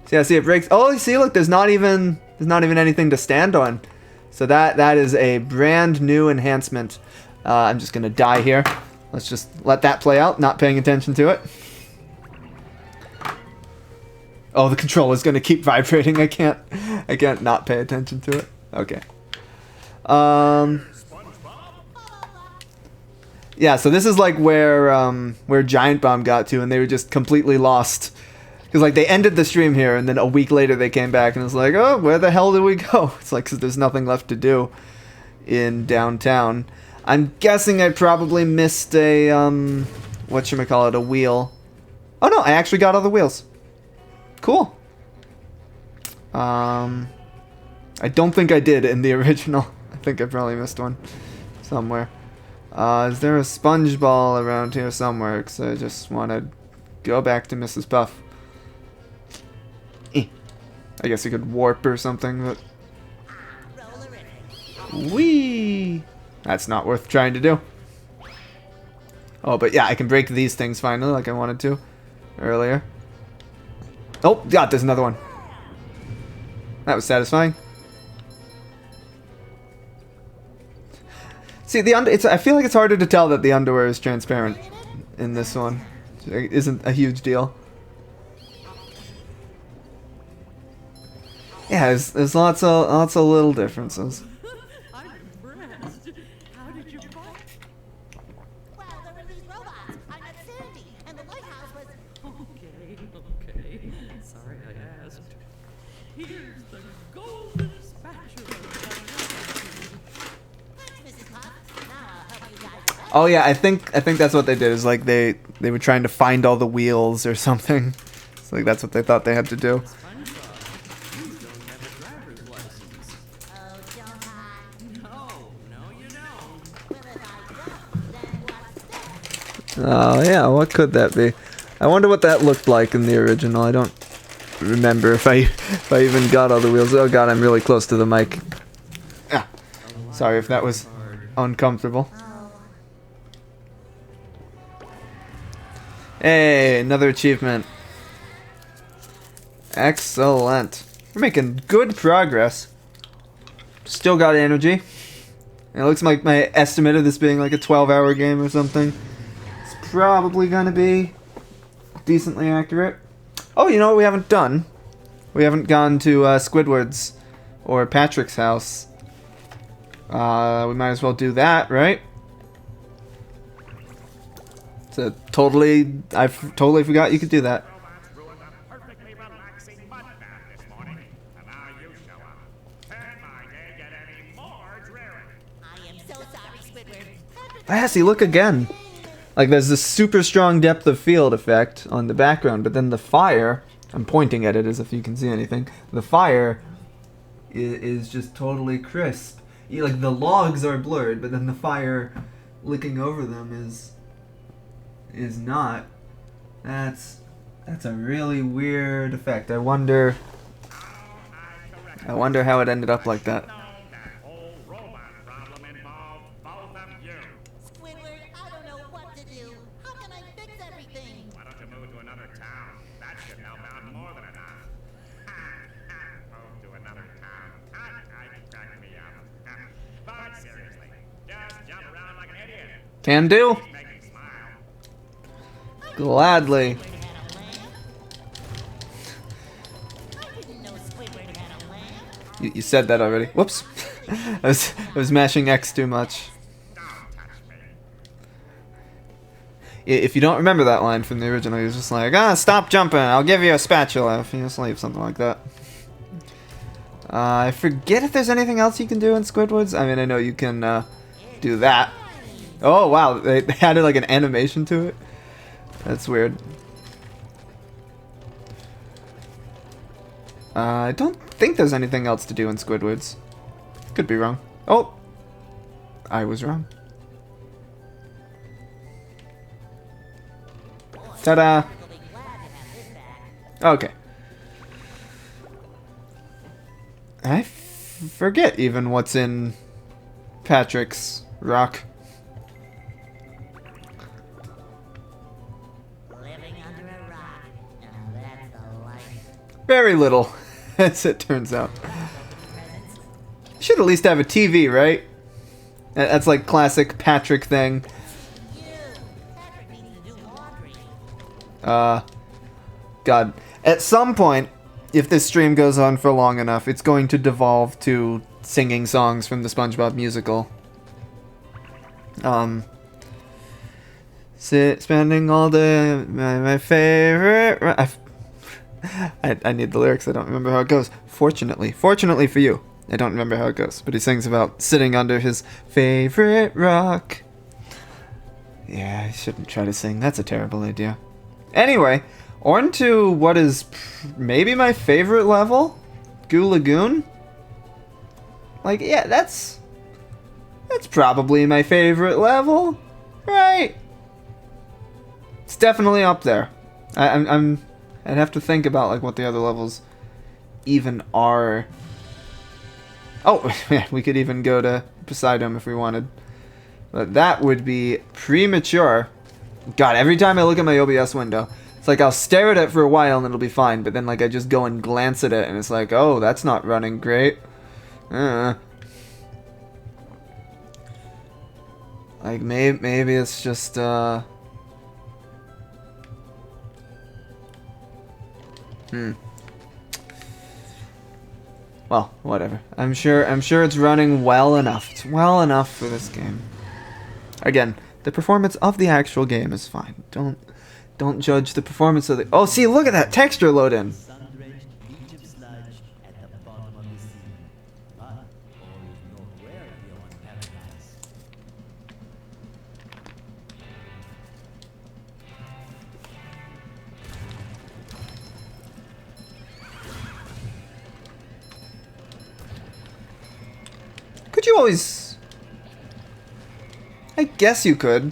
See, I see it breaks. Oh, see, look, there's not even anything to stand on. So that is a brand new enhancement. I'm just gonna die here. Let's just let that play out. Not paying attention to it. Oh, the controller's gonna keep vibrating. I can't not pay attention to it. Okay. Yeah, so this is like where Giant Bomb got to, and they were just completely lost. Because like they ended the stream here, and then a week later they came back, and it was like, oh, where the hell did we go? It's like, because there's nothing left to do in downtown. I'm guessing I probably missed a whatchamacallit, a wheel. Oh no, I actually got all the wheels. Cool. I don't think I did in the original. I think I probably missed one somewhere. Is there a sponge ball around here somewhere? Because I just want to go back to Mrs. Puff. I guess you could warp or something, but... Whee! That's not worth trying to do. Oh, but yeah, I can break these things finally, like I wanted to earlier. Oh, God, there's another one. That was satisfying. See, I feel like it's harder to tell that the underwear is transparent in this one. It isn't a huge deal. Yeah, there's lots of little differences. I'm impressed. How did you find? Well, there were these robots. I met Sandy, and the lighthouse was... Okay. Sorry I asked. Here's the golden spatula. Thanks, Mrs. Puff. Now I'll help you guys out. Oh yeah, I think that's what they did. Is like they were trying to find all the wheels or something. It's like that's what they thought they had to do. You don't have a driver's license. Oh, don't I? No, you don't. Well, if I don't, then what's that? Oh yeah, what could that be? I wonder what that looked like in the original. I don't remember if I even got all the wheels. Oh God, I'm really close to the mic. Ah, sorry if that was uncomfortable. Hey, another achievement. Excellent. We're making good progress. Still got energy. And it looks like my estimate of this being like a 12-hour game or something. It's probably gonna be decently accurate. Oh, you know what we haven't done? We haven't gone to Squidward's or Patrick's house. We might as well do that, right? So I totally forgot you could do that. Robots ruined a perfectly relaxing mud bath this morning, and now you show up. Can my day get any more dreary? I am so sorry, Ah, see, look again. Like, there's this super strong depth of field effect on the background, but then the fire, I'm pointing at it as if you can see anything, the fire is just totally crisp. Like, the logs are blurred, but then the fire licking over them is not. That's a really weird effect. I wonder how it ended up like that. Squidward, I don't know what to do. How can I fix everything? Why don't you move to another town? That should help out more than enough. Move to another town. Crack me up. But seriously, just jump around like an idiot. Can do. Make me smile. Gladly. Squidward had a lamp? I didn't know Squidward had a lamp. You said that already. Whoops. I was mashing X too much. Don't touch me. If you don't remember that line from the original, he was just like, stop jumping, I'll give you a spatula. If you just leave something like that. I forget if there's anything else you can do in Squidward's. I mean, I know you can do that. Oh, wow, they added like an animation to it. That's weird. I don't think there's anything else to do in Squidward's. Could be wrong. Oh! I was wrong. Ta-da! We'll be glad to have this back. Okay. I forget even what's in Patrick's rock. Living under a rock. Now that's the life. Very little, as it turns out. Should at least have a TV, right? That's like classic Patrick thing. You! Patrick needs to do laundry. God. At some point, if this stream goes on for long enough, it's going to devolve to singing songs from the SpongeBob musical. Spending all day, my favorite... I need the lyrics, I don't remember how it goes. Fortunately for you, I don't remember how it goes, but he sings about sitting under his favorite rock. Yeah, I shouldn't try to sing, that's a terrible idea. Anyway, on to what is maybe my favorite level? Goo Lagoon? Like, yeah, that's probably my favorite level, right? It's definitely up there. I'd have to think about like what the other levels even are. Oh, yeah, we could even go to Poseidome if we wanted. But that would be premature. God, every time I look at my OBS window, it's like I'll stare at it for a while and it'll be fine, but then like I just go and glance at it and it's like, oh, that's not running great. Like maybe it's just Well, whatever. I'm sure it's running well enough. It's well enough for this game. Again, the performance of the actual game is fine. Don't judge the performance of the... Oh, see, look at that texture load in. Sun-drenched beach of sludge at the bottom of the sea. But all is nowhere beyond paradise. Could you always... I guess you could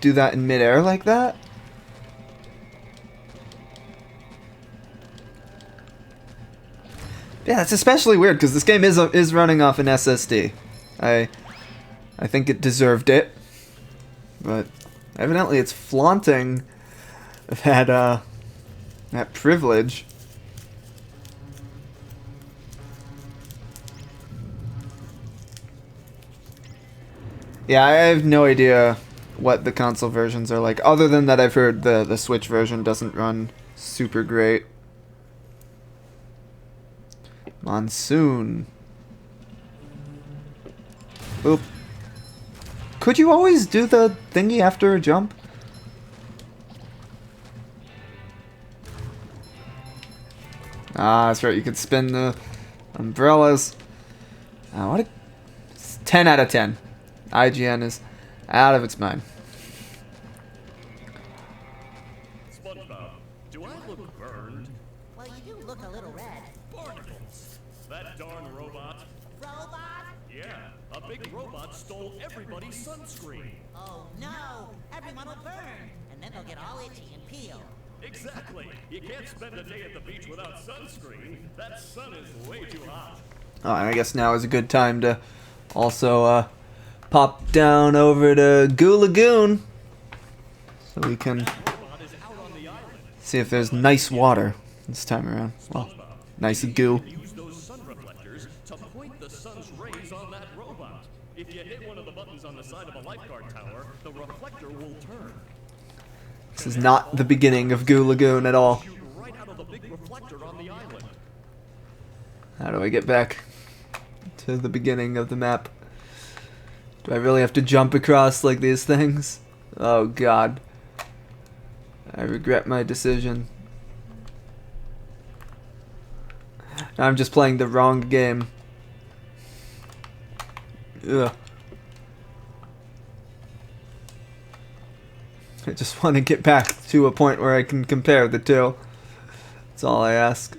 do that in midair like that. Yeah, it's especially weird because this game is running off an SSD. I think it deserved it, but evidently it's flaunting that privilege. Yeah, I have no idea what the console versions are like, other than that I've heard the Switch version doesn't run super great. Monsoon. Oop. Could you always do the thingy after a jump? Ah, that's right, you could spin the umbrellas. What a... 10 out of 10. IGN is out of its mind. SpongeBob, do I look burned? Well, you do look a little red. Barnacles. That darn robot. Robot? Yeah, a big robot stole everybody's sunscreen. Oh no! Everyone will burn, and then they'll get all itchy and peel. Exactly. You can't spend a day at the beach without sunscreen. That sun is way too hot. Oh, and I guess now is a good time to also pop down over to Goo Lagoon so we can Robot is out on the island. see if there's nice water this time around. Well, nice goo. Use those sun reflectors to point the sun's rays on that robot. If you hit one of the buttons on the side of a lifeguard tower, the reflector will turn. This is not the beginning of Goo Lagoon at all. Shoot right out of the big reflector on the island. How do I get back to the beginning of the map? Do I really have to jump across like these things? Oh god. I regret my decision. I'm just playing the wrong game. Ugh. I just want to get back to a point where I can compare the two. That's all I ask.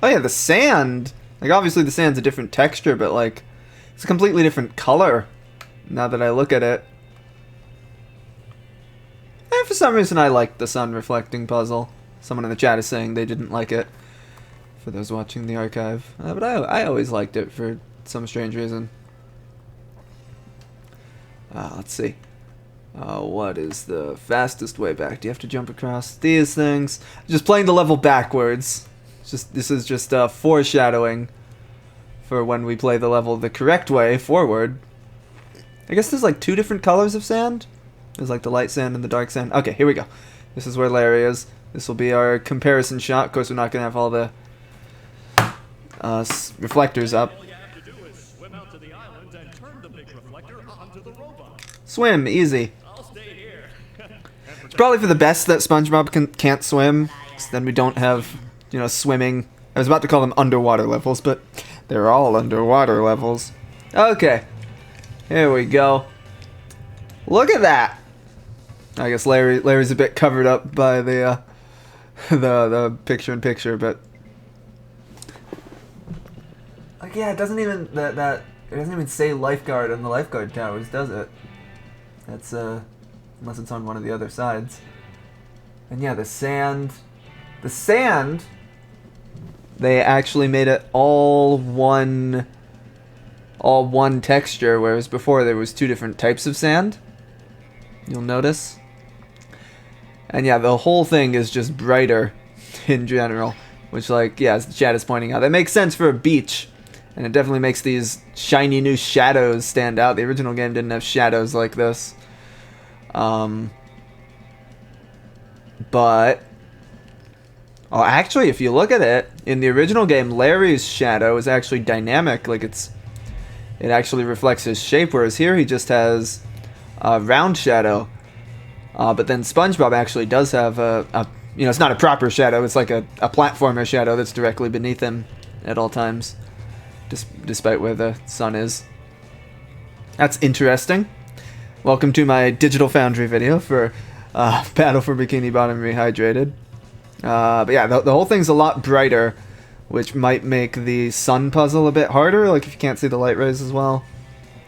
Oh yeah, the sand. Like obviously the sand's a different texture, but like it's a completely different color now that I look at it. And for some reason I liked the sun reflecting puzzle. Someone in the chat is saying they didn't like it for those watching the archive. But I always liked it for some strange reason. Let's see. What is the fastest way back? Do you have to jump across these things? Just playing the level backwards. This is just foreshadowing for when we play the level the correct way forward. I guess there's like two different colors of sand. There's like the light sand and the dark sand. Okay, here we go. This is where Larry is. This will be our comparison shot. Of course, we're not going to have all the reflectors up. All you have to do is swim out to the island and turn the big reflector onto the robot. Swim, easy. I'll stay here. It's probably for the best that SpongeBob can't swim, 'cause then we don't have, you know, swimming. I was about to call them underwater levels, but they're all underwater levels. Okay, here we go. Look at that. I guess Larry's a bit covered up by the the picture-in-picture, but like yeah, it doesn't even it doesn't even say lifeguard on the lifeguard towers, does it? That's unless it's on one of the other sides. And yeah, the sand, they actually made it all one texture, whereas before there was two different types of sand. You'll notice. And yeah, the whole thing is just brighter in general, which, like, yeah, as the chat is pointing out, that makes sense for a beach, and it definitely makes these shiny new shadows stand out. The original game didn't have shadows like this. But actually, if you look at it, in the original game, Larry's shadow is actually dynamic. Like it actually reflects his shape, whereas here he just has a round shadow. But then SpongeBob actually does have you know, it's not a proper shadow. It's like a platformer shadow that's directly beneath him at all times, despite where the sun is. That's interesting. Welcome to my Digital Foundry video for Battle for Bikini Bottom Rehydrated. But yeah, the whole thing's a lot brighter, which might make the sun puzzle a bit harder, like if you can't see the light rays as well.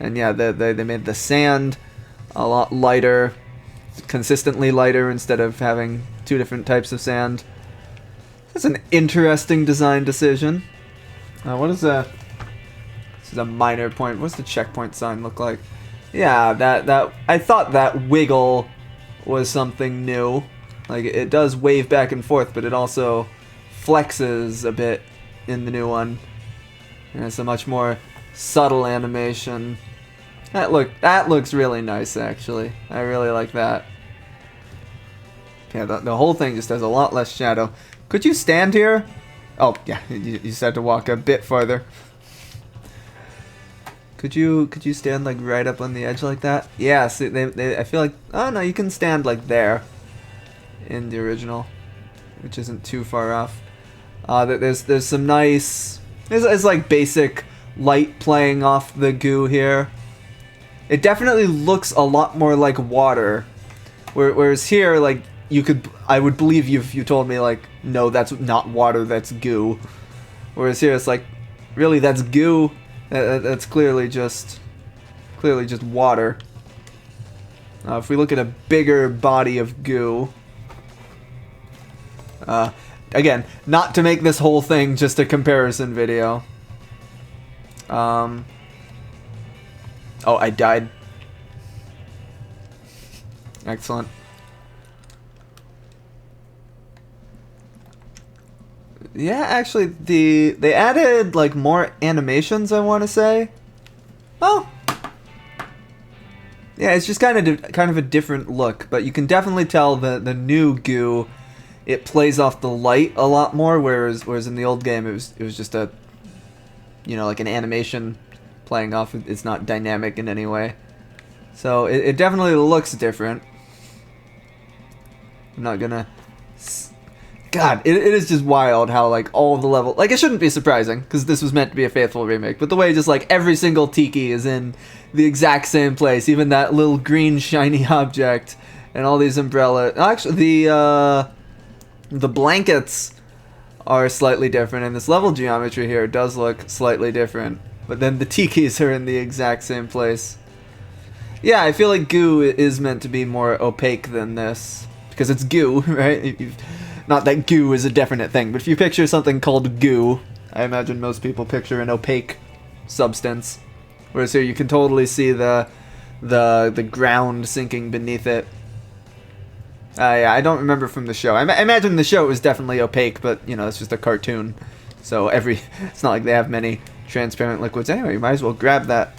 And yeah, they made the sand a lot lighter, consistently lighter, instead of having two different types of sand. That's an interesting design decision. What is this is a minor point. What's the checkpoint sign look like? Yeah, that I thought that wiggle was something new. Like, it does wave back and forth, but it also flexes a bit in the new one. And it's a much more subtle animation. That looks really nice, actually. I really like that. Yeah, the whole thing just has a lot less shadow. Could you stand here? Oh, yeah, you just had to walk a bit farther. Could you stand like right up on the edge like that? Yeah, see, I feel like, oh no, you can stand like there in the original, which isn't too far off. There's some nice, it's like basic light playing off the goo here. It definitely looks a lot more like water. Whereas here, like, I would believe you if you told me, like, no, that's not water, that's goo. Whereas here, it's like, really, that's goo. That's clearly just water. If we look at a bigger body of goo, again, not to make this whole thing just a comparison video. Oh, I died. Excellent. Yeah, actually, they added like more animations, I want to say. Oh, yeah, it's just kind of a different look, but you can definitely tell the new goo, it plays off the light a lot more, whereas in the old game it was just a, you know, like an animation playing off. It's not dynamic in any way, so it definitely looks different. I'm not gonna. God, it is just wild how, like, all the level... Like, it shouldn't be surprising, because this was meant to be a faithful remake, but the way just, like, every single tiki is in the exact same place, even that little green shiny object, and all these umbrellas... Actually, the blankets are slightly different, and this level geometry here does look slightly different, but then the tikis are in the exact same place. Yeah, I feel like goo is meant to be more opaque than this, because it's goo, right? Not that goo is a definite thing, but if you picture something called goo, I imagine most people picture an opaque substance. Whereas here you can totally see the ground sinking beneath it. Yeah, I don't remember from the show. I imagine the show was definitely opaque, but, you know, it's just a cartoon. So it's not like they have many transparent liquids. Anyway, you might as well grab that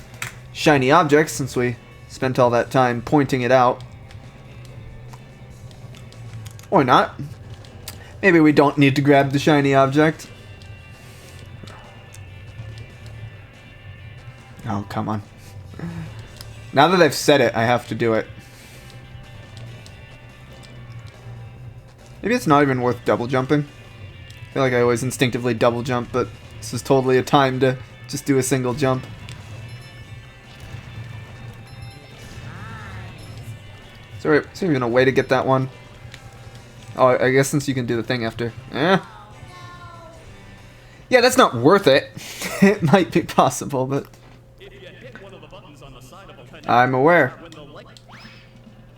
shiny object since we spent all that time pointing it out. Or not. Maybe we don't need to grab the shiny object. Oh, come on. Now that I've said it, I have to do it. Maybe it's not even worth double jumping. I feel like I always instinctively double jump, but this is totally a time to just do a single jump. Is there even a way to get that one? Oh, I guess since you can do the thing after. Yeah, that's not worth it. It might be possible, but... I'm aware.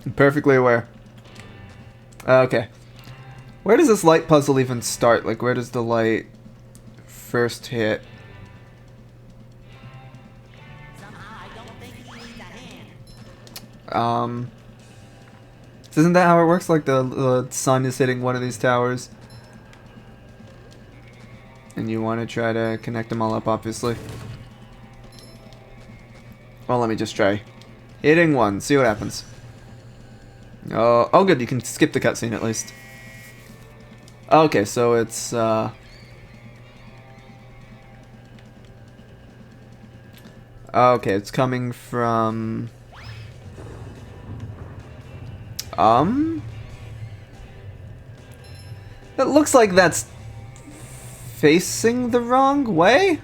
I'm perfectly aware. Okay. Where does this light puzzle even start? Like, where does the light first hit? Isn't that how it works? Like the sun is hitting one of these towers, and you want to try to connect them all up, obviously. Well, let me just try hitting one. See what happens. Oh, good. You can skip the cutscene at least. Okay, so it's okay, it's coming from. It looks like that's facing the wrong way.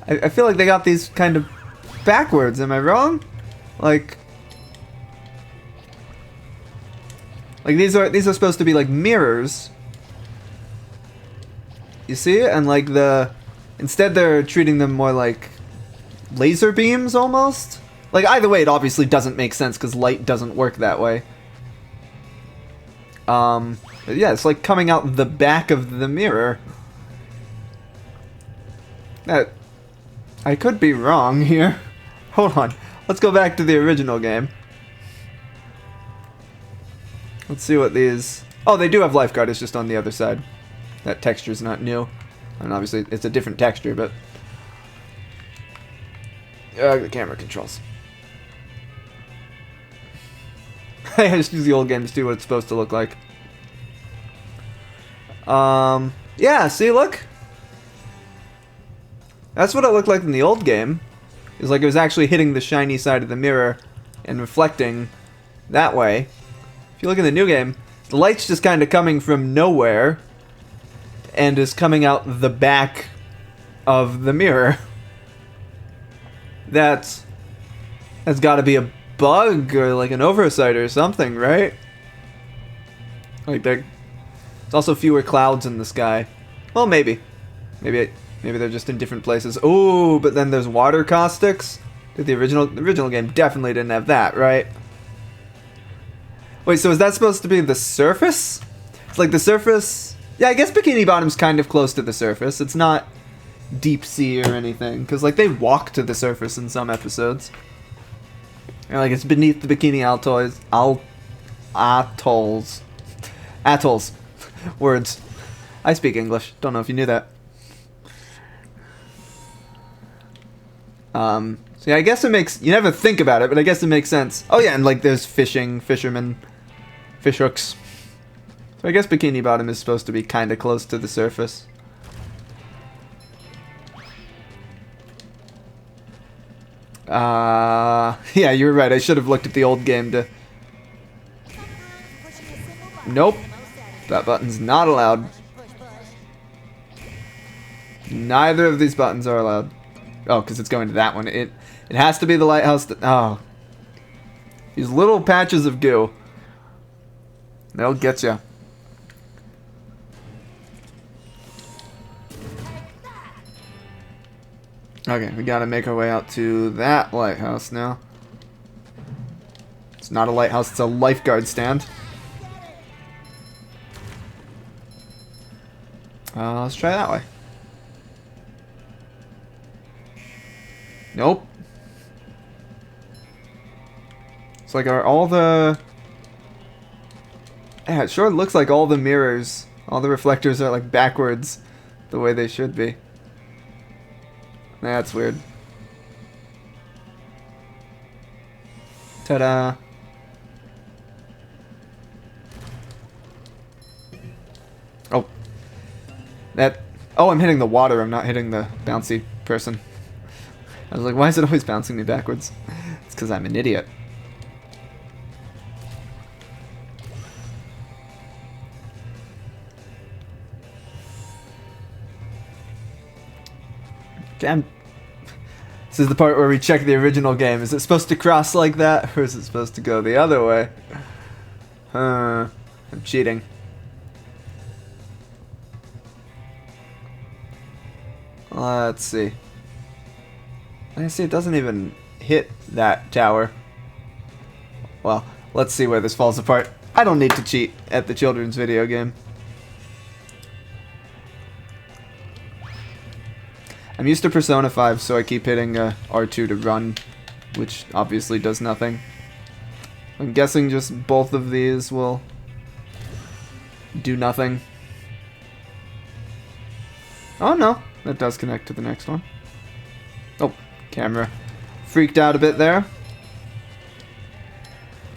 I feel like they got these kind of backwards. Am I wrong? Like these are supposed to be like mirrors. You see? And like instead they're treating them more like laser beams almost. Like, either way, it obviously doesn't make sense because light doesn't work that way. But yeah, it's like coming out the back of the mirror. I could be wrong here. Hold on. Let's go back to the original game. Let's see what these... Oh, they do have lifeguard, it's just on the other side. That texture's not new. I mean, obviously, it's a different texture, but... the camera controls. I just use the old game to see what it's supposed to look like. Yeah, see, look? That's what it looked like in the old game. It was like it was actually hitting the shiny side of the mirror and reflecting that way. If you look in the new game, the light's just kind of coming from nowhere. and is coming out the back of the mirror. That's got to be a bug or like an oversight or something, right? Like there's also fewer clouds in the sky. Well, maybe they're just in different places. Oh, but then there's water caustics. The original game definitely didn't have that, right? Wait, so is that supposed to be the surface? It's like the surface. Yeah, I guess Bikini Bottom's kind of close to the surface. It's not deep sea or anything, because like they walk to the surface in some episodes. Or like it's beneath the Bikini atolls. Words. I speak English. Don't know if you knew that. So yeah, I guess it makes, you never think about it, but I guess it makes sense. Oh yeah, and like there's fishermen, fish hooks. So I guess Bikini Bottom is supposed to be kind of close to the surface. Yeah, you were right. I should have looked at the old game to... Nope. That button's not allowed. Neither of these buttons are allowed. Oh, because it's going to that one. It has to be the lighthouse. Oh. These little patches of goo. They'll get you. Okay, we gotta make our way out to that lighthouse now. It's not a lighthouse, it's a lifeguard stand. Let's try that way. Nope. It's like, are all the... Yeah, it sure looks like all the mirrors, all the reflectors are like backwards the way they should be. That's weird. Ta-da! Oh. Oh, I'm hitting the water, I'm not hitting the bouncy person. I was like, why is it always bouncing me backwards? It's because I'm an idiot. Damn. This is the part where we check the original game. Is it supposed to cross like that, or is it supposed to go the other way? I'm cheating. Let's see. I see it doesn't even hit that tower. Well, let's see where this falls apart. I don't need to cheat at the children's video game. I'm used to Persona 5, so I keep hitting R2 to run, which obviously does nothing. I'm guessing just both of these will do nothing. Oh no, that does connect to the next one. Oh, camera freaked out a bit there.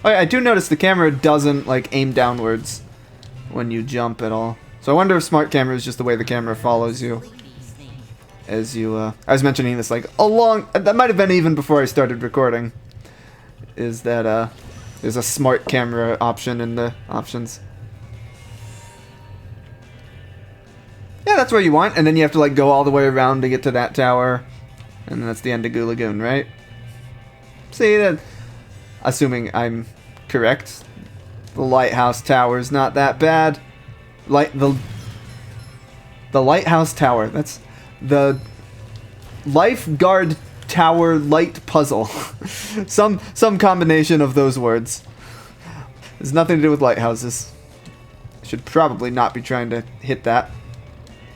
Oh yeah, I do notice the camera doesn't like aim downwards when you jump at all. So I wonder if smart camera is just the way the camera follows you. As you, I was mentioning this like that might have been even before I started recording, is that there's a smart camera option in the options. Yeah, that's where you want, and then you have to like go all the way around to get to that tower, and then that's the end of Goo Lagoon, right? See, that, assuming I'm correct, the lighthouse tower's not that bad. The lighthouse tower, that's the lifeguard tower light puzzle. some combination of those words. There's nothing to do with lighthouses. I should probably not be trying to hit that,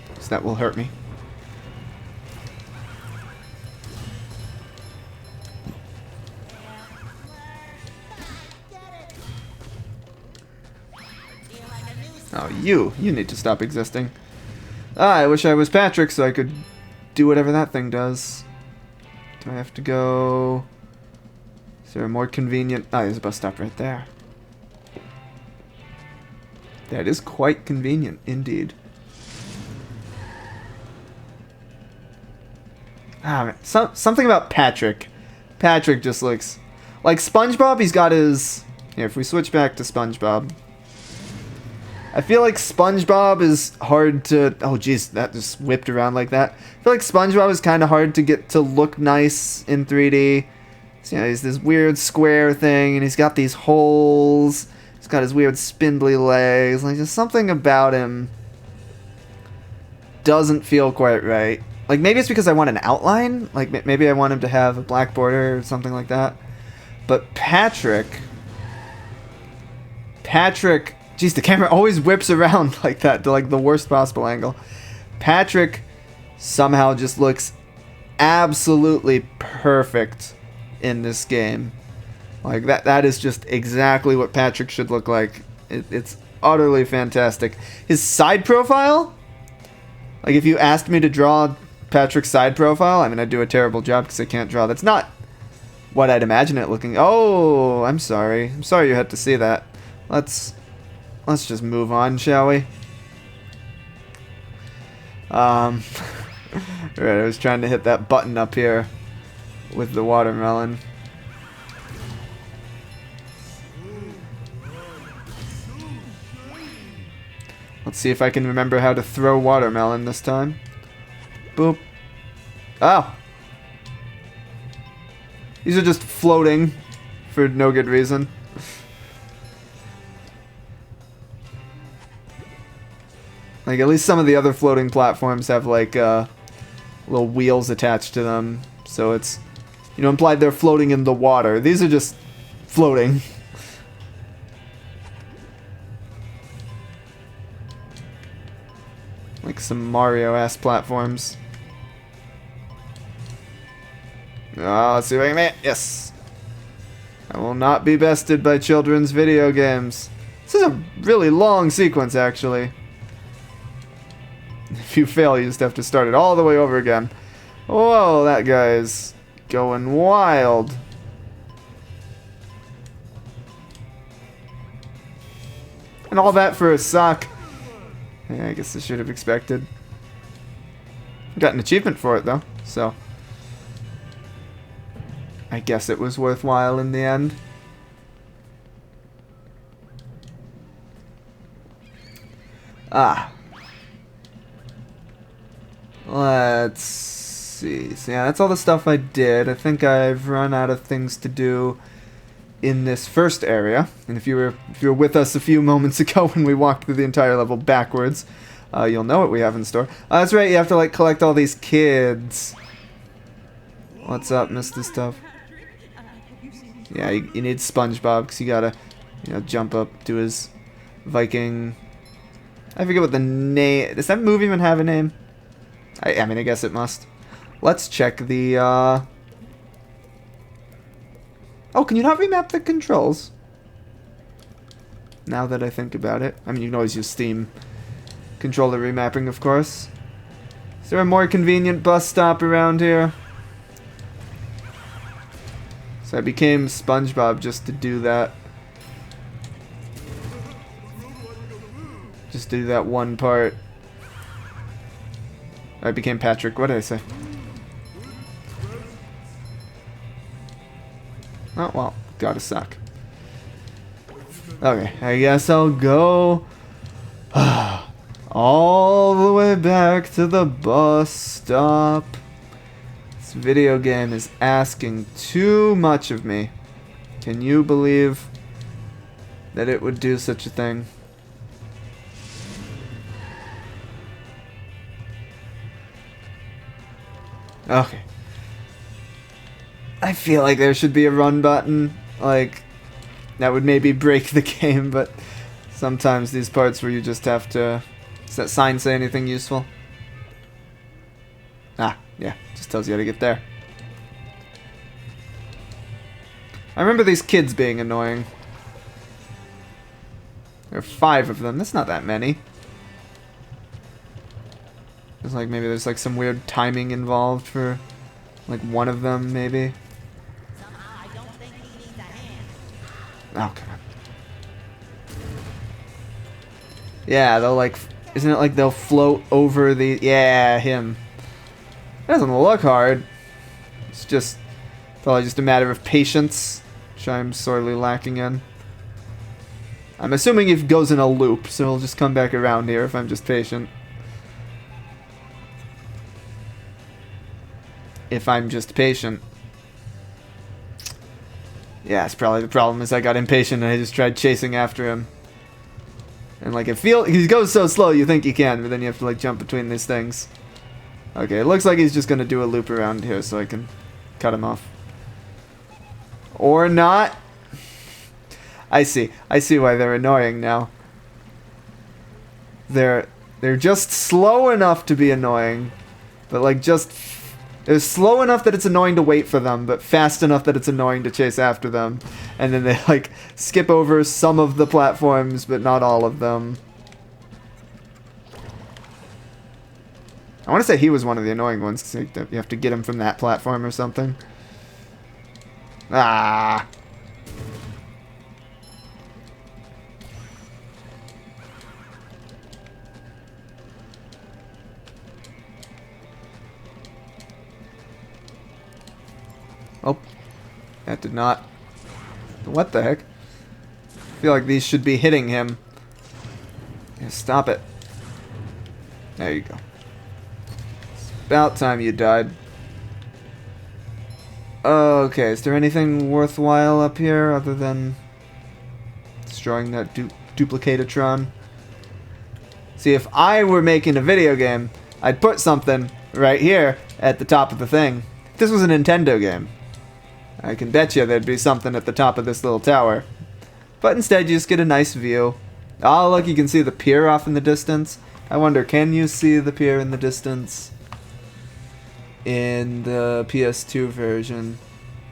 because that will hurt me. Oh, you need to stop existing. I wish I was Patrick so I could do whatever that thing does. Do I have to go... Is there a more convenient... Oh, there's a bus stop right there. That is quite convenient, indeed. Ah, man. Something about Patrick. Patrick just looks... Like SpongeBob, he's got his... Here, if we switch back to SpongeBob... I feel like SpongeBob is hard to... Oh, jeez, that just whipped around like that. I feel like SpongeBob is kind of hard to get to look nice in 3D. So, you know, he's this weird square thing, and he's got these holes. He's got his weird spindly legs. Like, just something about him doesn't feel quite right. Like, maybe it's because I want an outline. Like, maybe I want him to have a black border or something like that. But Patrick... Jeez, the camera always whips around like that to, like, the worst possible angle. Patrick somehow just looks absolutely perfect in this game. Like, that is just exactly what Patrick should look like. It's utterly fantastic. His side profile? Like, if you asked me to draw Patrick's side profile, I mean, I'd do a terrible job because I can't draw. That's not what I'd imagine it looking. Oh, I'm sorry. I'm sorry you had to see that. Let's just move on, shall we? Right, I was trying to hit that button up here with the watermelon. Let's see if I can remember how to throw watermelon this time. Boop. Oh! These are just floating for no good reason. Like, at least some of the other floating platforms have, like, little wheels attached to them. So it's, you know, implied they're floating in the water. These are just floating. Like some Mario-ass platforms. Oh, let's see if I can make it. Yes! I will not be bested by children's video games. This is a really long sequence, actually. If you fail, you just have to start it all the way over again. Whoa, that guy's going wild. And all that for a sock. Yeah, I guess I should have expected. Got an achievement for it, though, so I guess it was worthwhile in the end. Ah. Let's see. So yeah, that's all the stuff I did. I think I've run out of things to do in this first area. And if you were with us a few moments ago when we walked through the entire level backwards, you'll know what we have in store. That's right, you have to like collect all these kids. What's up, Mr. Stuff? Yeah, you need SpongeBob because you gotta, you know, jump up to his Viking. I forget what the name. Does that move even have a name? I mean, I guess it must. Let's check the. Oh, can you not remap the controls? Now that I think about it. I mean, you can always use Steam controller remapping, of course. Is there a more convenient bus stop around here? So I became SpongeBob just to do that. Just do that one part. I became Patrick. What did I say? Oh, well, gotta suck. Okay, I guess I'll go all the way back to the bus stop. This video game is asking too much of me. Can you believe that it would do such a thing? Okay. I feel like there should be a run button. Like, that would maybe break the game, but sometimes these parts where you just have to... Does that sign say anything useful? Ah, yeah. Just tells you how to get there. I remember these kids being annoying. There are 5 of them. That's not that many. It's like maybe there's like some weird timing involved for like one of them, maybe. Somehow I don't think he needs a hand. Oh, come on. Yeah, they'll like... Isn't it like they'll float over the... Yeah, him. It doesn't look hard. It's just... Probably just a matter of patience, which I'm sorely lacking in. I'm assuming it goes in a loop, so it'll just come back around here if I'm just patient. If I'm just patient. Yeah, it's probably the problem is I got impatient and I just tried chasing after him. And like he goes so slow you think you can, but then you have to like jump between these things. Okay, it looks like he's just gonna do a loop around here so I can cut him off. Or not. I see why they're annoying now. They're just slow enough to be annoying, but like they're slow enough that it's annoying to wait for them, but fast enough that it's annoying to chase after them. And then they like skip over some of the platforms, but not all of them. I want to say he was one of the annoying ones, because you have to get him from that platform or something. Ah! Oh, that did not. What the heck? I feel like these should be hitting him. Yeah, stop it. There you go. It's about time you died. Okay, is there anything worthwhile up here other than destroying that Duplicatotron? See, if I were making a video game, I'd put something right here at the top of the thing. If this was a Nintendo game, I can bet you there'd be something at the top of this little tower. But instead, you just get a nice view. Oh, look, you can see the pier off in the distance. I wonder, can you see the pier in the distance in the PS2 version?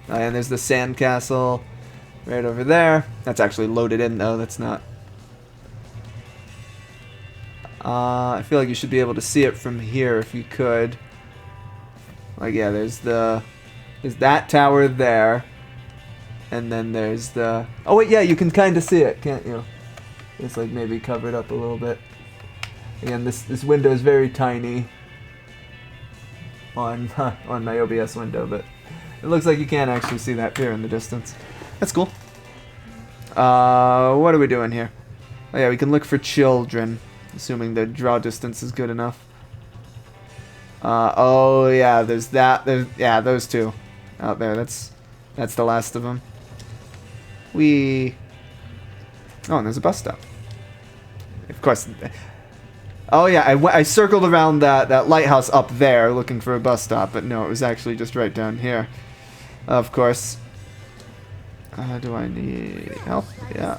And there's the sandcastle right over there. That's actually loaded in, though. That's not. I feel like you should be able to see it from here if you could. Like, yeah, there's that tower there. And then there's the... Oh, wait, yeah, you can kind of see it, can't you? It's, like, maybe covered up a little bit. Again, this window is very tiny on my OBS window, but it looks like you can actually see that pier in the distance. That's cool. What are we doing here? Oh, yeah, we can look for children, assuming the draw distance is good enough. Oh, yeah, there's that. Yeah, those two out there. That's the last of them. Oh, and there's a bus stop. Of course. Oh yeah, I circled around that lighthouse up there looking for a bus stop, but no, it was actually just right down here. Of course. Do I need help? Yeah.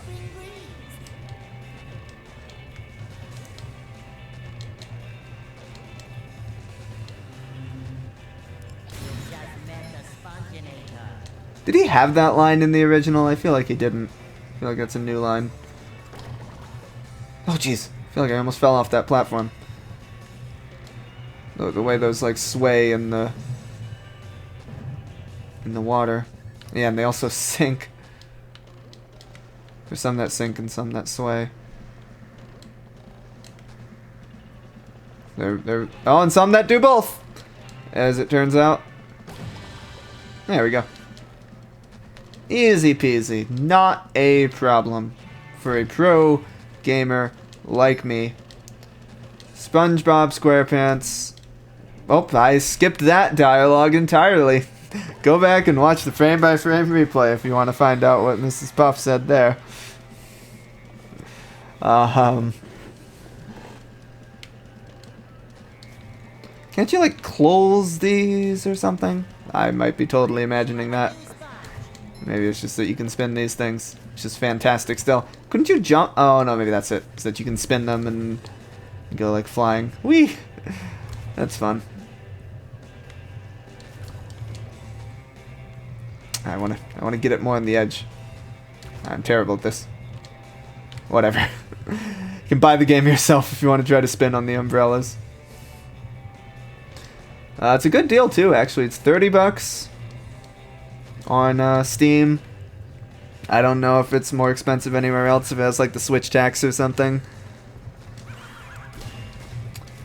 Did he have that line in the original? I feel like he didn't. I feel like that's a new line. Oh jeez. I feel like I almost fell off that platform. The way those like sway in the water. Yeah, and they also sink. There's some that sink and some that sway. Oh, and some that do both, as it turns out. There we go. Easy peasy. Not a problem for a pro gamer like me. SpongeBob SquarePants. Oh, I skipped that dialogue entirely. Go back and watch the frame-by-frame replay if you want to find out what Mrs. Puff said there. Can't you, like, close these or something? I might be totally imagining that. Maybe it's just that you can spin these things. It's just fantastic still. Couldn't you jump? Oh, no, maybe that's it. It's that you can spin them and go, like, flying. Whee! That's fun. I wanna get it more on the edge. I'm terrible at this. Whatever. You can buy the game yourself if you want to try to spin on the umbrellas. It's a good deal too, actually. It's $30 on Steam. I don't know if it's more expensive anywhere else, if it has like the Switch tax or something.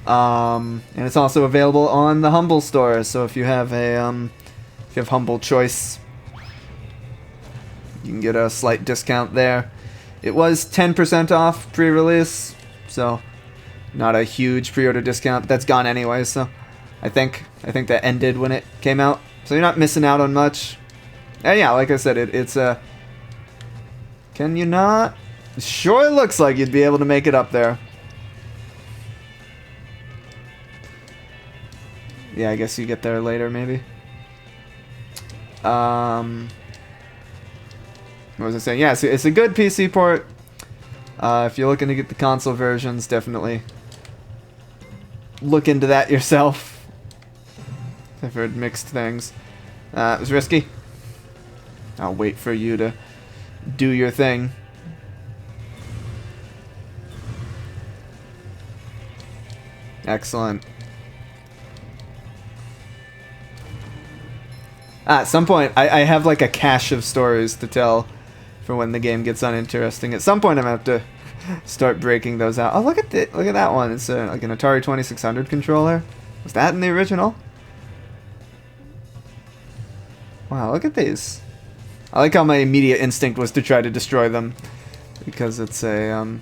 And it's also available on the Humble store, so if you have if you have Humble Choice, you can get a slight discount there. It was 10% off pre-release, so not a huge pre-order discount, but that's gone anyway, so I think that ended when it came out. So you're not missing out on much. And yeah, like I said, it's a... Can you not? It sure looks like you'd be able to make it up there. Yeah, I guess you get there later, maybe. What was I saying? Yeah, so it's a good PC port. If you're looking to get the console versions, definitely look into that yourself. I've heard mixed things. It was risky. I'll wait for you to do your thing. Excellent. At some point, I have like a cache of stories to tell for when the game gets uninteresting. At some point, I'm gonna have to start breaking those out. Oh, look at that one. It's like an Atari 2600 controller. Was that in the original? Wow, look at these. I like how my immediate instinct was to try to destroy them because it's a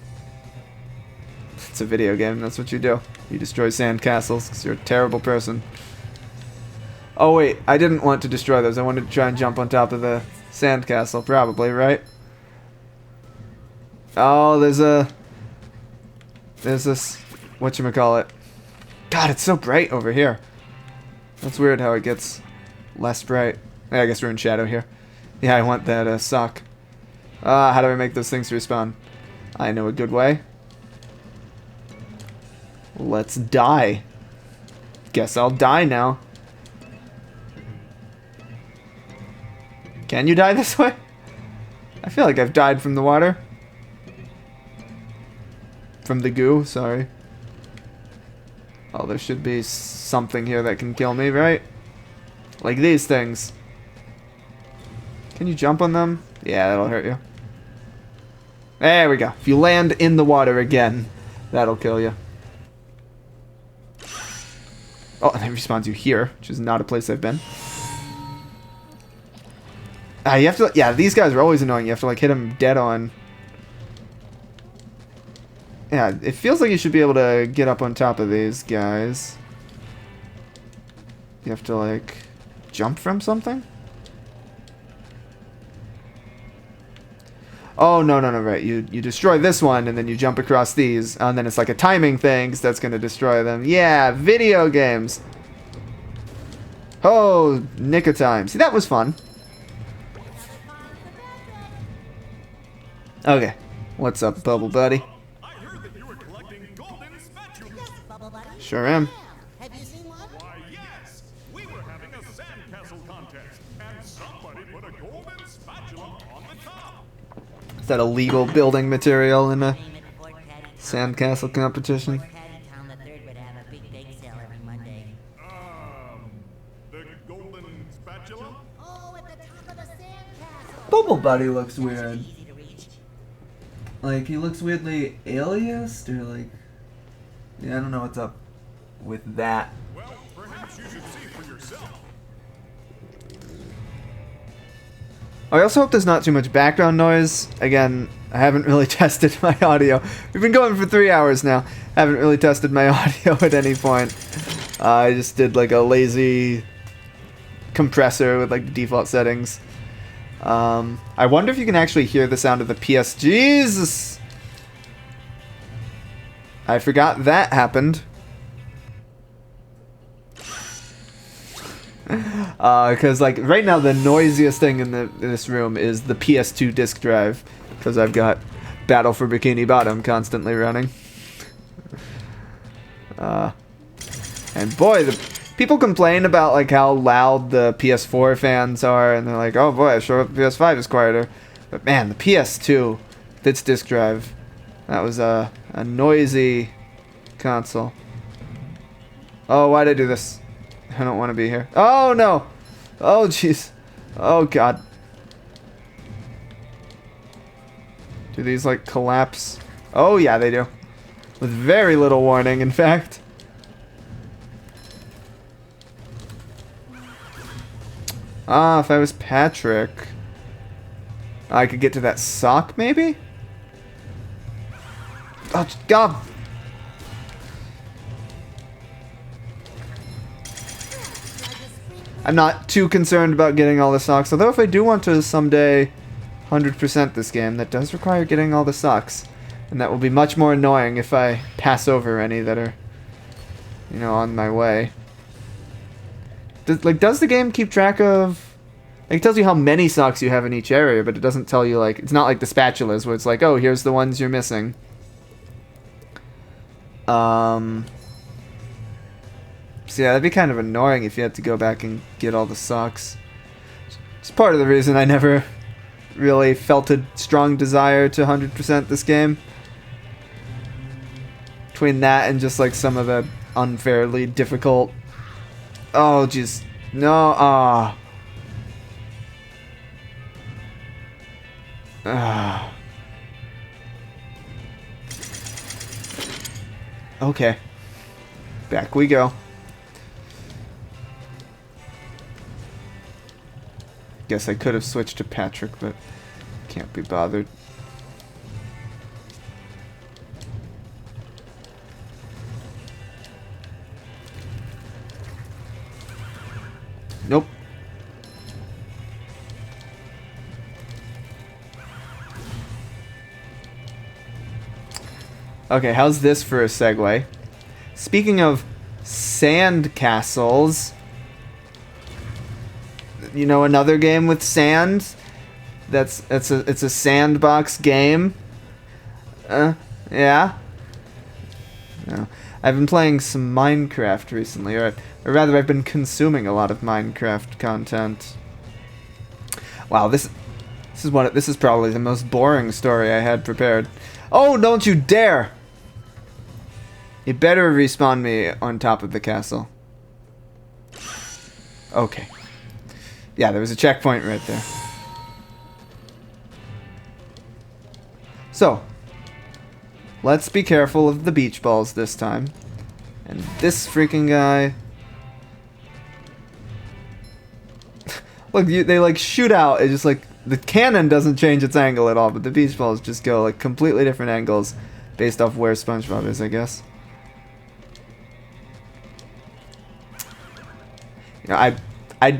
video game. That's what you do. You destroy sandcastles because you're a terrible person. Oh wait, I didn't want to destroy those. I wanted to try and jump on top of the sandcastle, probably, right? Oh, there's this, whatchamacallit. God, it's so bright over here. That's weird how it gets less bright. Yeah, I guess we're in shadow here. Yeah, I want that sock. How do I make those things respawn? I know a good way. Let's die. Guess I'll die now. Can you die this way? I feel like I've died from the water. From the goo, sorry. Oh, there should be something here that can kill me, right? Like these things. Can you jump on them? Yeah, that'll hurt you. There we go. If you land in the water again, that'll kill you. Oh, and it respawns you here, which is not a place I've been. You have to, yeah, these guys are always annoying. You have to like hit them dead on. Yeah, it feels like you should be able to get up on top of these guys. You have to like jump from something? Oh, no, right. You destroy this one and then you jump across these. And then it's like a timing thing, 'cause that's going to destroy them. Yeah, video games. Oh, nick of time. See, that was fun. Okay, what's up, Bubble Buddy? I heard that you were collecting golden spatulas. Yes, Bubble Buddy. Sure am. Yeah. Have you seen one? Why, yes. We were having a sandcastle contest, and somebody put a golden spatula on the top. Is that illegal building material in a Name it Fort Patty Town. sandcastle competition? Fort Patty Town the Third would have a big bake sale every Monday. The golden spatula? Oh, at the top of the sandcastle. Bubble Buddy looks weird. Easy to reach. Like, he looks weirdly aliased, or like... Yeah, I don't know what's up with that. Well, perhaps you should see for yourself. I also hope there's not too much background noise. Again, I haven't really tested my audio. We've been going for 3 hours now. Haven't really tested my audio at any point. I just did like a lazy compressor with like the default settings. I wonder if you can actually hear the sound of the PS. Jesus! I forgot that happened. Because like right now the noisiest thing in this room is the PS2 disc drive, because I've got Battle for Bikini Bottom constantly running. And boy, the people complain about like how loud the PS4 fans are, and they're like, oh boy, I'm sure the PS5 is quieter. But man, the PS2, its disc drive, that was a noisy console. Oh, why'd I do this? I don't want to be here. Oh no! Oh jeez. Oh god. Do these like collapse? Oh yeah, they do. With very little warning, in fact. Ah, if I was Patrick, I could get to that sock, maybe? Oh, God. I'm not too concerned about getting all the socks, although if I do want to someday 100% this game, that does require getting all the socks. And that will be much more annoying if I pass over any that are, you know, on my way. Does the game keep track of... Like, it tells you how many socks you have in each area, but it doesn't tell you, like... It's not like the spatulas, where it's like, oh, here's the ones you're missing. So yeah, that'd be kind of annoying if you had to go back and get all the socks. It's part of the reason I never really felt a strong desire to 100% this game. Between that and just like some of the unfairly difficult... Oh, jeez. No, ah. Okay. Back we go. Guess I could have switched to Patrick, but can't be bothered. Nope. Okay, how's this for a segue? Speaking of sand castles, you know another game with sand? It's a sandbox game. Yeah. No. I've been playing some Minecraft recently, or rather, I've been consuming a lot of Minecraft content. Wow, this is probably the most boring story I had prepared. Oh, don't you dare! You better respawn me on top of the castle. Okay. Yeah, there was a checkpoint right there. So, let's be careful of the beach balls this time. And this freaking guy... Look, they like shoot out. It's just like... The cannon doesn't change its angle at all, but the beach balls just go like completely different angles based off where SpongeBob is, I guess. You know,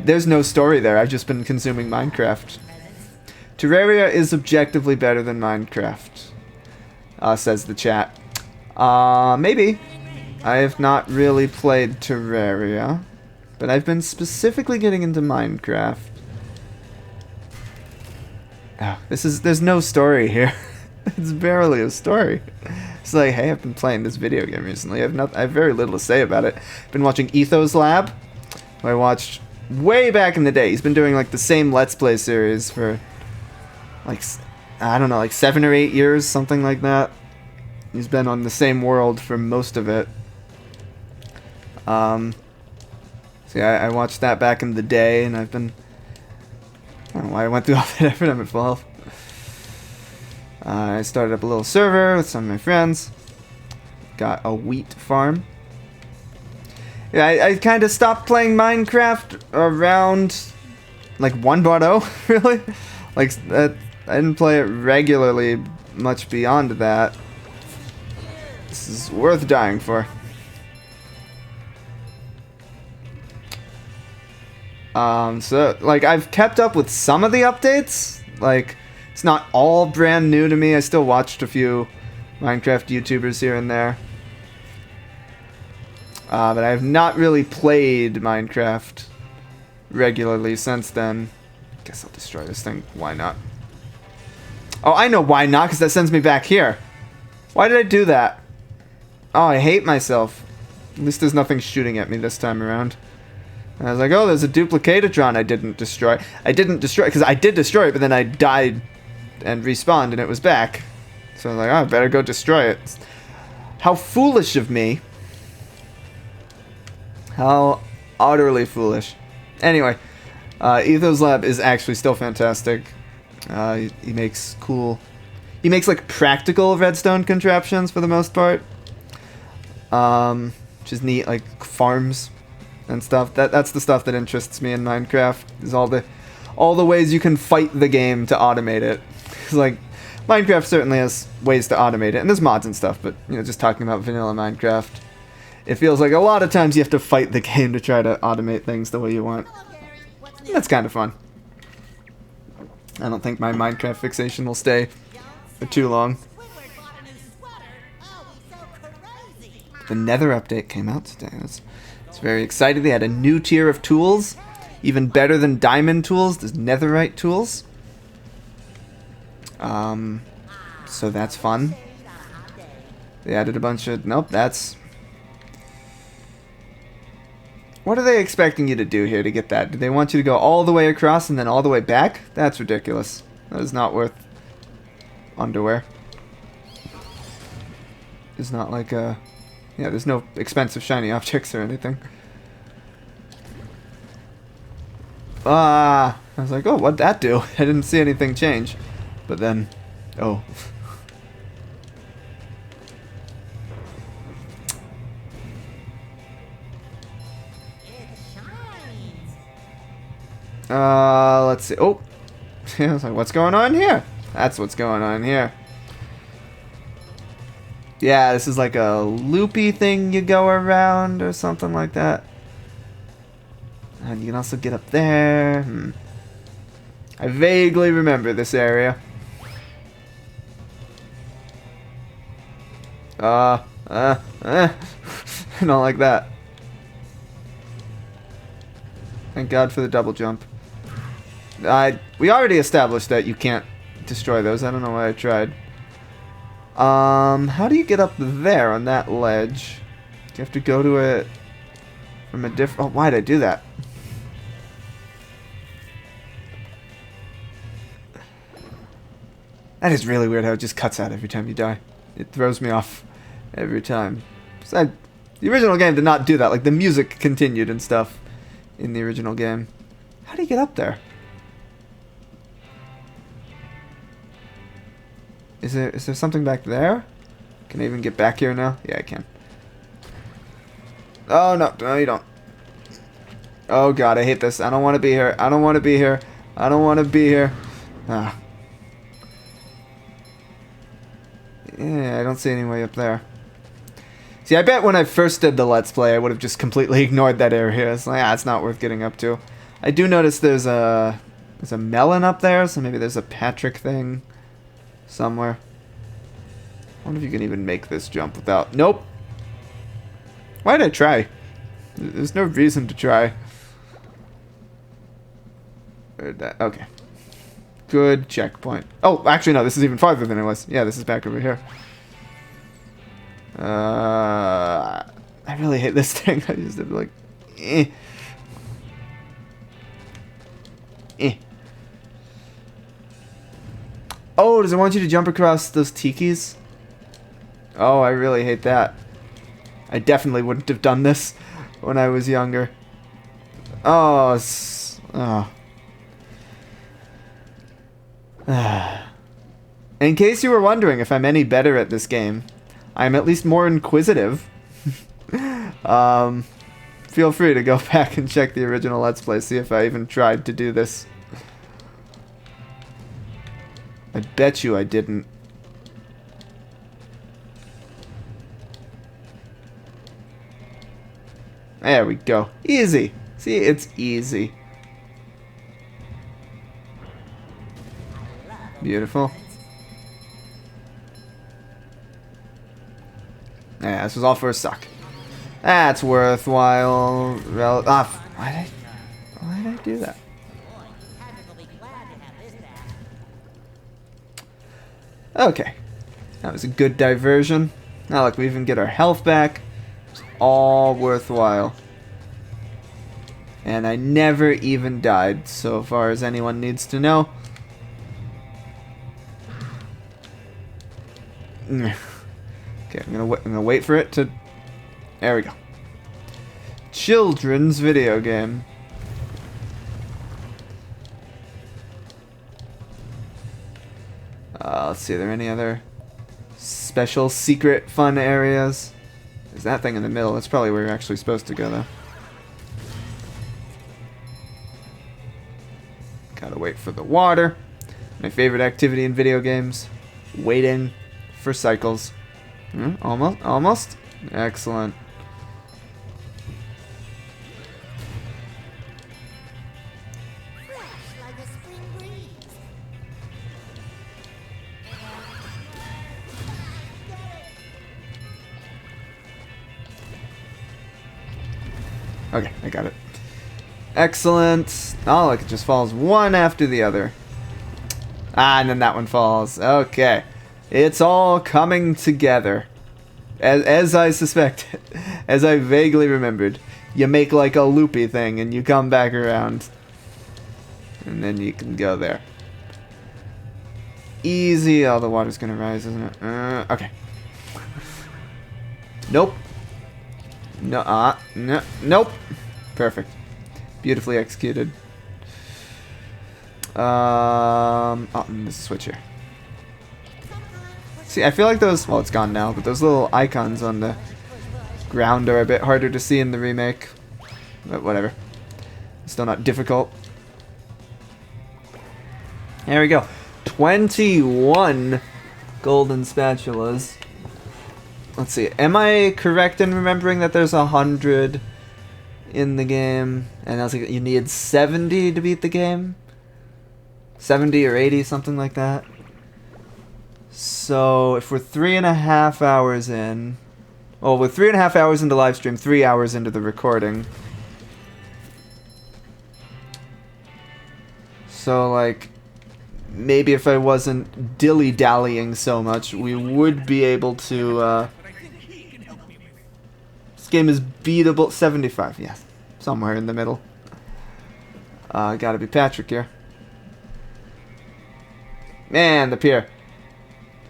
there's no story there. I've just been consuming Minecraft. Terraria is objectively better than Minecraft, says the chat. Maybe. I have not really played Terraria, but I've been specifically getting into Minecraft. Oh, there's no story here. It's barely a story. It's like, hey, I've been playing this video game recently. I have very little to say about it. I've been watching Ethos Lab, who I watched way back in the day. He's been doing like the same Let's Play series for like, I don't know, like 7 or 8 years, something like that. He's been on the same world for most of it. So yeah, I watched that back in the day, and I've been... I don't know why I went through all that effort. I'm at full health. I started up a little server with some of my friends. Got a wheat farm. Yeah, I kind of stopped playing Minecraft around like 1.0, really. Like I didn't play it regularly much beyond that. This is worth dying for. So, like, I've kept up with some of the updates. Like, it's not all brand new to me. I still watched a few Minecraft YouTubers here and there. But I have not really played Minecraft regularly since then. Guess I'll destroy this thing. Why not? Oh, I know why not, because that sends me back here. Why did I do that? Oh, I hate myself. At least there's nothing shooting at me this time around. And I was like, oh, there's a duplicatatron I didn't destroy. I didn't destroy it, because I did destroy it, but then I died and respawned, and it was back. So I was like, oh, I better go destroy it. How foolish of me. How utterly foolish. Anyway, Ethos Lab is actually still fantastic. He makes cool... He makes, like, practical redstone contraptions for the most part. Which is neat, like farms and stuff. That's the stuff that interests me in Minecraft, is all the ways you can fight the game to automate it. It's like Minecraft certainly has ways to automate it, and there's mods and stuff, but, you know, just talking about vanilla Minecraft, it feels like a lot of times you have to fight the game to try to automate things the way you want. Hello, Gary. What's And new? that's kind of fun. I don't think my Minecraft fixation will stay for too long. Squidward bought a new sweater. Oh, he's so crazy. The Nether update came out today. It's very excited. They had a new tier of tools, even better than diamond tools. There's netherite tools. So that's fun. They added a bunch of... Nope, that's... What are they expecting you to do here to get that? Do they want you to go all the way across and then all the way back? That's ridiculous. That is not worth underwear. It's not like a... Yeah, there's no expensive shiny objects or anything. Ah! I was like, oh, what'd that do? I didn't see anything change. But then... Oh. It shines. Let's see. Oh! I was like, what's going on here? That's what's going on here. Yeah, this is like a loopy thing you go around or something like that. And you can also get up there. I vaguely remember this area. I don't like that. Thank God for the double jump. We already established that you can't destroy those. I don't know why I tried. How do you get up there on that ledge? Do you have to go to it from a different... Oh, why'd I do that? That is really weird how it just cuts out every time you die. It throws me off every time. So the original game did not do that. Like, the music continued and stuff in the original game. How do you get up there? Is there something back there? Can I even get back here now? Yeah, I can. Oh, no. No, you don't. Oh, God, I hate this. I don't want to be here. I don't want to be here. I don't want to be here. Ah. Yeah, I don't see any way up there. See, I bet when I first did the Let's Play, I would have just completely ignored that area. It's like, it's not worth getting up to. I do notice there's a melon up there, so maybe there's a Patrick thing somewhere. I wonder if you can even make this jump without... Nope! Why did I try? There's no reason to try. Where'd that... Okay. Good checkpoint. Oh, actually, no, this is even farther than it was. Yeah, this is back over here. I really hate this thing. I just have like... Oh, does it want you to jump across those tikis? Oh, I really hate that. I definitely wouldn't have done this when I was younger. Oh, oh. In case you were wondering if I'm any better at this game, I'm at least more inquisitive. Feel free to go back and check the original Let's Play, see if I even tried to do this. I bet you I didn't. There we go. Easy. See, it's easy. Beautiful. Yeah, this was all for a suck. That's worthwhile. Why did I do that? Patrick will be glad to have this back. Okay. That was a good diversion. Now look, we even get our health back. It's all worthwhile. And I never even died, so far as anyone needs to know. Okay, I'm gonna wait for it to... There we go. Children's video game. Let's see, are there any other special, secret, fun areas? There's that thing in the middle. That's probably where you're actually supposed to go, though. Gotta wait for the water. My favorite activity in video games. Waiting for cycles. Almost, almost. Excellent. Fresh like a spring breeze. Okay, I got it. Excellent. Oh, look, it just falls one after the other. Ah, and then that one falls. Okay. It's all coming together. As I suspected. As I vaguely remembered. You make like a loopy thing and you come back around. And then you can go there. Easy. Oh, the water's gonna rise, isn't it? Okay. Nope. No, no, nope. Perfect. Beautifully executed. Oh, there's a switch here. See, I feel like those, well, it's gone now, but those little icons on the ground are a bit harder to see in the remake. But whatever. Still not difficult. There we go. 21 golden spatulas. Let's see. Am I correct in remembering that there's 100 in the game? And I was like, you need 70 to beat the game? 70 or 80, something like that. So, if we're 3.5 hours in... Well, we're 3.5 hours into live stream, 3 hours into the recording. So, like... Maybe if I wasn't dilly-dallying so much, we would be able to, This game is beatable. 75, yes. Somewhere in the middle. Gotta be Patrick here. Man, the pier.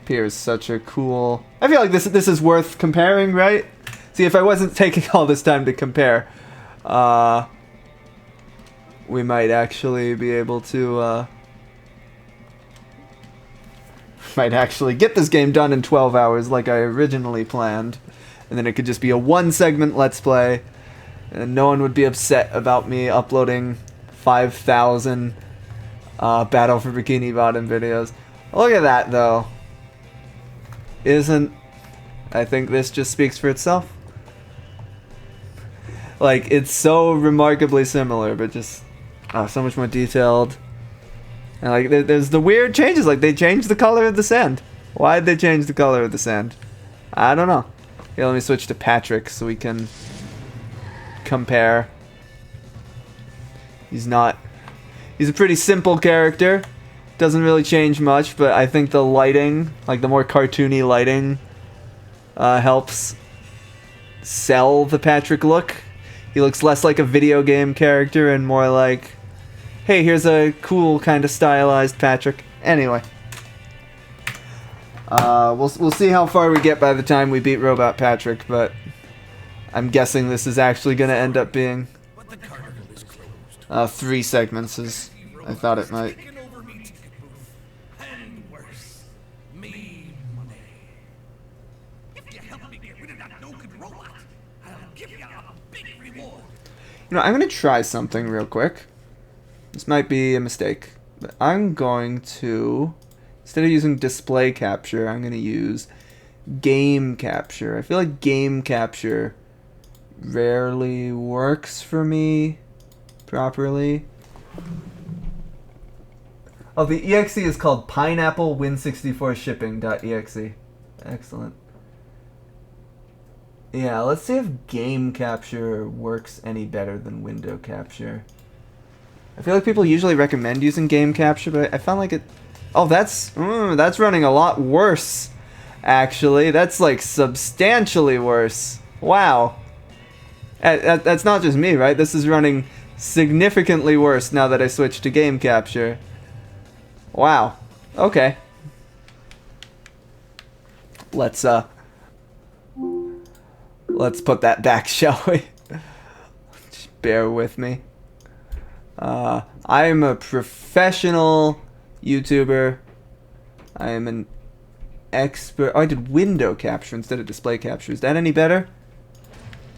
Pier is such a cool... I feel like this is worth comparing, right? See, if I wasn't taking all this time to compare, we might actually be able to, might actually get this game done in 12 hours like I originally planned. And then it could just be a one-segment Let's Play. And no one would be upset about me uploading 5,000 Battle for Bikini Bottom videos. Look at that, though. I think this just speaks for itself. Like, it's so remarkably similar, but just so much more detailed. And like, there's the weird changes. Like, they changed the color of the sand. Why'd they change the color of the sand? I don't know. Okay, let me switch to Patrick so we can compare. He's a pretty simple character. Doesn't really change much, but I think the lighting, like the more cartoony lighting, helps sell the Patrick look. He looks less like a video game character and more like, hey, here's a cool kind of stylized Patrick. Anyway. We'll see how far we get by the time we beat Robot Patrick, but I'm guessing this is actually going to end up being 3 segments as I thought it might. You know, I'm going to try something real quick. This might be a mistake, but I'm going to, instead of using display capture, I'm going to use game capture. I feel like game capture rarely works for me properly. Oh, the exe is called Pineapple Win64 Shipping.exe. Excellent. Yeah, let's see if game capture works any better than window capture. I feel like people usually recommend using game capture, but I found like it... Oh, that's running a lot worse, actually. That's like substantially worse. Wow. That's not just me, right? This is running significantly worse now that I switched to game capture. Wow. Okay. Let's put that back, shall we? Just bear with me. I am a professional YouTuber. I am an expert. Oh, I did window capture instead of display capture. Is that any better?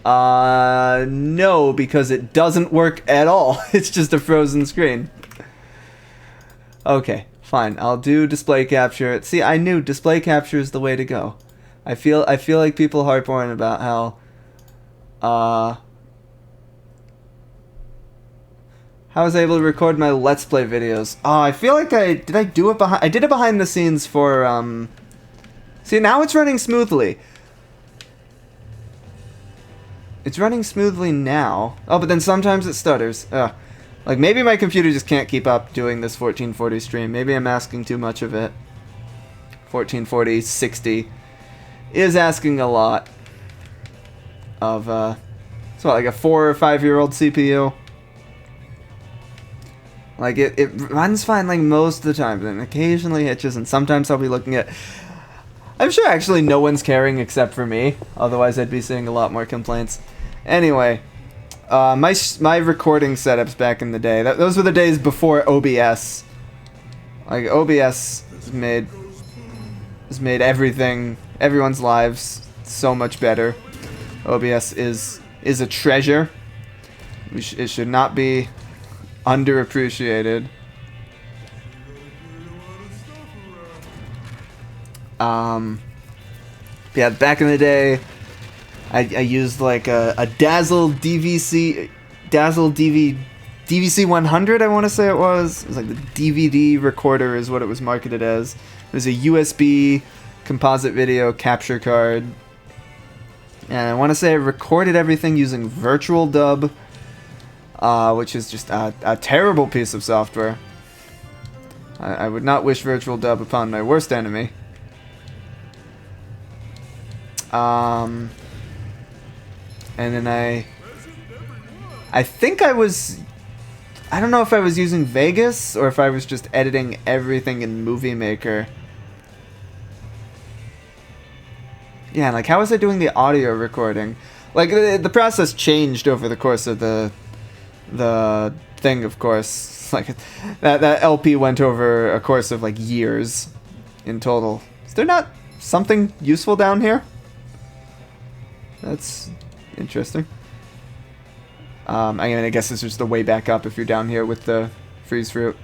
No, because it doesn't work at all. It's just a frozen screen. Okay, Fine, I'll do display capture. See, I knew display capture is the way to go. I feel like people harp on about how I was able to record my Let's Play videos. Oh, I feel like I did it behind the scenes for see, now it's running smoothly. It's running smoothly now. Oh, but then sometimes it stutters. Ugh. Like, maybe my computer just can't keep up doing this 1440 stream. Maybe I'm asking too much of it. 1440, 60 is asking a lot of, it's what, like a 4 or 5 year old CPU? Like, it runs fine, like, most of the time, but then occasionally hitches, and sometimes I'll be looking at... I'm sure actually no one's caring except for me, otherwise I'd be seeing a lot more complaints. Anyway... my recording setups back in the day, those were the days before OBS. Like, OBS has made everyone's lives so much better. OBS is a treasure. It should not be underappreciated. Yeah, back in the day, I used like a Dazzle DVC 100, I want to say it was. It was like the DVD recorder is what it was marketed as. It was a USB composite video capture card. And I want to say I recorded everything using Virtual Dub, which is just a terrible piece of software. I would not wish Virtual Dub upon my worst enemy. And then I think I don't know if I was using Vegas or if I was just editing everything in Movie Maker. Yeah, like how was I doing the audio recording? Like the process changed over the course of the thing, of course. Like that LP went over a course of like years in total. Is there not something useful down here? That's interesting. I mean, I guess this is the way back up if you're down here with the freeze fruit.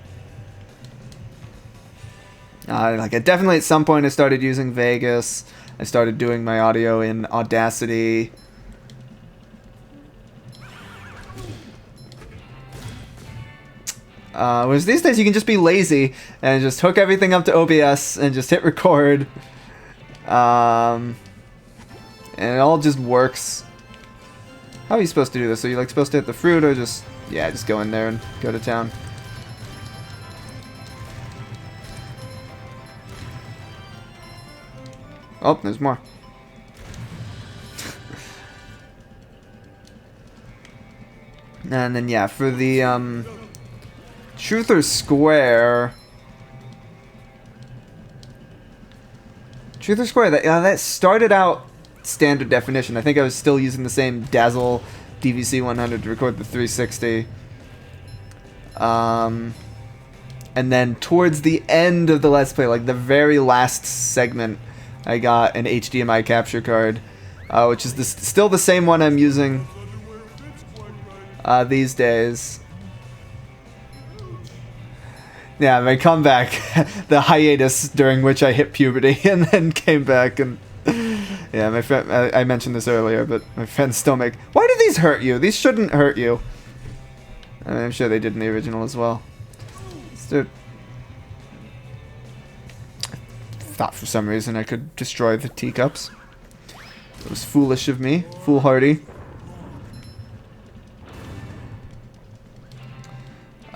Like, I definitely at some point I started using Vegas. I started doing my audio in Audacity. Whereas these days you can just be lazy and just hook everything up to OBS and just hit record. And it all just works. How are you supposed to do this? Are you like supposed to hit the fruit or just... Yeah, just go in there and go to town. Oh, there's more. And then yeah, for the Truth or Square... Truth or Square, that started out standard definition. I think I was still using the same Dazzle DVC 100 to record the 360. And then towards the end of the Let's Play, like the very last segment, I got an HDMI capture card, which is still the same one I'm using these days. Yeah, my comeback, the hiatus during which I hit puberty and then came back and... Yeah, my friend, I mentioned this earlier, but my friends still make... Why do these hurt you? These shouldn't hurt you. I mean, I'm sure they did in the original as well. I thought for some reason I could destroy the teacups. It was foolish of me. Foolhardy.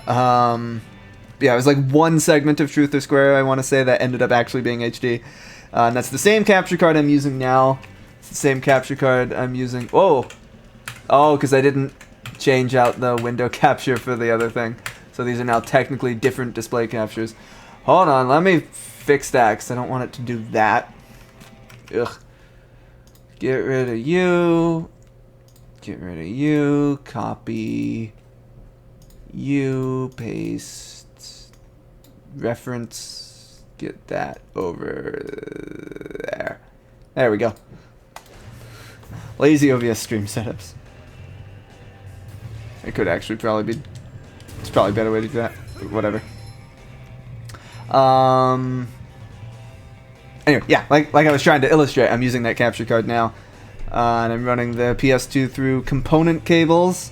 Yeah, it was like one segment of Truth or Square, I want to say, that ended up actually being HD. And that's the same capture card I'm using now. It's the same capture card I'm using... Whoa! Oh, because I didn't change out the window capture for the other thing. So these are now technically different display captures. Hold on, let me fix that, because I don't want it to do that. Ugh. Get rid of you. Get rid of you. Copy. You. Paste. Reference. Get that over there. There we go. Lazy OBS stream setups. It could actually probably be... It's probably a better way to do that. But whatever. Anyway, yeah, like I was trying to illustrate, I'm using that capture card now. And I'm running the PS2 through component cables.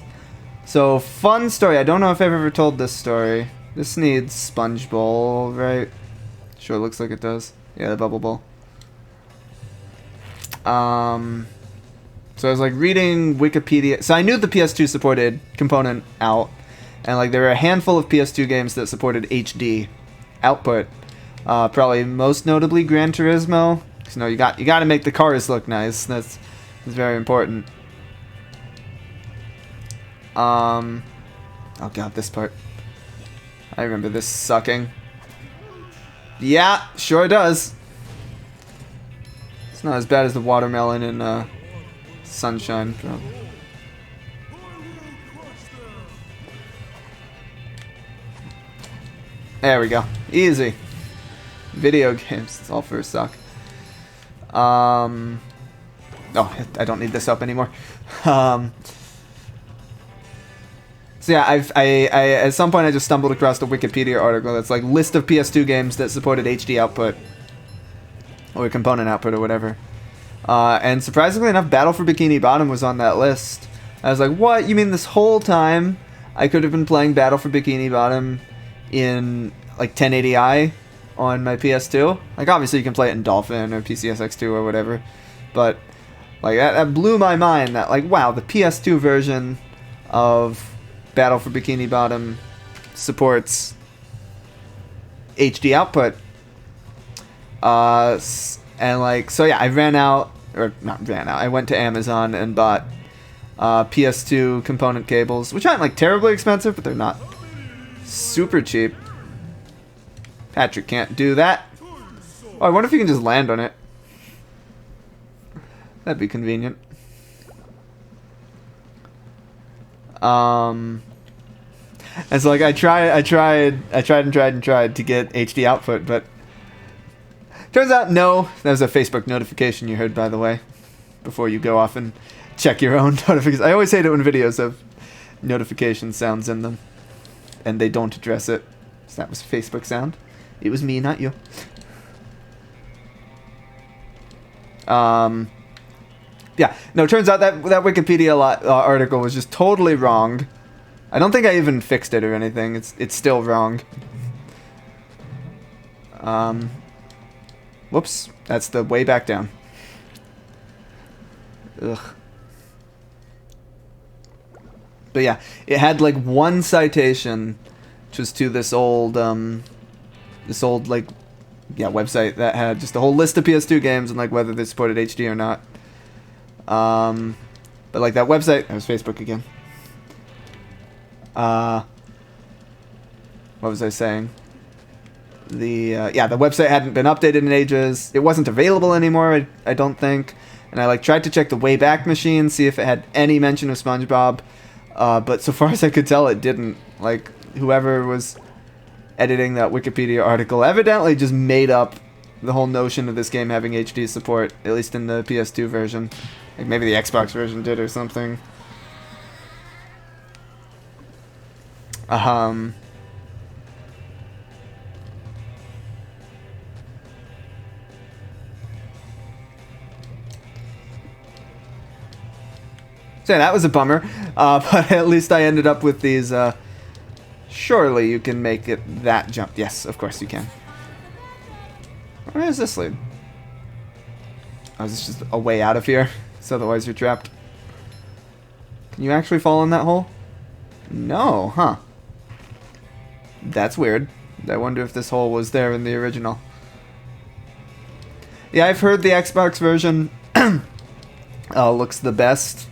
So, fun story. I don't know if I've ever told this story. This needs sponge bowl, right? Sure, looks like it does. Yeah, the bubble bowl. So I was like reading Wikipedia. So I knew the PS2 supported component out, and like there were a handful of PS2 games that supported HD output. Probably most notably Gran Turismo. Cause, you know, you got to make the cars look nice. That's very important. Oh god, this part. I remember this sucking. Yeah, sure does. It's not as bad as the watermelon in Sunshine. Probably. There we go. Easy. Video games. It's all for a suck. Oh, I don't need this up anymore. So yeah, I at some point I just stumbled across the Wikipedia article that's like list of PS2 games that supported HD output or component output or whatever. And surprisingly enough, Battle for Bikini Bottom was on that list. I was like, what? You mean this whole time I could have been playing Battle for Bikini Bottom in like 1080i on my PS2? Like obviously you can play it in Dolphin or PCSX2 or whatever, but like that blew my mind that like wow, the PS2 version of Battle for Bikini Bottom supports HD output. And like, so yeah, I I went to Amazon and bought PS2 component cables, which aren't like terribly expensive, but they're not super cheap. Patrick can't do that. Oh, I wonder if you can just land on it. That'd be convenient. And so like I tried to get HD output, but turns out no. That was a Facebook notification you heard, by the way, before you go off and check your own notifications. I always hate it when videos have notification sounds in them and they don't address it. So that was Facebook sound. It was me, not you. Yeah, no, turns out that Wikipedia article was just totally wrong. I don't think I even fixed it or anything. It's still wrong. Whoops, that's the way back down. Ugh. But yeah, it had like one citation, which was to this old like, yeah, website that had just a whole list of PS2 games and like whether they supported HD or not. But like that website, that was Facebook again. What was I saying? The website hadn't been updated in ages. It wasn't available anymore, I don't think. And I like tried to check the Wayback Machine, see if it had any mention of SpongeBob. But so far as I could tell, it didn't. Like whoever was editing that Wikipedia article evidently just made up the whole notion of this game having HD support, at least in the PS2 version. Like maybe the Xbox version did or something. So yeah, that was a bummer, but at least I ended up with these, surely you can make it that jump. Yes, of course you can. Where does this lead? Oh, is this just a way out of here? So otherwise you're trapped. Can you actually fall in that hole? No, huh? That's weird. I wonder if this hole was there in the original. Yeah, I've heard the Xbox version looks the best.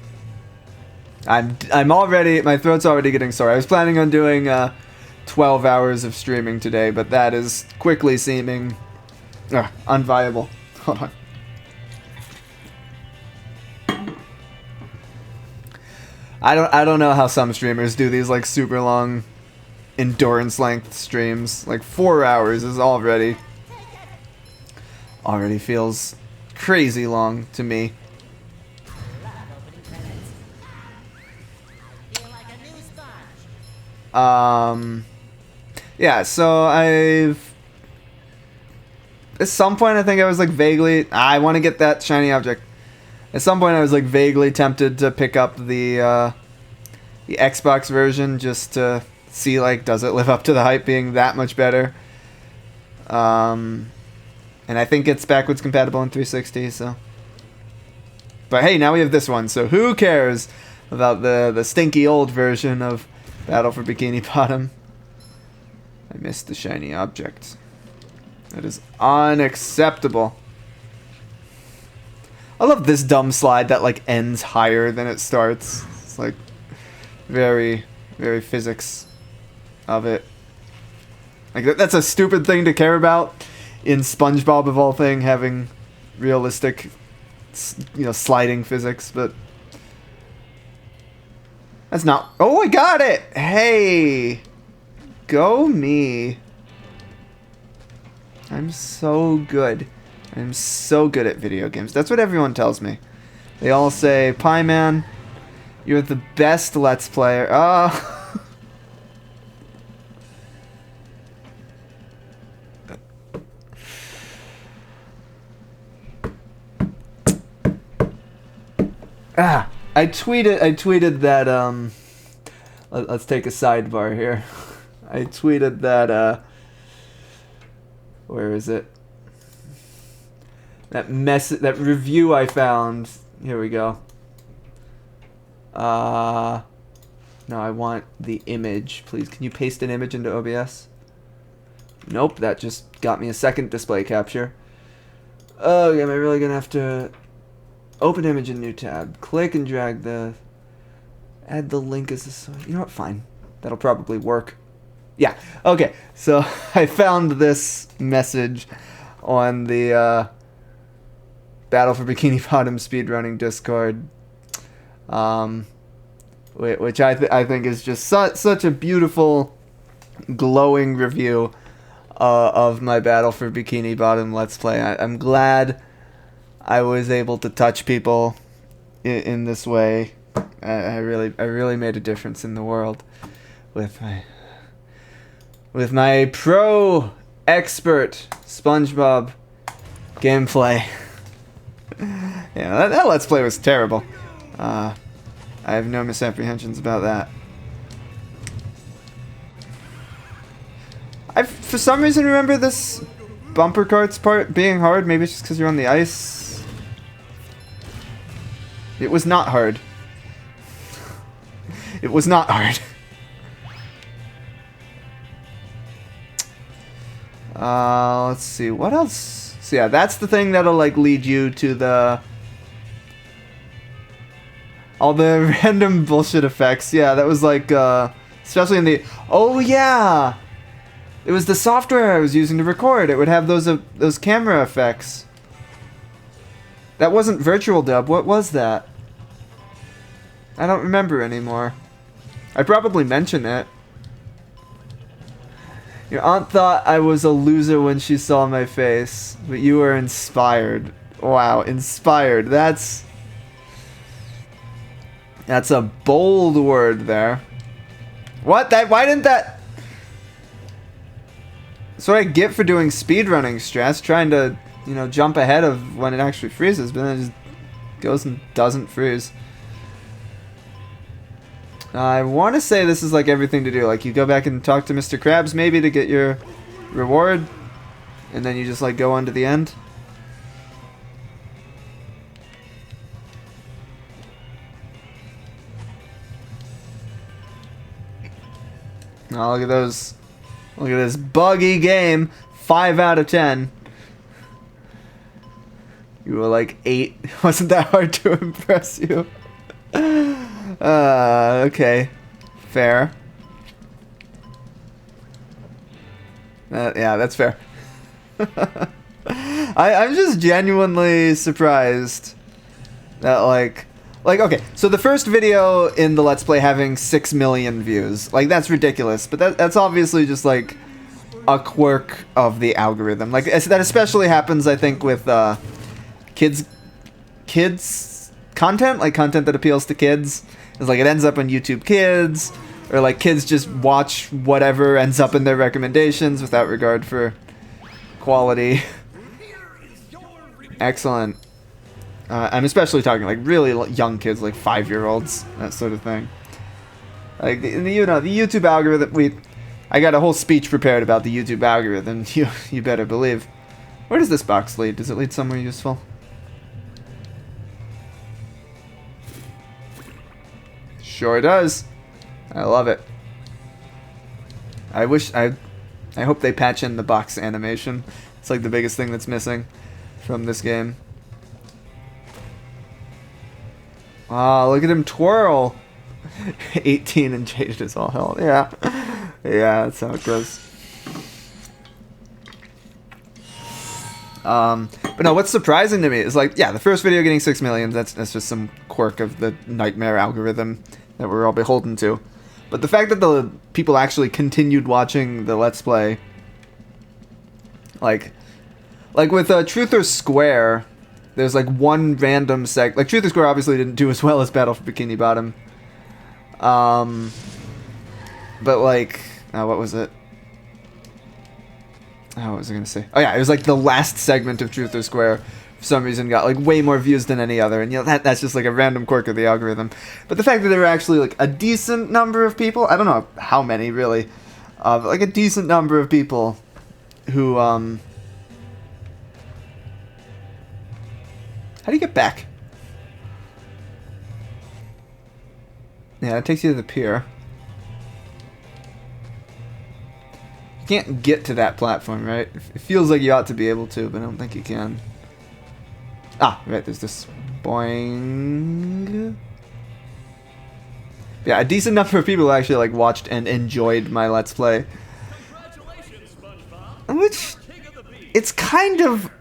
I'm already, my throat's already getting sore. I was planning on doing 12 hours of streaming today, but that is quickly seeming unviable. Hold on. I don't know how some streamers do these like super long endurance length streams. Like 4 hours is already feels crazy long to me. Yeah, so I've at some point I think I was like vaguely, I want to get that shiny object. At some point I was like vaguely tempted to pick up the Xbox version just to see like does it live up to the hype being that much better. And I think it's backwards compatible in 360, so. But hey, now we have this one, so who cares about the stinky old version of Battle for Bikini Bottom? I missed the shiny object. That is unacceptable. I love this dumb slide that like ends higher than it starts. It's like very, very physics of it. Like that's a stupid thing to care about in SpongeBob of all thing, having realistic, you know, sliding physics, but that's not. Oh, I got it! Hey, go me! I'm so good. I'm so good at video games. That's what everyone tells me. They all say, "Pie Man, you're the best Let's Player." Oh. I tweeted that, let's take a sidebar here. I tweeted that, where is it? That review I found. Here we go. No, I want the image, please. Can you paste an image into OBS? Nope, that just got me a second display capture. Oh, am I really gonna have to open image in new tab? Click and drag the. Add the link as a source. You know what? Fine. That'll probably work. Yeah. Okay. So I found this message on the Battle for Bikini Bottom speedrunning Discord, which I think is just such a beautiful, glowing review of my Battle for Bikini Bottom Let's Play. I'm glad I was able to touch people in this way. I really made a difference in the world with my pro expert SpongeBob gameplay. Yeah, that Let's Play was terrible. I have no misapprehensions about that. I for some reason remember this bumper carts part being hard. Maybe it's just because you're on the ice. It was not hard. It was not hard. Let's see, what else? So yeah, that's the thing that'll like lead you to all the random bullshit effects. Yeah, that was like, especially in the, oh yeah! It was the software I was using to record. It would have those camera effects. That wasn't virtual dub. What was that? I don't remember anymore. I probably mentioned it. Your aunt thought I was a loser when she saw my face, but you were inspired. Wow, inspired. That's a bold word there. What? Why didn't that... That's what I get for doing speedrunning stress, trying to, you know, jump ahead of when it actually freezes, but then it just goes and doesn't freeze. I want to say this is like everything to do. Like you go back and talk to Mr. Krabs maybe to get your reward, and then you just like go on to the end. Oh, look at those. Look at this buggy game. 5 out of 10. You were like 8. Wasn't that hard to impress you? Okay. Fair. Yeah, that's fair. I'm just genuinely surprised that, like, okay, so the first video in the Let's Play having 6 million views, like, that's ridiculous, but that's obviously just, like, a quirk of the algorithm. Like, that especially happens, I think, with, kids content, like content that appeals to kids. It's like it ends up on YouTube Kids, or like kids just watch whatever ends up in their recommendations without regard for quality. Excellent. I'm especially talking like really young kids, like 5-year-olds, that sort of thing. Like the YouTube algorithm. I got a whole speech prepared about the YouTube algorithm. You better believe. Where does this box lead? Does it lead somewhere useful? Sure does. I love it. I hope they patch in the box animation. It's like the biggest thing that's missing from this game. Oh, look at him twirl. 18 and jaded as all hell. Yeah. Yeah, that's how it goes. But no, what's surprising to me is like, yeah, the first video getting 6 million, that's just some quirk of the nightmare algorithm that we're all beholden to. But the fact that the people actually continued watching the Let's Play, like with Truth or Square, there's like one random like Truth or Square obviously didn't do as well as Battle for Bikini Bottom. But like, what was it? What was I gonna say? Oh yeah, it was like the last segment of Truth or Square for some reason got like way more views than any other, and you know that's just like a random quirk of the algorithm. But the fact that there were actually like a decent number of people, I don't know how many really, but like a decent number of people who how do you get back? Yeah, it takes you to the pier. You can't get to that platform, right? It feels like you ought to be able to, but I don't think you can. Ah, right, there's this boing. Yeah, a decent number of people actually like watched and enjoyed my Let's Play. Which, it's kind of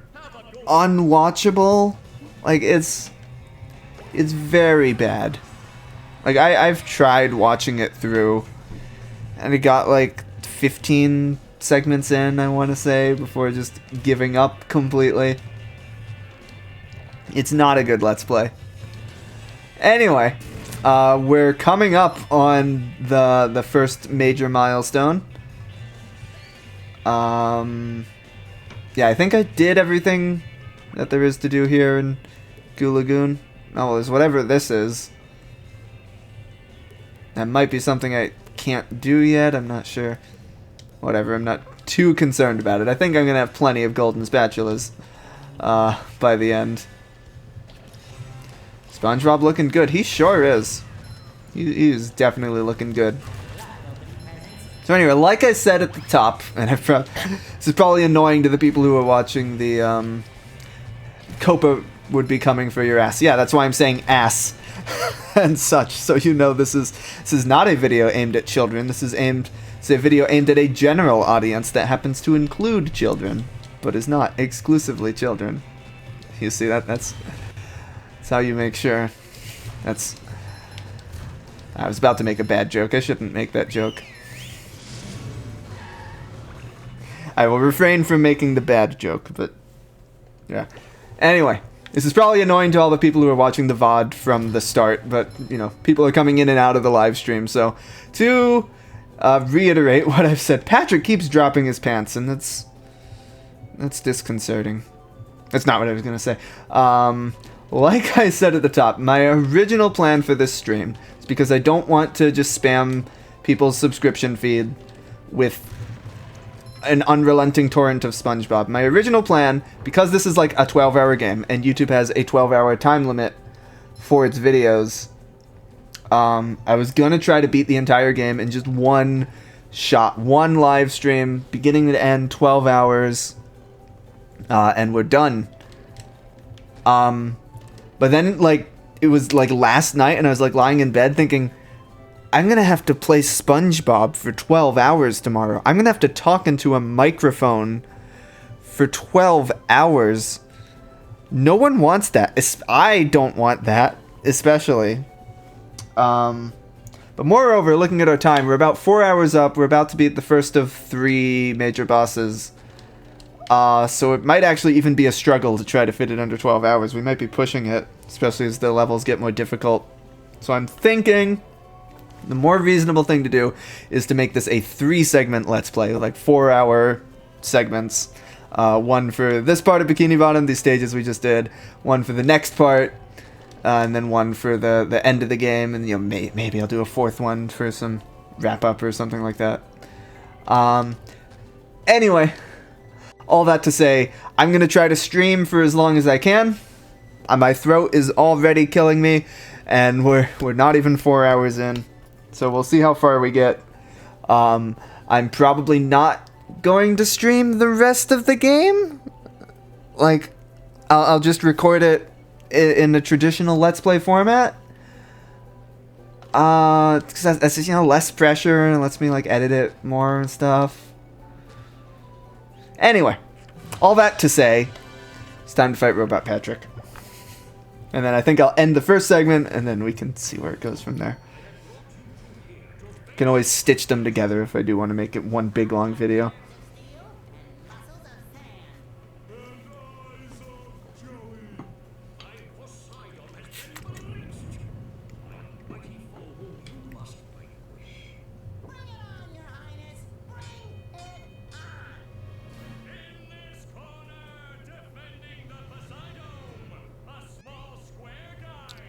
unwatchable. Like, it's very bad. Like, I've tried watching it through, and it got like 15 segments in, I want to say, before just giving up completely. It's not a good Let's Play. Anyway, we're coming up on the first major milestone. Yeah, I think I did everything that there is to do here in Goo Lagoon. Oh, well, there's whatever this is. That might be something I can't do yet, I'm not sure. Whatever, I'm not too concerned about it. I think I'm going to have plenty of golden spatulas by the end. SpongeBob looking good. He sure is. He's definitely looking good. So anyway, like I said at the top, and this is probably annoying to the people who are watching the Copa would be coming for your ass. Yeah, that's why I'm saying ass and such. So you know this is not a video aimed at children. It's a video aimed at a general audience that happens to include children, but is not exclusively children. You see that? That's how you make sure. I was about to make a bad joke. I shouldn't make that joke. I will refrain from making the bad joke, but yeah. Anyway, this is probably annoying to all the people who are watching the VOD from the start, but you know, people are coming in and out of the live stream. So to reiterate what I've said, Patrick keeps dropping his pants, and that's disconcerting. That's not what I was gonna say. Like I said at the top, my original plan for this stream is because I don't want to just spam people's subscription feed with an unrelenting torrent of SpongeBob. My original plan, because this is like a 12-hour game, and YouTube has a 12-hour time limit for its videos, I was gonna try to beat the entire game in just one shot, one live stream, beginning to end, 12 hours, and we're done. But then, like, it was, like, last night, and I was, like, lying in bed thinking, I'm gonna have to play SpongeBob for 12 hours tomorrow. I'm gonna have to talk into a microphone for 12 hours. No one wants that. I don't want that, especially. But moreover, looking at our time, we're about 4 hours up. We're about to beat the first of 3 major bosses. So it might actually even be a struggle to try to fit it under 12 hours. We might be pushing it, especially as the levels get more difficult. So I'm thinking the more reasonable thing to do is to make this a 3-segment Let's Play, like 4-hour segments. One for this part of Bikini Bottom, these stages we just did. One for the next part, and then one for the end of the game. And maybe I'll do a fourth one for some wrap up or something like that. Anyway, all that to say, I'm gonna try to stream for as long as I can. My throat is already killing me, and we're not even 4 hours in, so we'll see how far we get. I'm probably not going to stream the rest of the game. Like, I'll just record it in the traditional Let's Play format. Because that's just, less pressure and lets me like edit it more and stuff. Anyway, all that to say, it's time to fight Robot Patrick. And then I think I'll end the first segment, and then we can see where it goes from there. Can always stitch them together if I do want to make it one big long video.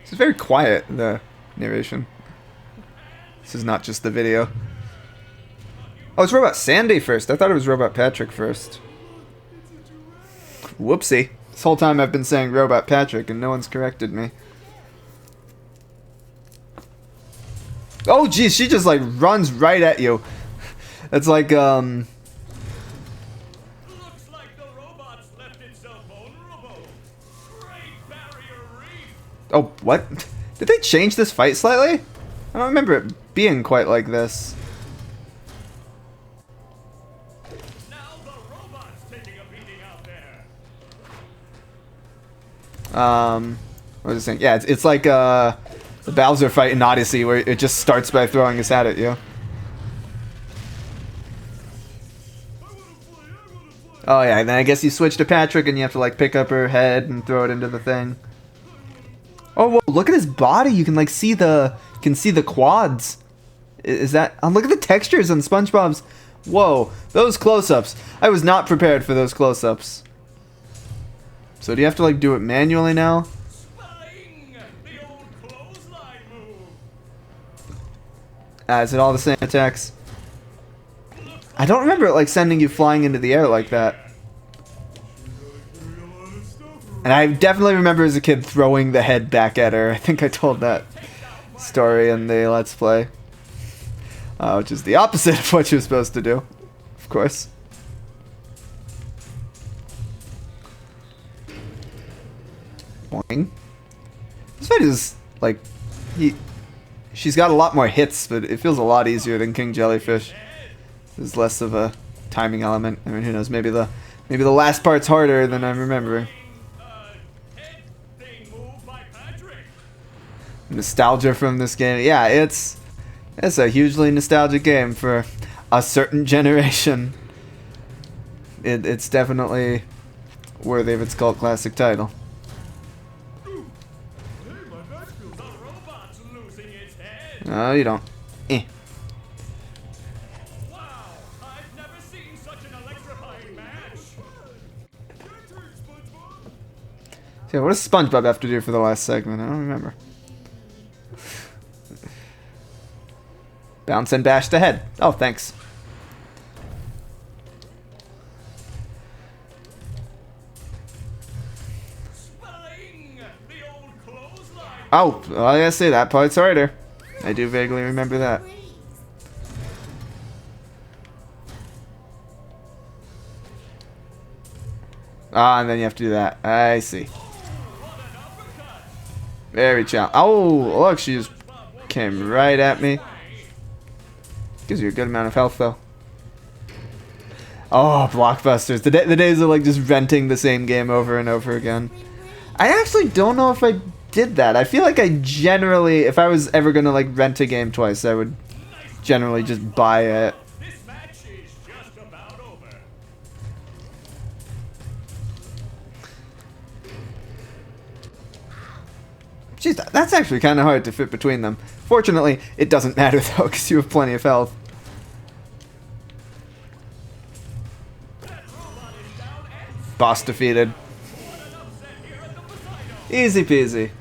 It's very quiet, the narration. This is not just the video. Oh, it's Robo-Sandy first. I thought it was Robot Patrick first. Whoopsie. This whole time I've been saying Robot Patrick and no one's corrected me. Oh, geez, she just like runs right at you. It's like, Looks like the robot's left itself vulnerable. Great barrier reef. Oh, what? Did they change this fight slightly? I don't remember it being quite like this. Now the robot's taking a beating out there. What was I saying? Yeah, it's like the Bowser fight in Odyssey where it just starts by throwing his hat at you. Oh yeah, then I guess you switch to Patrick and you have to like pick up her head and throw it into the thing. Oh, whoa, look at his body. You can like see the quads. Is that? Oh, look at the textures on SpongeBob's. Whoa, those close-ups. I was not prepared for those close-ups. So do you have to like do it manually now? Spying! The old clothesline move. Is it all the same attacks? I don't remember it like sending you flying into the air like that. And I definitely remember as a kid throwing the head back at her. I think I told that story in the Let's Play. Which is the opposite of what you're supposed to do, of course. Boing. This fight is, like, she's got a lot more hits, but it feels a lot easier than King Jellyfish. There's less of a timing element. I mean, who knows, maybe the last part's harder than I'm remembering. Nostalgia from this game. Yeah, it's a hugely nostalgic game for a certain generation. It's definitely worthy of its cult classic title. No, you don't. Eh. Wow, I've never seen such an electrifying match. So yeah, what does SpongeBob have to do for the last segment? I don't remember. Bounce and bash the head. Oh, thanks. Oh, well, I gotta say that part's harder. I do vaguely remember that. Ah, and then you have to do that. I see. Very challenging. Oh, look, she just came right at me. Gives you a good amount of health, though. Oh, blockbusters. The days of, like, just renting the same game over and over again. I actually don't know if I did that. I feel like I generally, if I was ever going to, like, rent a game twice, I would generally just buy it. This match is just about over. Jeez, that's actually kind of hard to fit between them. Fortunately, it doesn't matter, though, because you have plenty of health. That robot is down Boss defeated. Easy peasy.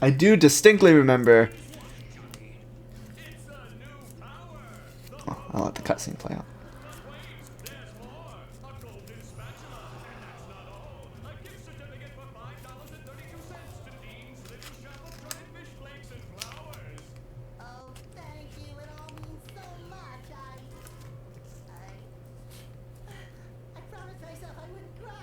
I do distinctly remember. Oh, I'll let the cutscene play out. Oh, thank you. It all means so much. I promised myself I wouldn't cry.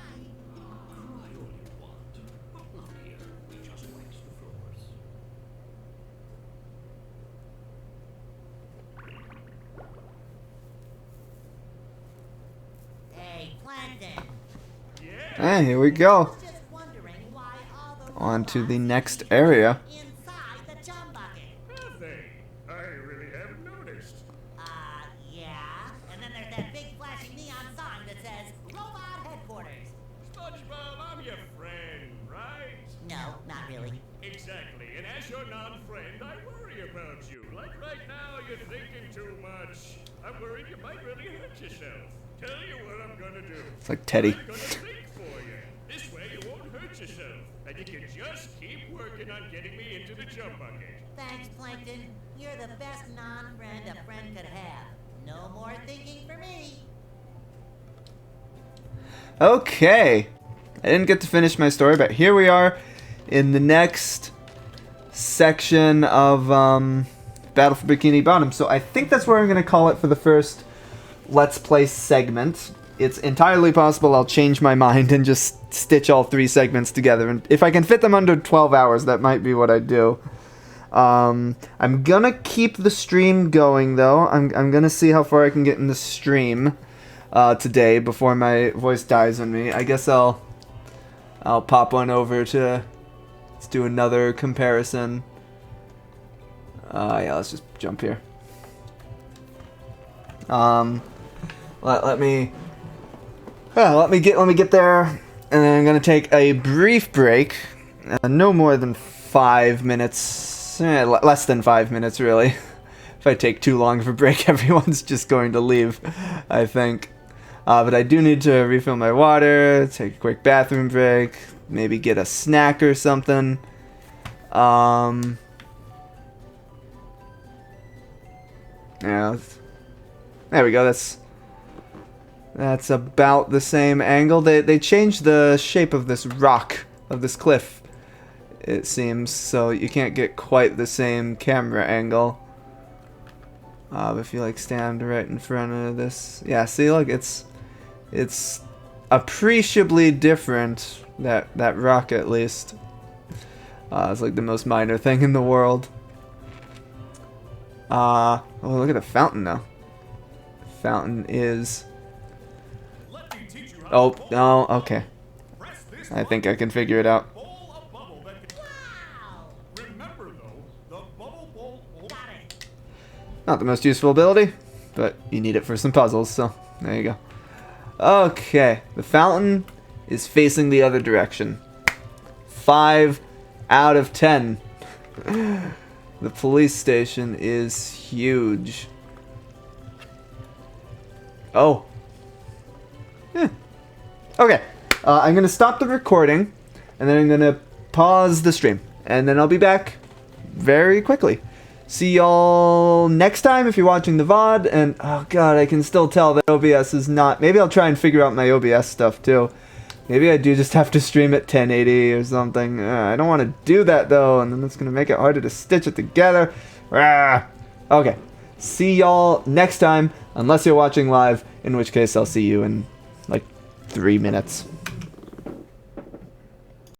Hey, Plankton. Hey, here we go. Just wondering why all the On to the robots next keep area. inside the chum bucket. Have they? I really haven't noticed. Yeah. And then there's that big flashing neon sign that says Robot Headquarters. SpongeBob, I'm your friend, right? No, not really. Exactly. And as your non-friend, I worry about you. Like right now, you're thinking too much. I'm worried you might really hurt yourself. Tell you what I'm gonna do. It's like Teddy. I'm gonna think for you. This way you won't hurt yourself. And you can just keep working on getting me into the jump bucket. Thanks, Plankton. You're the best non-friend a friend could have. No more thinking for me. Okay. I didn't get to finish my story, but here we are in the next section of Battle for Bikini Bottom. So I think that's where I'm going to call it for the first Let's Play segment. It's entirely possible I'll change my mind and just stitch all 3 segments together. And if I can fit them under 12 hours, that might be what I do. I'm gonna keep the stream going, though. I'm gonna see how far I can get in the stream today before my voice dies on me. I guess I'll pop one over to... Let's do another comparison. Yeah, let's just jump here. Let me get there, and then I'm gonna take a brief break, no more than 5 minutes, less than 5 minutes really. If I take too long of a break, everyone's just going to leave, I think. But I do need to refill my water, take a quick bathroom break, maybe get a snack or something. Yeah, there we go. That's about the same angle. They changed the shape of this rock, of this cliff, it seems, so you can't get quite the same camera angle. If you like stand right in front of this, yeah. See, look, it's appreciably different. That rock, at least. It's like the most minor thing in the world. Oh, look at the fountain now. Fountain is... Oh, no, okay. I think I can figure it out. Wow! Remember though, the bubble bowl. Got it. Not the most useful ability, but you need it for some puzzles, so there you go. Okay, the fountain is facing the other direction. 5 out of 10. The police station is huge. Oh. Okay, I'm going to stop the recording, and then I'm going to pause the stream, and then I'll be back very quickly. See y'all next time if you're watching the VOD, and oh god, I can still tell that OBS is not... Maybe I'll try and figure out my OBS stuff too. Maybe I do just have to stream at 1080 or something. I don't want to do that though, and then it's going to make it harder to stitch it together. Okay, see y'all next time, unless you're watching live, in which case I'll see you in like 3 minutes.